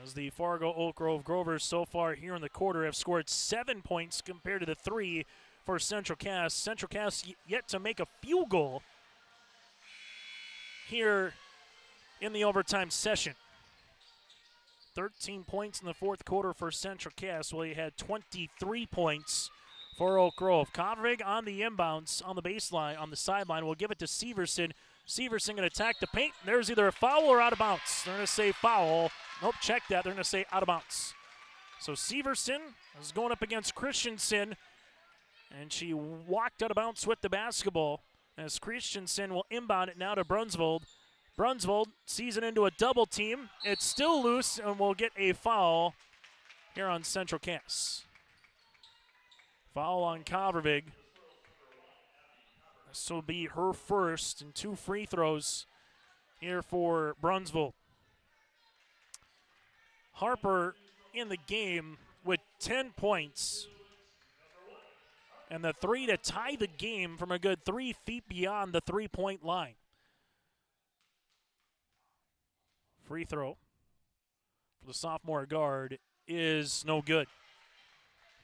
As the Fargo Oak Grove Grovers so far here in the quarter have scored 7 points compared to the 3 for Central Cass. Central Cass yet to make a field goal here in the overtime session. 13 points in the fourth quarter for Central Cass. Well, you had 23 points for Oak Grove. Kovrig on the inbounds on the baseline, on the sideline. We'll give it to Severson. Severson going to attack the paint. There's either a foul or out of bounds. They're going to say foul. Nope, check that. They're going to say out of bounds. So Severson is going up against Christensen, and she walked out of bounds with the basketball as Christensen will inbound it now to Brunsvold. Brunsvold sees it into a double team. It's still loose, and we'll get a foul here on Central Cass. Foul on Kovervig. This will be her first, and 2 free throws here for Brunsvold. Harper in the game with 10 points. And the 3 to tie the game from a good 3 feet beyond the three-point line. Free throw for the sophomore guard is no good.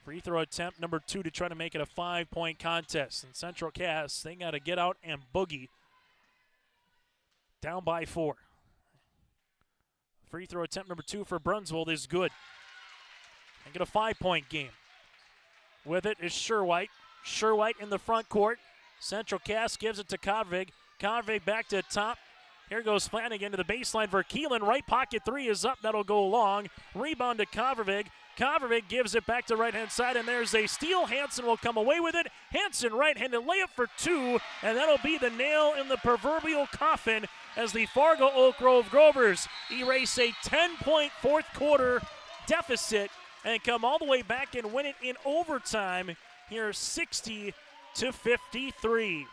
Free throw attempt number 2 to try to make it a 5-point contest. And Central Cass, they got to get out and boogie. Down by 4. Free throw attempt number 2 for Brunsvold is good. And get a 5-point game. With it is Sherwhite. Sherwhite in the front court. Central Cass gives it to Kovrig. Kovrig back to the top. Here goes Flanagan to the baseline for Keelan. Right pocket 3 is up. That'll go long. Rebound to Kovrig. Kovrig gives it back to right-hand side, and there's a steal. Hansen will come away with it. Hansen right-handed layup for 2, and that'll be the nail in the proverbial coffin as the Fargo Oak Grove Grovers erase a 10-point fourth quarter deficit and come all the way back and win it in overtime here 60-53.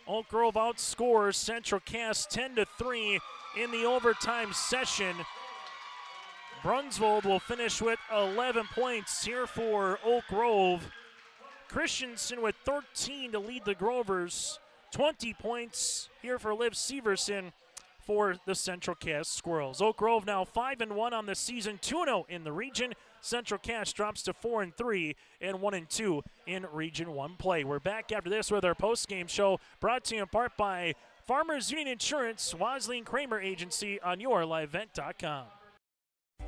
Oak Grove outscores Central Cass 10-3 in the overtime session. Brunsvold will finish with 11 points here for Oak Grove. Christensen with 13 to lead the Grovers. 20 points here for Liv Severson for the Central Cass Squirrels. Oak Grove now 5-1 on the season, 2-0 in the region. Central Cass drops to 4-3 and 1-2 in Region 1 play. We're back after this with our post-game show, brought to you in part by Farmers Union Insurance, Wasley and Kramer Agency on YourLiveEvent.com.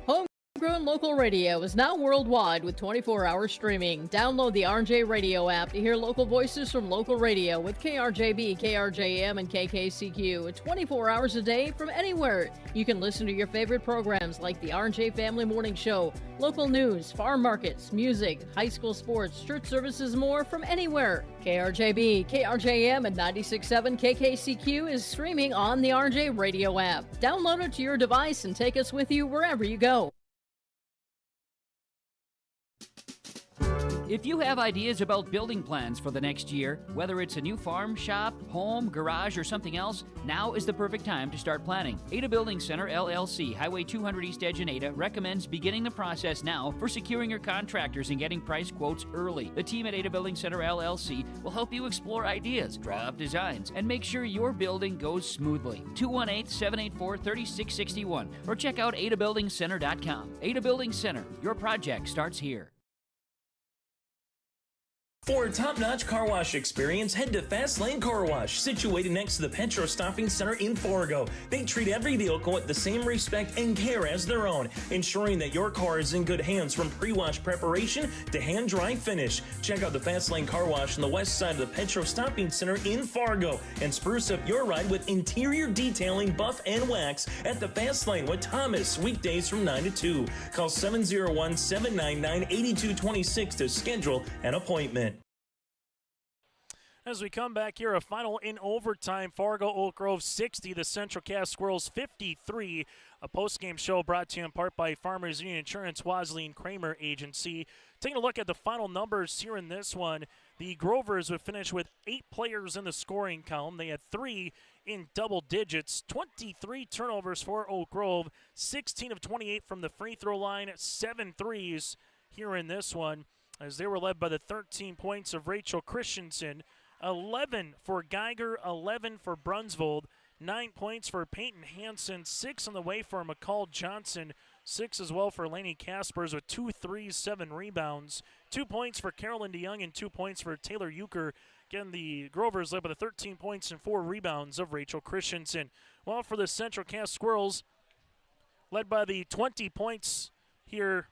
Homegrown local radio is now worldwide with 24-hour streaming. Download the RJ Radio app to hear local voices from local radio with KRJB, KRJM, and KKCQ. 24 hours a day from anywhere. You can listen to your favorite programs like the RJ Family Morning Show, local news, farm markets, music, high school sports, church services, more from anywhere. KRJB, KRJM, and 96.7 KKCQ is streaming on the RJ Radio app. Download it to your device and take us with you wherever you go. If you have ideas about building plans for the next year, whether it's a new farm, shop, home, garage, or something else, now is the perfect time to start planning. Ada Building Center, LLC, Highway 200 East Edge in Ada, recommends beginning the process now for securing your contractors and getting price quotes early. The team at Ada Building Center, LLC, will help you explore ideas, draw up designs, and make sure your building goes smoothly. 218-784-3661 or check out adabuildingcenter.com. Ada Building Center, your project starts here. For a top-notch car wash experience, head to Fast Lane Car Wash, situated next to the Petro Stopping Center in Fargo. They treat every vehicle with the same respect and care as their own, ensuring that your car is in good hands from pre-wash preparation to hand-dry finish. Check out the Fast Lane Car Wash on the west side of the Petro Stopping Center in Fargo and spruce up your ride with interior detailing, buff, and wax at the Fast Lane with Thomas, weekdays from 9 to 2. Call 701-799-8226 to schedule an appointment. As we come back here, a final in overtime. Fargo Oak Grove 60, the Central Cass Squirrels 53. A postgame show brought to you in part by Farmers Union Insurance, Wasley and Kramer Agency. Taking a look at the final numbers here in this one, the Grovers would finish with 8 players in the scoring column. They had 3 in double digits, 23 turnovers for Oak Grove, 16 of 28 from the free throw line, 7 threes here in this one, as they were led by the 13 points of Rachel Christensen. 11 for Geiger, 11 for Brunsvold, 9 points for Peyton Hansen, 6 on the way for McCall Johnson, 6 as well for Lainey Caspers with 2 threes, 7 rebounds, 2 points for Carolyn DeYoung and 2 points for Taylor Euchre. Again, the Grovers led by the 13 points and 4 rebounds of Rachel Christensen. While for the Central Cass Squirrels, led by the 20 points here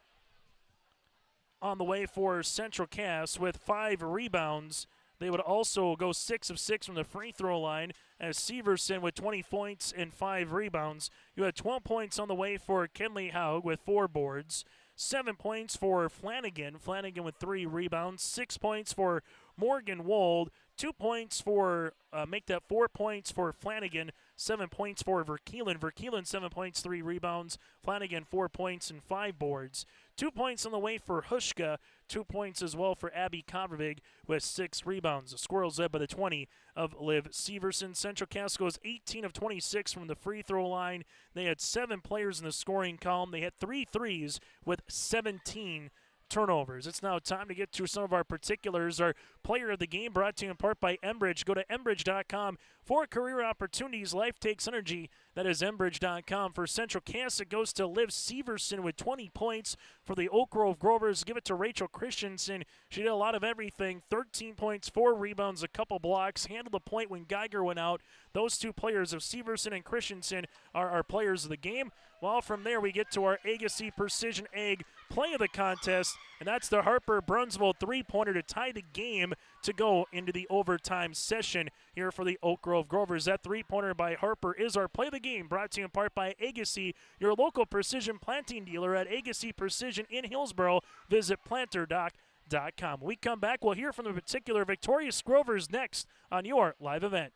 on the way for Central Cass with 5 rebounds. They would also go 6 of 6 from the free throw line as Severson with 20 points and 5 rebounds. You had 12 points on the way for Kenley Haug with 4 boards. 7 points for Flanagan. Flanagan with 3 rebounds. 6 points for Morgan Wold. 2 points for, make that 4 points for Flanagan. 7 points for Verkeelen. Verkeelen 7 points, 3 rebounds. Flanagan 4 points and 5 boards. 2 points on the way for Hushka. 2 points as well for Abby Kovervig with 6 rebounds. The Squirrels led by the 20 of Liv Severson. Central Cass goes 18 of 26 from the free throw line. They had 7 players in the scoring column. They had 3 threes with 17 turnovers. It's now time to get to some of our particulars. Our player of the game brought to you in part by Enbridge. Go to Enbridge.com for career opportunities. Life takes energy. That is Enbridge.com. For Central Cass, it goes to Liv Severson with 20 points. For the Oak Grove Grovers, give it to Rachel Christensen. She did a lot of everything. 13 points, 4 rebounds, a couple blocks. Handled the point when Geiger went out. Those 2 players of Severson and Christensen are our players of the game. Well, from there we get to our Agassiz Precision Egg play of the contest, and that's the Harper Brunsvold 3-pointer to tie the game to go into the overtime session here for the Oak Grove Grovers. That 3-pointer by Harper is our play of the game, brought to you in part by Agassiz, your local precision planting dealer at Agassiz Precision in Hillsboro. Visit planterdoc.com. When we come back, we'll hear from the particular victorious Grovers next on your live event.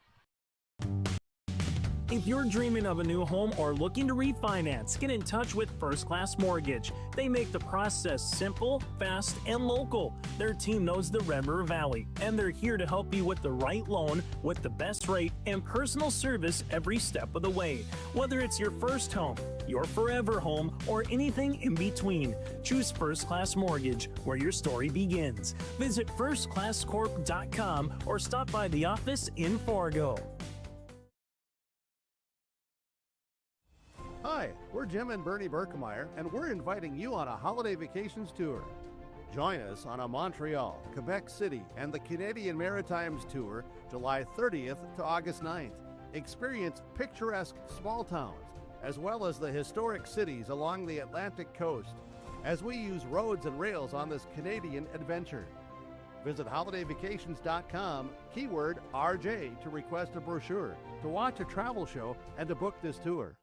If you're dreaming of a new home or looking to refinance, get in touch with First Class Mortgage. They make the process simple, fast, and local. Their team knows the Red River Valley, and they're here to help you with the right loan, with the best rate, and personal service every step of the way. Whether it's your first home, your forever home, or anything in between, choose First Class Mortgage, where your story begins. Visit firstclasscorp.com or stop by the office in Fargo. Hi, we're Jim and Bernie Berkemeyer, and we're inviting you on a holiday vacations tour. Join us on a Montreal, Quebec City, and the Canadian Maritimes tour July 30th to August 9th. Experience picturesque small towns, as well as the historic cities along the Atlantic coast, as we use roads and rails on this Canadian adventure. Visit holidayvacations.com, keyword RJ, to request a brochure, to watch a travel show, and to book this tour.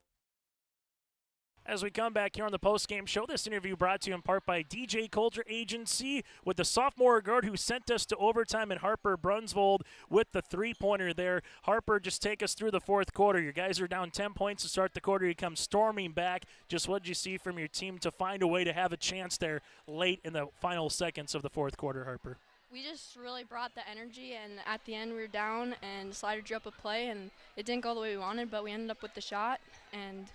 As we come back here on the postgame show, this interview brought to you in part by DJ Coulter Agency with the sophomore guard who sent us to overtime, and Harper Brunsvold with the three-pointer there. Harper, just take us through the fourth quarter. Your guys are down 10 points to start the quarter. You come storming back. Just what did you see from your team to find a way to have a chance there late in the final seconds of the fourth quarter, Harper? We just really brought the energy, and at the end we were down, and Slider drew up a play, and it didn't go the way we wanted, but we ended up with the shot, and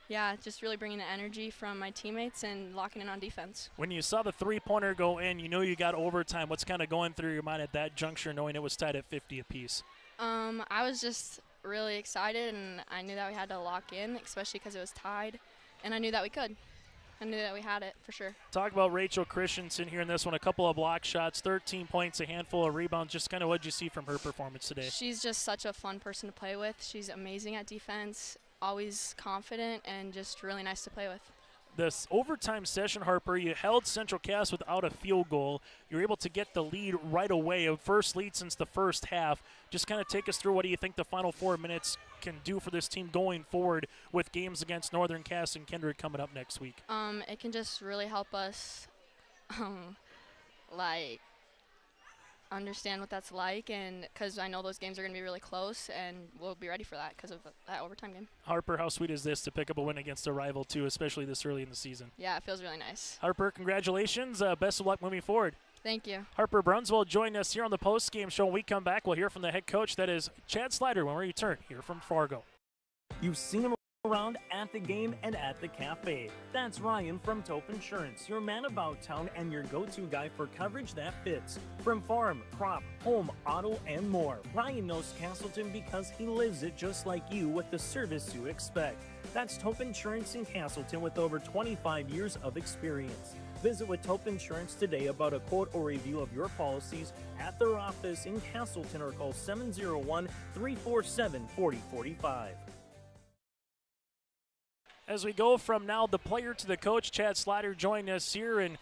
yeah, just really bringing the energy from my teammates and locking in on defense. When you saw the three-pointer go in, you know you got overtime. What's kind of going through your mind at that juncture, knowing it was tied at 50 apiece? I was just really excited, and I knew that we had to lock in, especially because it was tied, and I knew that we could. I knew that we had it for sure. Talk about Rachel Christensen here in this one. A couple of block shots, 13 points, a handful of rebounds. Just kind of what did you see from her performance today? She's just such a fun person to play with. She's amazing at defense, always confident, and just really nice to play with. This overtime session, Harper, you held Central Cass without a field goal. You were able to get the lead right away, a first lead since the first half. Just kind of take us through what do you think the final 4 minutes can do for this team going forward with games against Northern Cass and Kindred coming up next week? It can just really help us understand what that's like, and because I know those games are going to be really close, and we'll be ready for that because of that overtime game. Harper, how sweet is this to pick up a win against a rival too, especially this early in the season? Yeah, it feels really nice. Harper, congratulations. Best of luck moving forward. Thank you. Harper Brunsvold joined us here on the post-game show. When we come back, we'll hear from the head coach, that is Chad Slider, when we return here from Fargo. You've seen him around at the game and at the cafe. That's Ryan from Tope Insurance, your man about town and your go-to guy for coverage that fits. From farm, crop, home, auto, and more. Ryan knows Castleton because he lives it just like you with the service you expect. That's Tope Insurance in Castleton with over 25 years of experience. Visit with Tope Insurance today about a quote or review of your policies at their office in Castleton or call 701-347-4045. As we go from now the player to the coach, Chad Slider joined us here. And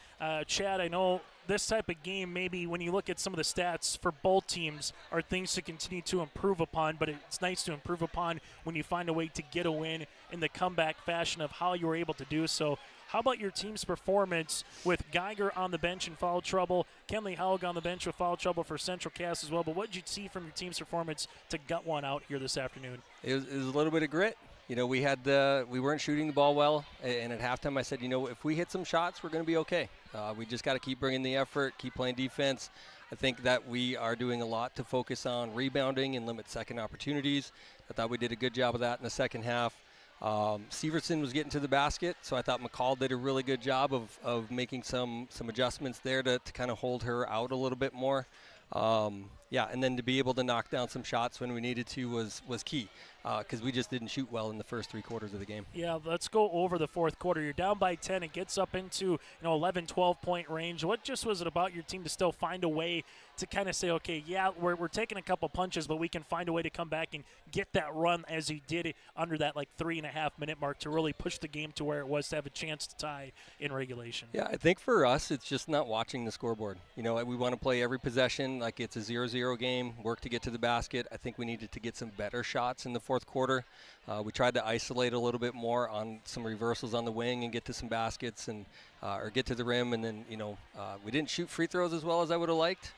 Chad, I know this type of game, maybe when you look at some of the stats for both teams, are things to continue to improve upon, but it's nice to improve upon when you find a way to get a win in the comeback fashion of how you were able to do so. How about your team's performance with Geiger on the bench in foul trouble, Kenley Haug on the bench with foul trouble for Central Cass as well, but what did you see from your team's performance to gut one out here this afternoon? It was a little bit of grit. You know, we weren't shooting the ball well, and at halftime I said, you know, if we hit some shots, we're going to be okay. We just got to keep bringing the effort, keep playing defense. I think that we are doing a lot to focus on rebounding and limit second opportunities. I thought we did a good job of that in the second half. Severson was getting to the basket, so I thought McCall did a really good job of making some adjustments there to kind of hold her out a little bit more. Yeah, and then to be able to knock down some shots when we needed to was key, because we just didn't shoot well in the first 3 quarters of the game. Yeah, let's go over the fourth quarter. You're down by 10. It gets up into 11, 12-point range. What just was it about your team to still find a way to kind of say, okay, yeah, we're taking a couple punches, but we can find a way to come back and get that run as you did under that 3.5-minute mark to really push the game to where it was to have a chance to tie in regulation? Yeah, I think for us, it's just not watching the scoreboard. You know, we want to play every possession like it's a 0-0 game, work to get to the basket. I think we needed to get some better shots in the fourth quarter. We tried to isolate a little bit more on some reversals on the wing and get to some baskets and or get to the rim, and then we didn't shoot free throws as well as I would have liked.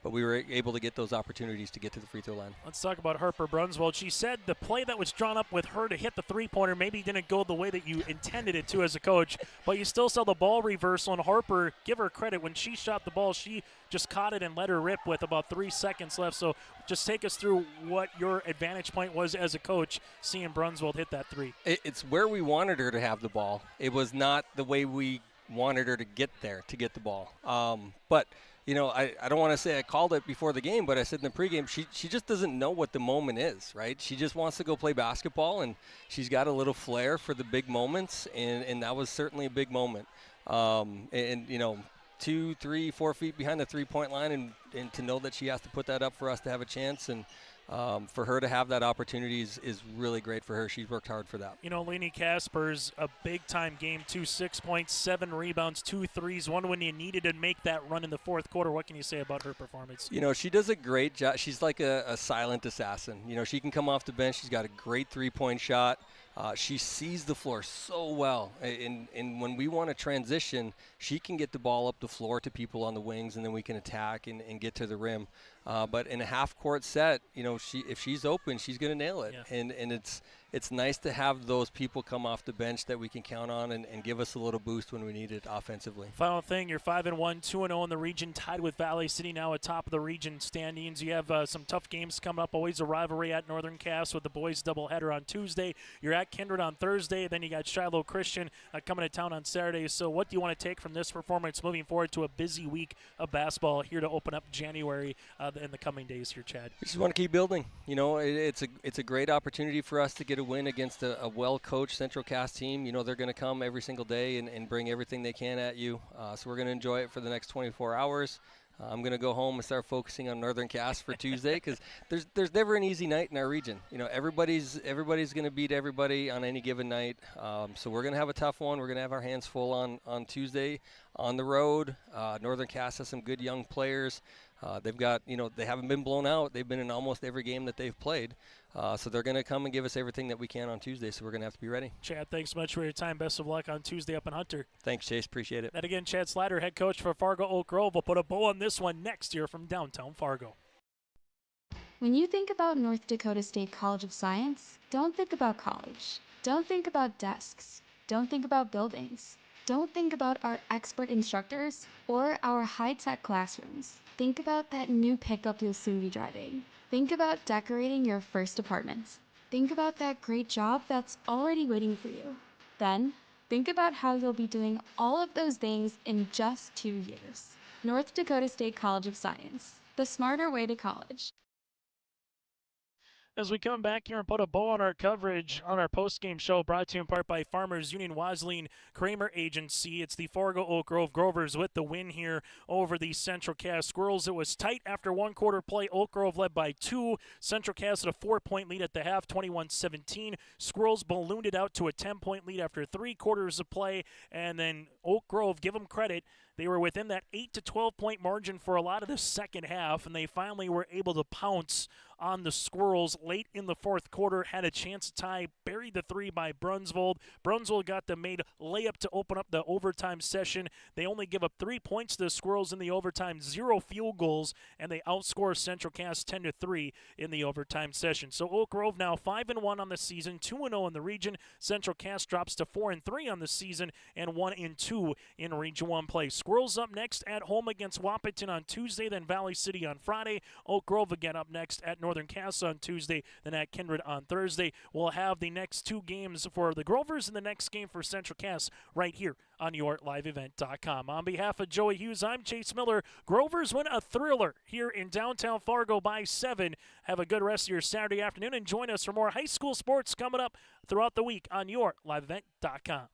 But we were able to get those opportunities to get to the free throw line. Let's talk about Harper Brunsvold. She said the play that was drawn up with her to hit the three-pointer maybe didn't go the way that you intended it to as a coach, but you still saw the ball reversal, and Harper, give her credit, when she shot the ball, she just caught it and let her rip with about 3 seconds left. So just take us through what your advantage point was as a coach seeing Brunsvold hit that three. It's where we wanted her to have the ball. It was not the way we wanted her to get there to get the ball. But I don't want to say I called it before the game, but I said in the pregame, she just doesn't know what the moment is, right? She just wants to go play basketball, and she's got a little flair for the big moments, and that was certainly a big moment. 2, 3, 4 feet behind the three-point line, and to know that she has to put that up for us to have a chance, and for her to have that opportunity is really great for her. She's worked hard for that. Lainey Kaspers, a big-time game, 6 points, 7 rebounds, 2 threes, one when you needed to make that run in the fourth quarter. What can you say about her performance? She does a great job. She's like a silent assassin. She can come off the bench. She's got a great three-point shot. She sees the floor so well, and when we want to transition, she can get the ball up the floor to people on the wings, and then we can attack and get to the rim. But in a half-court set, if she's open, she's going to nail it. Yeah. And it's nice to have those people come off the bench that we can count on and give us a little boost when we need it offensively. Final thing, you're 5-1, 2-0 in the region, tied with Valley City now atop of the region standings. You have some tough games coming up, always a rivalry at Northern Cass with the boys doubleheader on Tuesday. You're at Kindred on Thursday, then you got Shiloh Christian coming to town on Saturday. So what do you want to take from this performance moving forward to a busy week of basketball here to open up January in the coming days here, Chad? We just want to keep building. It's a great opportunity for us to get a win against a well-coached Central Cass team. They're going to come every single day and bring everything they can at you. So we're going to enjoy it for the next 24 hours. I'm going to go home and start focusing on Northern Cass for Tuesday because there's never an easy night in our region. Everybody's going to beat everybody on any given night. So we're going to have a tough one. We're going to have our hands full on Tuesday on the road. Northern Cass has some good young players. They've got, they haven't been blown out. They've been in almost every game that they've played. So they're going to come and give us everything that we can on Tuesday, so we're going to have to be ready. Chad, thanks so much for your time. Best of luck on Tuesday up in Hunter. Thanks, Chase. Appreciate it. And again, Chad Slider, head coach for Fargo Oak Grove, will put a bow on this one next year from downtown Fargo. When you think about North Dakota State College of Science, don't think about college. Don't think about desks. Don't think about buildings. Don't think about our expert instructors or our high-tech classrooms. Think about that new pickup you'll soon be driving. Think about decorating your first apartments. Think about that great job that's already waiting for you. Then, think about how you'll be doing all of those things in just 2 years. North Dakota State College of Science, the smarter way to college. As we come back here and put a bow on our coverage on our post-game show, brought to you in part by Farmers Union Wasleen Kramer Agency. It's the Fargo Oak Grove Grovers with the win here over the Central Cass Squirrels. It was tight after one quarter play. Oak Grove led by 2. Central Cass had a 4-point lead at the half, 21-17. Squirrels ballooned it out to a 10-point lead after 3 quarters of play. And then Oak Grove, give them credit, they were within that 8 to 12-point margin for a lot of the second half, and they finally were able to pounce on the Squirrels late in the fourth quarter, had a chance to tie, buried the 3 by Brunsvold. Brunsvold got the made layup to open up the overtime session. They only give up 3 points to the Squirrels in the overtime, 0 field goals, and they outscore Central Cass 10-3 in the overtime session. So Oak Grove now 5-1 on the season, 2-0 in the region. Central Cass drops to 4-3 on the season and 1-2 in Region 1 play. Squirrels up next at home against Wahpeton on Tuesday, then Valley City on Friday. Oak Grove again up next at Northern Cass on Tuesday, then at Kindred on Thursday. We'll have the next 2 games for the Grovers and the next game for Central Cass right here on YourLiveEvent.com. On behalf of Joey Hughes, I'm Chase Miller. Grovers win a thriller here in downtown Fargo by 7. Have a good rest of your Saturday afternoon and join us for more high school sports coming up throughout the week on YourLiveEvent.com.